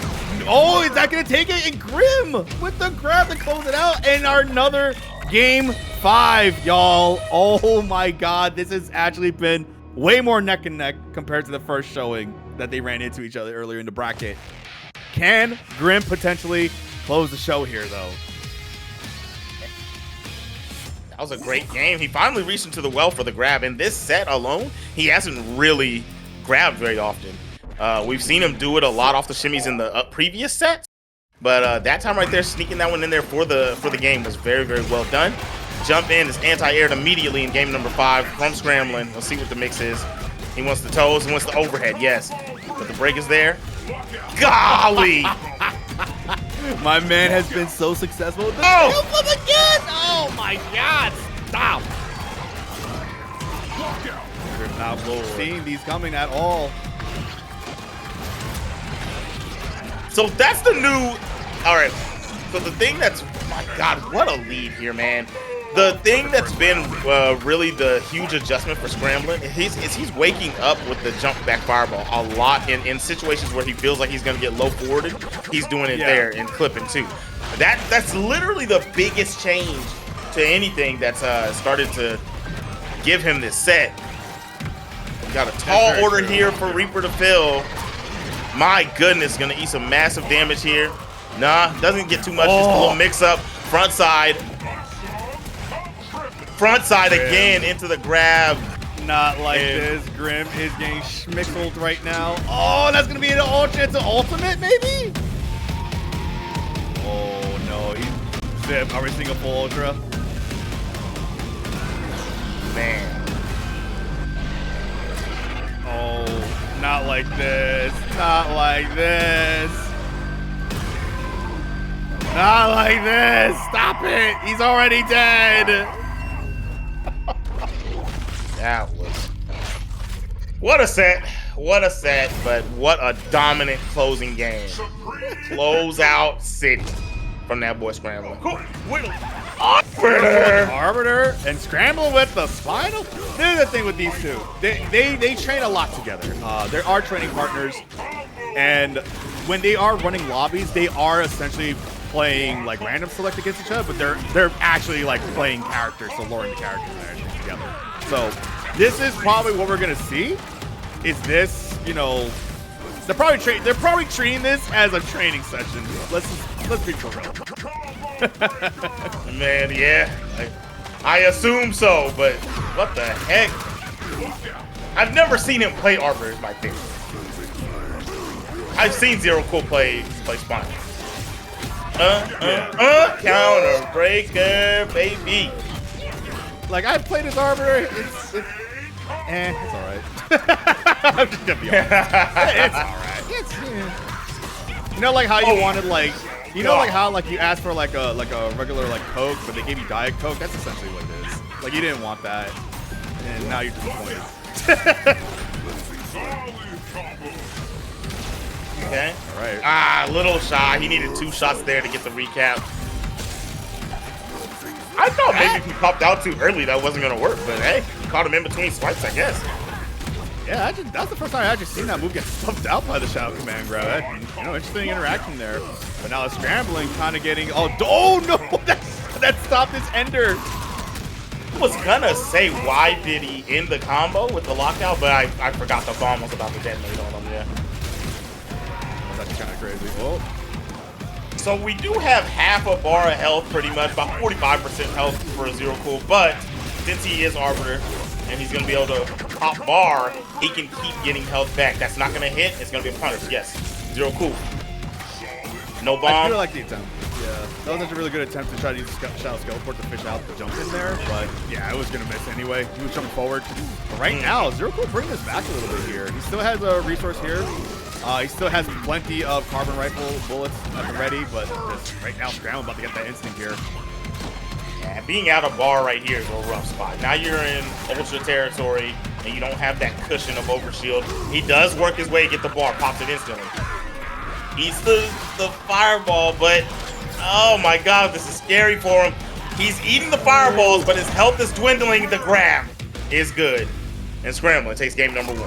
Oh, is that going to take it? And Grim with the grab to close it out. And another game 5, y'all. Oh, my God. This has actually been way more neck and neck compared to the first showing that they ran into each other earlier in the bracket. Can Grim potentially close the show here, though? That was a great game. He finally reached into the well for the grab. In this set alone, he hasn't really grabbed very often. We've seen him do it a lot off the shimmies in the previous sets, but that time right there, sneaking that one in there for the game was very, very well done. Jump in is anti-aired immediately in game number 5 from Scramblin. Let's see what the mix is. He wants the toes, he wants the overhead, yes. But the break is there. Golly! My man has been so successful with the tail flip again! Oh my God! Stop! Grim not seeing these coming at all. So that's the new... All right. So the thing that's... My God, what a lead here, man. The thing that's been really the huge adjustment for Scramblin is he's waking up with the jump back fireball a lot in situations where he feels like he's going to get low forwarded. He's doing it there and clipping too. That's literally the biggest change to anything that's started to give him this set. We got a tall order here for Reaper to fill. My goodness, going to eat some massive damage here. Nah, doesn't get too much. Just a little mix up. Front side. Front side again into the grab. Not like this. Grim is getting schmixled right now. Oh, that's gonna be an ultimate, maybe? Oh no, he's zip. Are we seeing a full ultra? Man. Oh, not like this. Not like this. Not like this. Stop it. He's already dead. That was what a set, but what a dominant closing game. Close out City from that boy Scramblin. Arbiter and Scramblin with the Spinal. This is the thing with these two. They train a lot together. They are training partners, and when they are running lobbies, they are essentially playing like random select against each other, but they're actually like playing characters, so luring the characters and everything together. So this is probably what we're gonna see. Is this, you know, they're probably treating this as a training session. Let's be for real. Man, yeah, I assume so, but what the heck? I've never seen him play Arbiter is my thing. I've seen Zero Cool play Spinal. Counter breaker, baby. Like, I've played as Arbiter. It's all right. I'm just gonna be honest. It's all right. You know, like how you wanted, like, you know, like how like you asked for like a regular like Coke, but they gave you Diet Coke. That's essentially what it is. Like, you didn't want that, and now you're disappointed. Okay. All right. Little shy. He needed 2 shots there to get the recap. I thought maybe if he popped out too early, that wasn't gonna work. But hey, caught him in between swipes, I guess. Yeah, that's the first time I actually seen that move get stuffed out by the Shadow Command grab. You know, interesting interaction there. But now the Scramblin kind of getting. Oh no! That stopped his ender. I was gonna say, why did he end the combo with the lockout? But I forgot the bomb was about to detonate on him. Yeah. That's kind of crazy. Well, so we do have half a bar of health, pretty much, about 45% health for a Zero Cool. But since he is Arbiter and he's gonna be able to pop bar, he can keep getting health back. That's not gonna hit. It's gonna be a punish. Yes, Zero Cool. No bomb. I really like the attempt. Yeah, that was such a really good attempt to try to use Shadow Teleport to fish out the jump in there. But yeah, I was gonna miss anyway. He was jumping forward. But right now, Zero Cool bringing this back a little bit here. He still has a resource here. He still has plenty of carbon rifle bullets at the ready, but just right now, Scramblin about to get that instinct here. Yeah, being out of bar right here is a rough spot. Now you're in ultra territory, and you don't have that cushion of overshield. He does work his way to get the bar, pops it instantly. Eats the fireball, but oh my god, this is scary for him. He's eating the fireballs, but his health is dwindling. The grab is good. And Scramblin takes game number 1.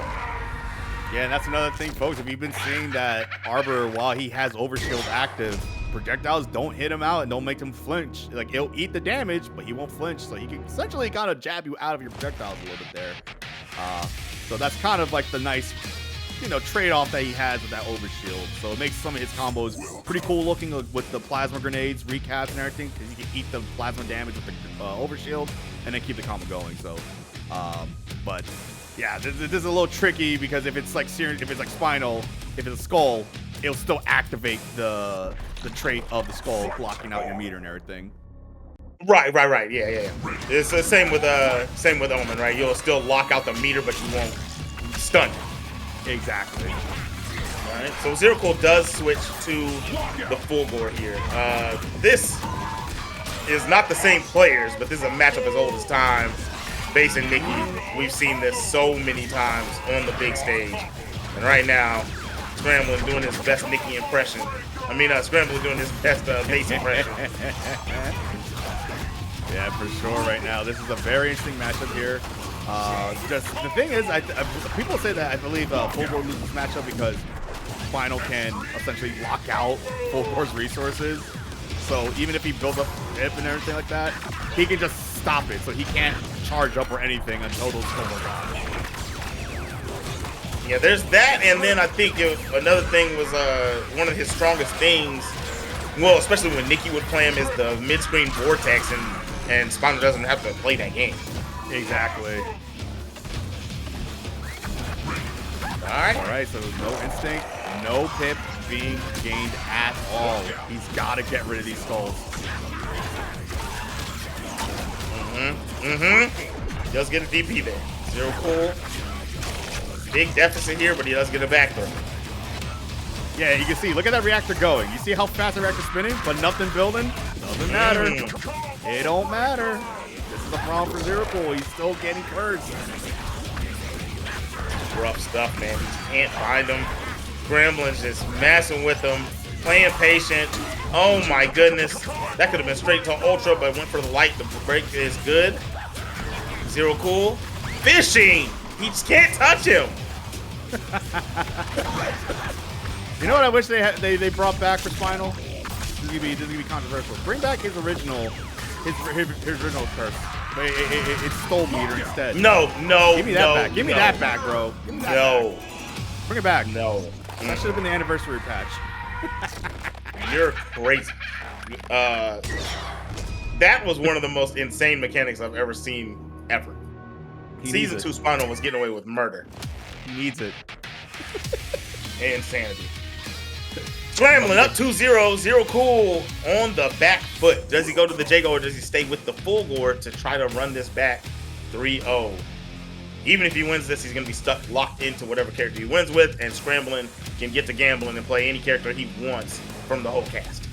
Yeah, and that's another thing, folks. If you've been seeing that Arbiter, while he has overshield active, projectiles don't hit him out and don't make him flinch. Like, he'll eat the damage, but he won't flinch. So he can essentially kind of jab you out of your projectiles a little bit there. So that's kind of like the nice, you know, trade-off that he has with that overshield. So it makes some of his combos pretty cool looking with the plasma grenades, recaps, and everything, because you can eat the plasma damage with the overshield and then keep the combo going. So, but yeah, this is a little tricky because if it's like Spinal, if it's a skull, it'll still activate the trait of the skull, blocking out your meter and everything. Right. Yeah. It's the same with Omen, right? You'll still lock out the meter, but you won't stun. Exactly. All right. So Zero Cool does switch to the Fulgore here. This is not the same players, but this is a matchup as old as time. Base and Nikki, we've seen this so many times on the big stage. And right now, Scramblin doing his best Nikki impression. Scramblin doing his best Base impression. Yeah, for sure. Right now, this is a very interesting matchup here. Just the thing is, people say that I believe Fulgore loses this matchup because Spinal can essentially lock out Fulgore's resources. So even if he builds up IP and everything like that, he can just stop it. So he can't charge up or anything until those kills are gone. Yeah, there's that, and then I think another thing was one of his strongest things. Well, especially when Nikki would play him, is the mid-screen vortex, and Spinal doesn't have to play that game. Exactly. All right, so no instinct, no pip being gained at all. He's got to get rid of these skulls. Does get a DP there. Zero cool. Big deficit here, but he does get a back throw. Yeah, you can see, look at that reactor going. You see how fast the reactor's spinning, but nothing building? Doesn't matter. It don't matter. This is a problem for Zero Cool. He's still getting cursed. Rough stuff, man. He can't find him. Scramblin's just messing with him, playing patient. Oh my goodness. That could have been straight to Ultra, but went for the light. The break is good. Zero Cool. Fishing! He just can't touch him. You know what I wish they brought back for Spinal? This is gonna be controversial. Bring back his original curse. But it stole meter instead. No. Give me that back. Give me that back, bro. Give me that back. Bring it back. No. That should have been the anniversary patch. You're crazy. That was one of the most insane mechanics I've ever seen ever. Season 2 Spinal was getting away with murder. He needs it. Insanity. Scramblin up 2-0. Zero Cool on the back foot. Does he go to the Jago or does he stay with the Fulgore to try to run this back 3-0? Even if he wins this, he's going to be stuck locked into whatever character he wins with, and Scramblin can get to gambling and play any character he wants from the whole cast.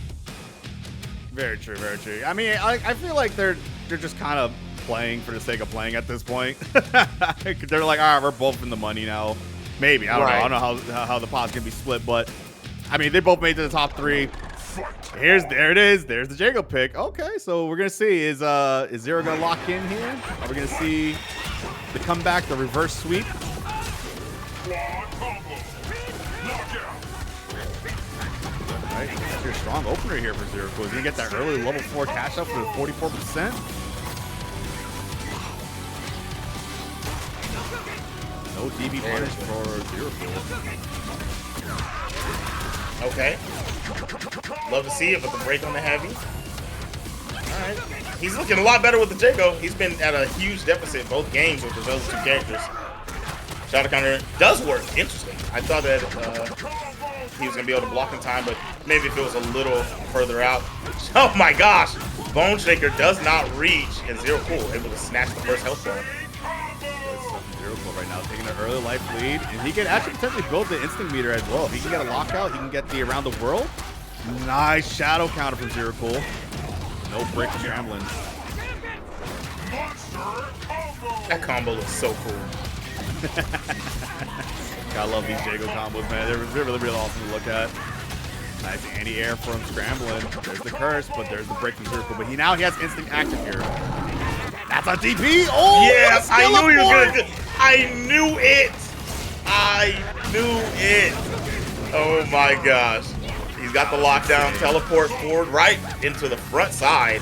Very true, very true. I mean, I feel like they're just kind of playing for the sake of playing at this point. They're like, all right, we're both in the money now. Maybe. I don't know how the pot's going to be split, but I mean, they both made it to the top 3. There it is. There's the Jago pick. Okay, so we're gonna see is Zero gonna lock in here? Are we gonna see the comeback, the reverse sweep? Alright, that's your strong opener here for Zero Cool. He's gonna get that early level 4 cash up for 44%. No DB punish for Zero Cool. Okay. Love to see it, but the break on the heavy. Alright. He's looking a lot better with the Jago. He's been at a huge deficit both games with those two characters. Shadow counter does work. Interesting. I thought that he was going to be able to block in time, but maybe if it was a little further out. Oh my gosh! Bone Shaker does not reach, and Zero Cool able to snatch the first health bar. Zero Cool right now taking an early life lead, and he can actually potentially build the instinct meter as well. If he can get a lockout, he can get the around the world. Nice shadow counter from Zero Cool. No break from Scramblin. That combo looks so cool. Gotta love these Jago combos, man. They're really, really awesome to look at. Nice anti-air from Scramblin. There's the curse, but there's the break from Zero Cool. But now he has instinct active here. That's a DP. Oh, yeah, I knew he was gonna do. I knew it. I knew it. Oh my gosh. He's got the lockdown, teleport forward right into the front side.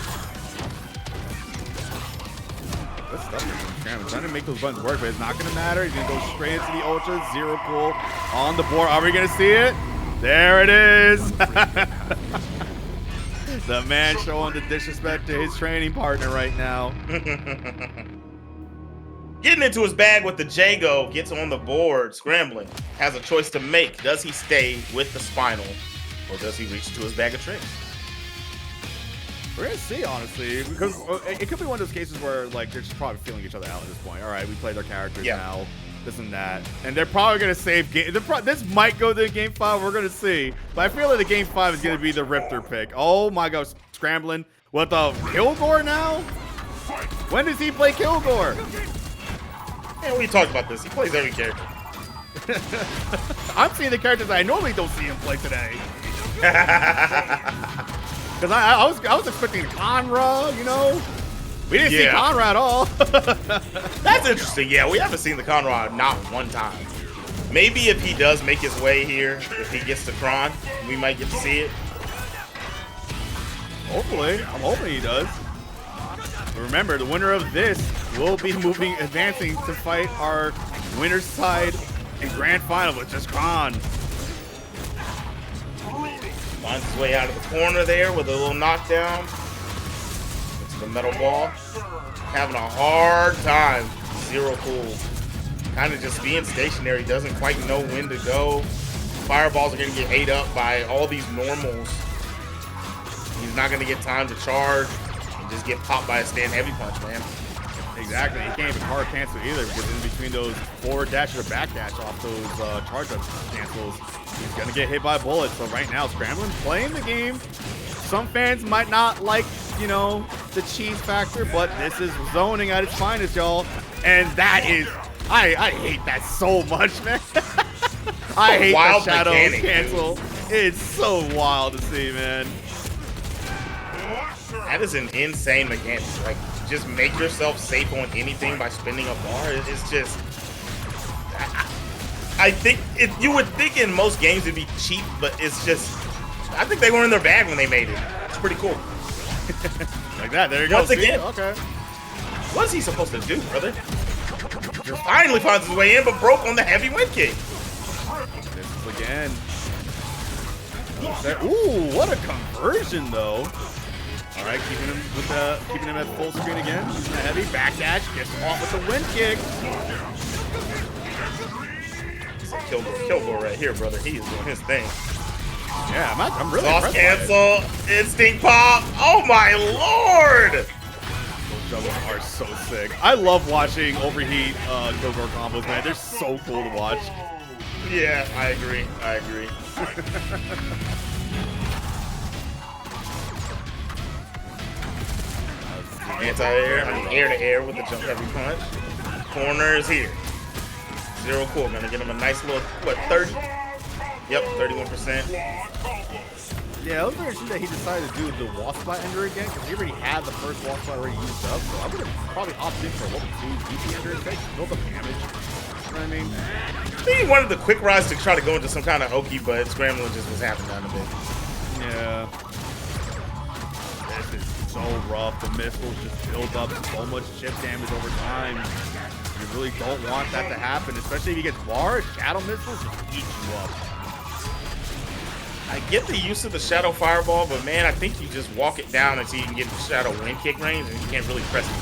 Good stuff from Scramblin. Trying to make those buttons work, but it's not going to matter. He's going to go straight into the Ultra. Zero Cool on the board. Are we going to see it? There it is. The man showing the disrespect to his training partner right now. Getting into his bag with the Jago, gets on the board. Scramblin has a choice to make. Does he stay with the Spinal, or does he reach into his bag of tricks? We're going to see, honestly, because it could be one of those cases where, like, they're just probably feeling each other out at this point. All right, we played our characters now, this and that. And they're probably going to save game. This might go to game 5. We're going to see. But I feel like the game 5 is going to be the Riptor pick. Oh, my gosh. Scramblin with the Fulgore now? When does he play Fulgore? Yeah, we talked about this. He plays every character. I'm seeing the characters I normally don't see him play today. Because I was expecting Conra, you know, We didn't see Conrad at all. That's interesting. Yeah, we haven't seen the Conrad not one time. Maybe if he does make his way here, if he gets to Kron, we might get to see it. Hopefully. I'm hoping he does. But remember, the winner of this will be advancing to fight our winner's side in Grand Final, which is Kron. Finds his way out of the corner there with a little knockdown. Into the metal ball. Having a hard time. Zero cool. Kind of just being stationary. Doesn't quite know when to go. Fireballs are going to get ate up by all these normals. He's not going to get time to charge and just get popped by a stand heavy punch, man. Exactly. He can't even hard cancel either because in between those forward dash or back dash off those charge up cancels, he's going to get hit by bullets. So right now, Scramblin playing the game. Some fans might not like, you know, the cheese factor, but this is zoning at its finest, y'all. And that is, I hate that so much, man. I hate that shadow cancel. It's so wild to see, man. That is an insane mechanic. Like, just make yourself safe on anything by spinning a bar. It's just, I think you would think in most games it'd be cheap, but it's just, I think they were in their bag when they made it. It's pretty cool. Like that, there you go. Once again, okay. What's he supposed to do, brother? Just finally finds his way in, but broke on the heavy wind kick. This is again. Ooh, what a conversion, though. All right, keeping him at full screen again. Using the heavy back dash, gets off with the wind kick. Fulgore right here, brother. He is doing his thing. Yeah, I'm really Lost cancel, instinct pop. Oh my lord! Those juggles are so sick. I love watching overheat Fulgore combos, man. They're so cool to watch. Yeah, I agree. I agree. Anti-air, air-to-air with the jump heavy punch. Corner is here. Zero cool. Gonna get him a nice little, what, 30? Yep, 31%. Yeah, it was very interesting that he decided to do the wall spot ender again because he already had the first wall spot already used up. So I would have probably opted in for a level 2 DP ender instead. Build up damage. You know what I mean? I think he wanted the quick rise to try to go into some kind of hokey, but Scramblin just was happening down a bit. Yeah. This is so rough. The missiles just build up so much chip damage over time. You really don't want that to happen, especially if he gets bars. Shadow missiles just eat you up. I get the use of the Shadow Fireball, but man, I think you just walk it down until you can get the Shadow Wind Kick range, and you can't really press it.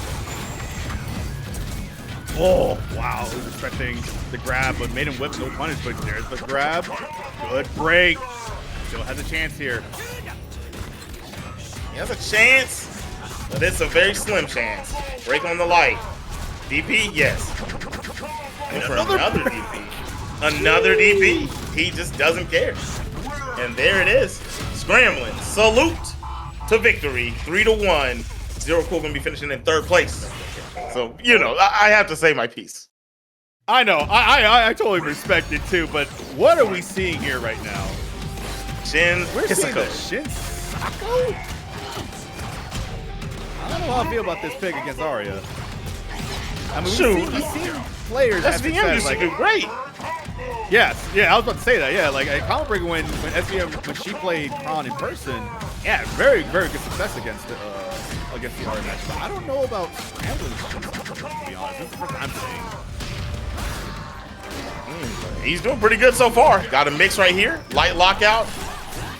Oh, wow. I was expecting the grab, but made him whip no punish, but there's the grab. Good break. Still has a chance here. He has a chance, but it's a very slim chance. Break on the light. DP? Yes. And another DP. Another DP. He just doesn't care. And there it is. Scramblin. Salute to victory. 3-1. Zero Cool gonna be finishing in 3rd place. So, you know, I have to say my piece. I know. I totally respect it too, but what are we seeing here right now? We're seeing the Shin Sako? I don't know how I feel about this pick against Arya. I mean, we've seen players SVM used to do great. Yes, yeah, I was about to say that. Yeah, like at Commonbreaker when SVM when she played Kron in person, yeah, very good success against the Arya match. But I don't know about Scramblin, to be honest. This is the first time saying. He's doing pretty good so far. Got a mix right here. Light lockout.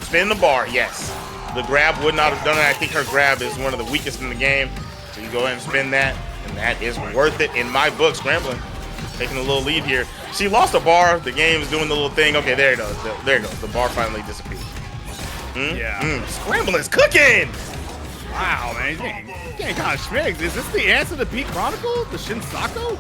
Spin the bar. Yes. The grab would not have done it. I think her grab is one of the weakest in the game. So you go ahead and spin that, and that is worth it in my book. Scramblin taking a little lead here. She lost a bar. The game is doing the little thing. Okay, there it goes. There it goes. The bar finally disappeared. Yeah. Scramblin's cooking. Wow, man. He's getting kind of schmigs. Is this the answer to DaaChronicle? The Shin Sako?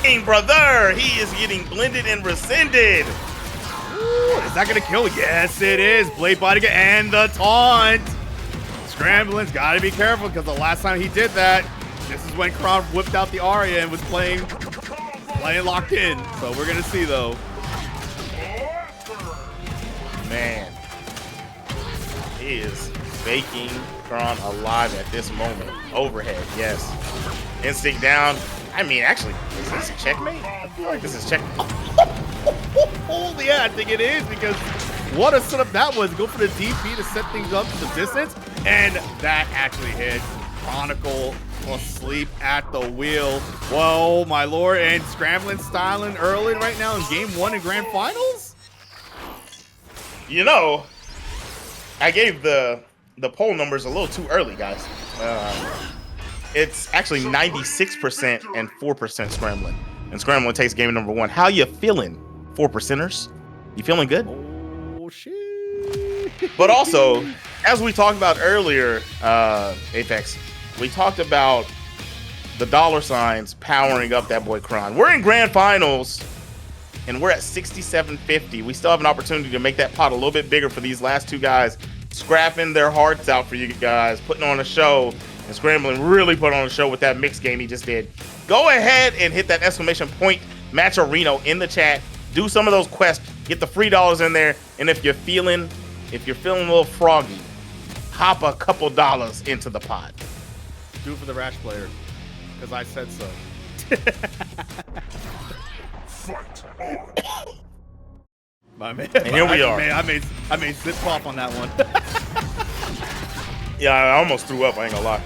Hey, brother. He is getting blended and rescinded. Ooh, is that going to kill? Yes, it is. Blade Body and the taunt. Scramblin's got to be careful because the last time he did that, this is when Kron whipped out the Arya and was playing locked in. So we're going to see, though. Man. He is baking Kron alive at this moment. Overhead, yes. Instinct down. I mean, actually, is this a checkmate? I feel like this is check. Yeah, I think it is, because what a setup that was. Go for the DP to set things up to the distance, and that actually hit. Chronicle asleep at the wheel. Whoa, my lord, and Scramblin styling early right now in game 1 in grand finals? You know, I gave the poll numbers a little too early, guys. It's actually 96% and 4% Scramblin. And Scramblin takes game number 1. How you feeling, 4%ers? You feeling good? Oh, shit. But also, as we talked about earlier, Apex, we talked about the dollar signs powering up that boy Kron. We're in grand finals, and we're at 67.50. We still have an opportunity to make that pot a little bit bigger for these last two guys, scrapping their hearts out for you guys, putting on a show, and Scramblin really put on a show with that mixed game he just did. Go ahead and hit that exclamation point match Reno in the chat. Do some of those quests, get the free dollars in there, and if you're feeling a little froggy, hop a couple dollars into the pot. Do it for the Rash player, because I said so. Fight. My man. And here we are. Man, I made zip pop on that one. Yeah, I almost threw up, I ain't gonna lie.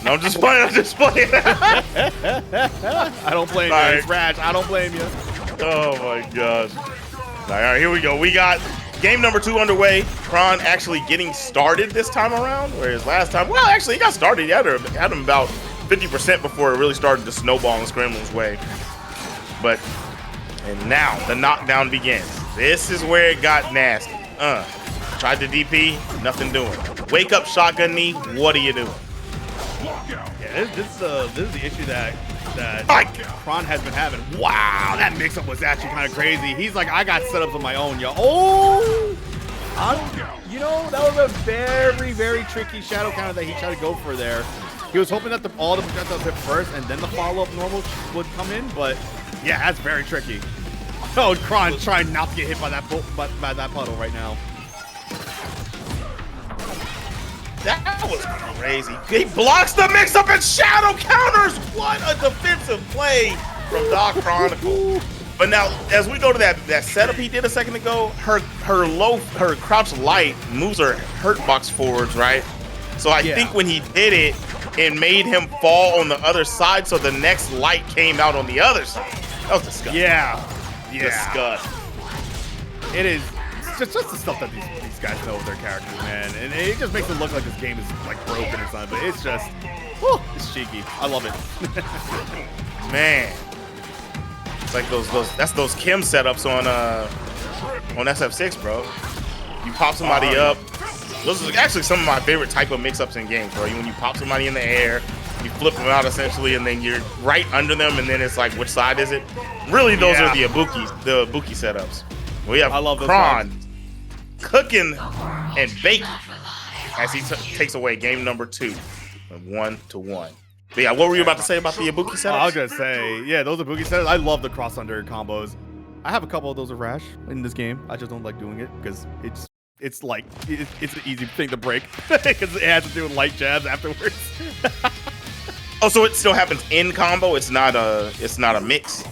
No, I'm just playing, I'm just playing. I don't blame you. Right. It's Rash. I don't blame you. Oh my gosh. All right, here we go. We got game number 2 underway. Kron actually getting started this time around, whereas last time, well, actually, he got started. He had him about 50% before it really started to snowball in Scramblin's way. And now the knockdown begins. This is where it got nasty. Tried to DP, nothing doing. Wake up, shotgun knee. What are you doing? Yeah, this is the issue that Mike. Kron has been having. Wow, that mix-up was actually kind of crazy. He's like, I got setups on my own, yo. Oh! You know, that was a very, very tricky shadow counter that he tried to go for there. He was hoping that all the projectiles hit first and then the follow-up normal would come in, but yeah, that's very tricky. Oh, Kron trying not to get hit by that puddle right now. That was crazy. He blocks the mix-up and shadow counters. What a defensive play from DaaChronicle. But now, as we go to that setup he did a second ago, her crouch light moves her hurt box forwards, right? So I think when he did it, it made him fall on the other side, so the next light came out on the other side. That was disgusting. Yeah. Disgusting. It is just the stuff that these guys know of their characters, man. And it just makes it look like this game is like broken or something, but it's just, whew, it's cheeky. I love it. Man. It's like those Kim setups on SF6, bro. You pop somebody up. Those are actually some of my favorite type of mix-ups in games, bro. When you pop somebody in the air, you flip them out essentially, and then you're right under them, and then it's like, which side is it? Really, those are the Ibuki setups. We have Kron cooking and baking as he takes away game number 2, 1-1. But yeah, what were you about to say about the Ibuki setups? I was gonna say, yeah, those Ibuki setups. I love the cross under combos. I have a couple of those of Rash in this game. I just don't like doing it because it's an easy thing to break because it has to do with light jabs afterwards. Oh, so it still happens in combo? It's not a mix.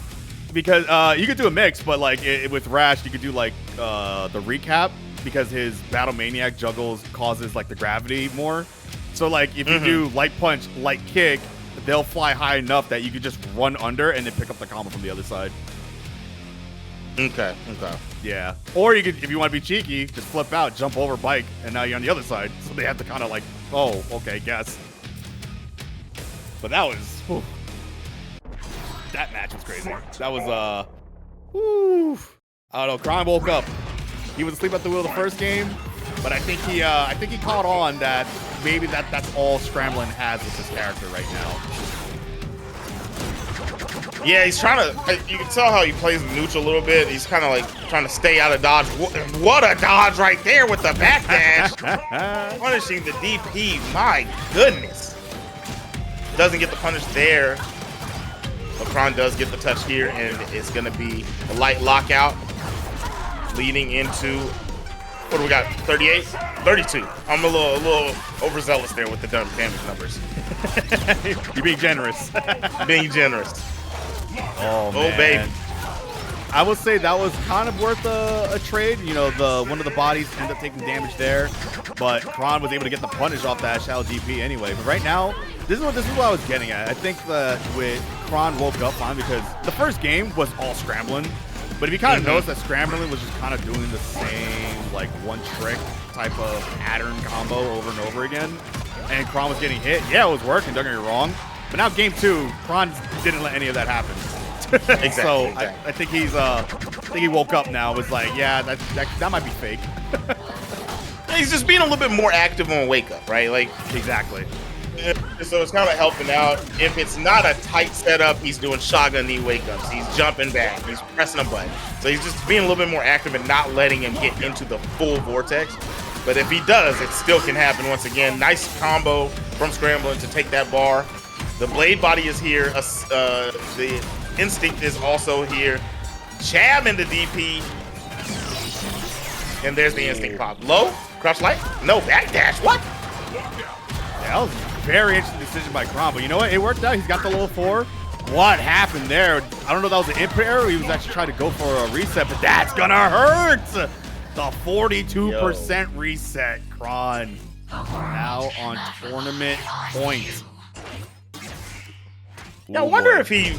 Because you could do a mix, but like with Rash, you could do like the recap because his Battle Maniac juggles causes like the gravity more. So like if you do light punch, light kick, they'll fly high enough that you could just run under and then pick up the combo from the other side. Okay. Yeah. Or you could, if you want to be cheeky, just flip out, jump over bike, and now you're on the other side. So they have to kind of like, oh, okay, guess. But that was, whew. That match was crazy. That was, whew. I don't know, Kron woke up. He was asleep at the wheel the first game, but I think he caught on that maybe that's all Scramblin has with his character right now. Yeah, he's trying to, you can tell how he plays neutral a little bit. He's kind of like trying to stay out of dodge. What a dodge right there with the backdash. Punishing the DP, my goodness. Doesn't get the punish there. But Kron does get the touch here, and it's going to be a light lockout leading into What do we got? 38? 32. I'm a little overzealous there with the damage numbers. You're being generous. Being generous. Oh, man. Baby. I would say that was kind of worth a trade. You know, one of the bodies ended up taking damage there, but Kron was able to get the punish off that shallow DP anyway. But right now, this is what I was getting at. I think that with Kron woke up on because the first game was all Scramblin. But if you kind of notice that Scramblin was just kind of doing the same, like, one-trick type of pattern combo over and over again, and Kron was getting hit. Yeah, it was working, don't get me wrong. But now game 2, Kron didn't let any of that happen. Exactly. So exactly. I think he woke up now. Was like, yeah, that might be fake. He's just being a little bit more active on wake up, right? Like Exactly. So it's kind of helping out. If it's not a tight setup, he's doing shotgun knee wake ups. He's jumping back. He's pressing a button. So he's just being a little bit more active and not letting him get into the full vortex. But if he does, it still can happen once again. Nice combo from Scramblin to take that bar. The blade body is here. The instinct is also here. Jab into DP. And there's the instinct pop. Low, crouch light, no backdash. What? Yeah, that was a very interesting decision by Kron, but you know what? It worked out. He's got the level 4. What happened there? I don't know if that was an input error or he was actually trying to go for a reset, but that's gonna hurt. The 42% reset, Kron. Now on tournament points. Yeah, I wonder if he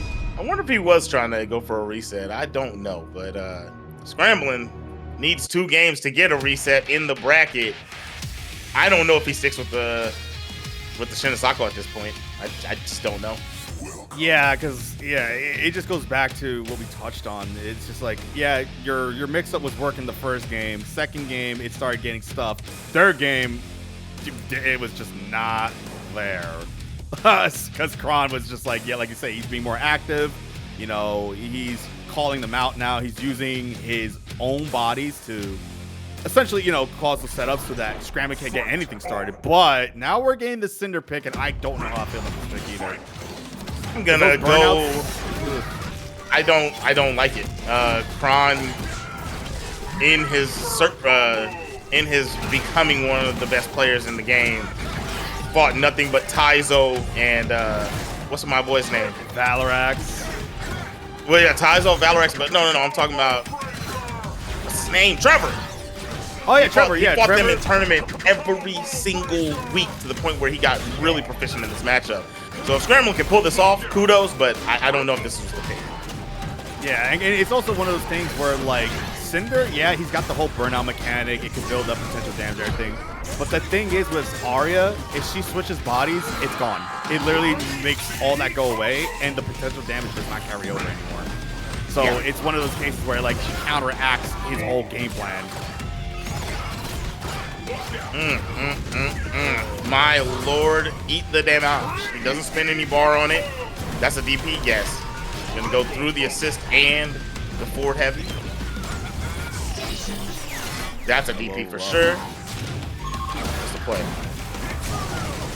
was trying to go for a reset. I don't know, but Scramblin needs 2 games to get a reset in the bracket. I don't know if he sticks with the Shinosako at this point. I just don't know. Yeah, because it just goes back to what we touched on. It's just like, yeah, your mix-up was working the first game. Second game, it started getting stuff. Third game, it was just not there. Because Kron was just like, yeah, like you say, he's being more active. You know, he's calling them out now. He's using his own bodies to essentially, you know, cause the setup so that Scramblin can't get anything started. But now we're getting the Cinder pick, and I don't know how I feel about this pick either. I'm gonna go. I don't like it. Kron in his becoming one of the best players in the game fought nothing but Taizo and what's my boy's name? Valorax. Well, yeah, Taizo, Valorax, but no, I'm talking about what's his name? Trevor. Oh yeah, Trevor. He fought Trevor. them in tournament every single week to the point where he got really proficient in this matchup. So if Scramblin can pull this off, kudos, but I don't know if this is the case. Yeah, and it's also one of those things where, like, Cinder, yeah, he's got the whole burnout mechanic. It can build up potential damage and everything. But the thing is with Arya, if she switches bodies, it's gone. It literally makes all that go away, and the potential damage does not carry over anymore. So it's one of those cases where, like, she counteracts his whole game plan. My lord, eat the damn out. He doesn't spend any bar on it. That's a DP, yes. Gonna go through the assist and the forward heavy. That's a DP for sure. That's the play.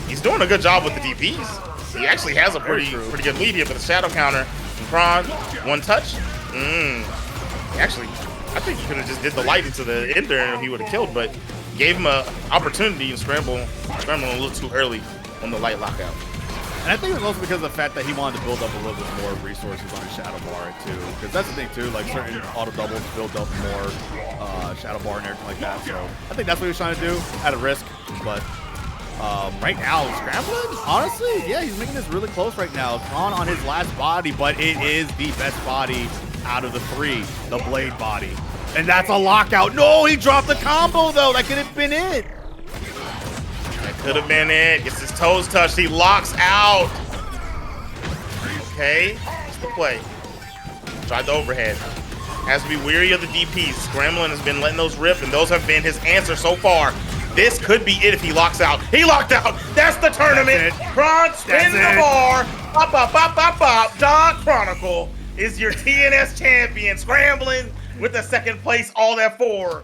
He's doing a good job with the DPs. He actually has a pretty good lead here for the shadow counter. Kron, one touch. Actually, I think he could have just did the light into the ender and he would have killed, but gave him an opportunity and scramble a little too early on the light lockout. And I think it's also because of the fact that he wanted to build up a little bit more resources on his shadow bar too. Because that's the thing too, like certain auto doubles build up more shadow bar and everything like that. So I think that's what he was trying to do at a risk. But right now, Scramblin, honestly, yeah, he's making this really close right now. Kron on his last body, but it is the best body out of the 3, the blade body. And that's a lockout. No, he dropped the combo though. That could have been it. That could have been it. Gets his toes touched. He locks out. Okay, what's the play? Tried the overhead. Has to be weary of the DPs. Scramblin has been letting those rip, and those have been his answer so far. This could be it if he locks out. He locked out. That's the tournament. Kron spins the bar. Bop, bop, bop, bop, bop. DaaChronicle is your TNS champion. Scramblin with the second place, all that 4.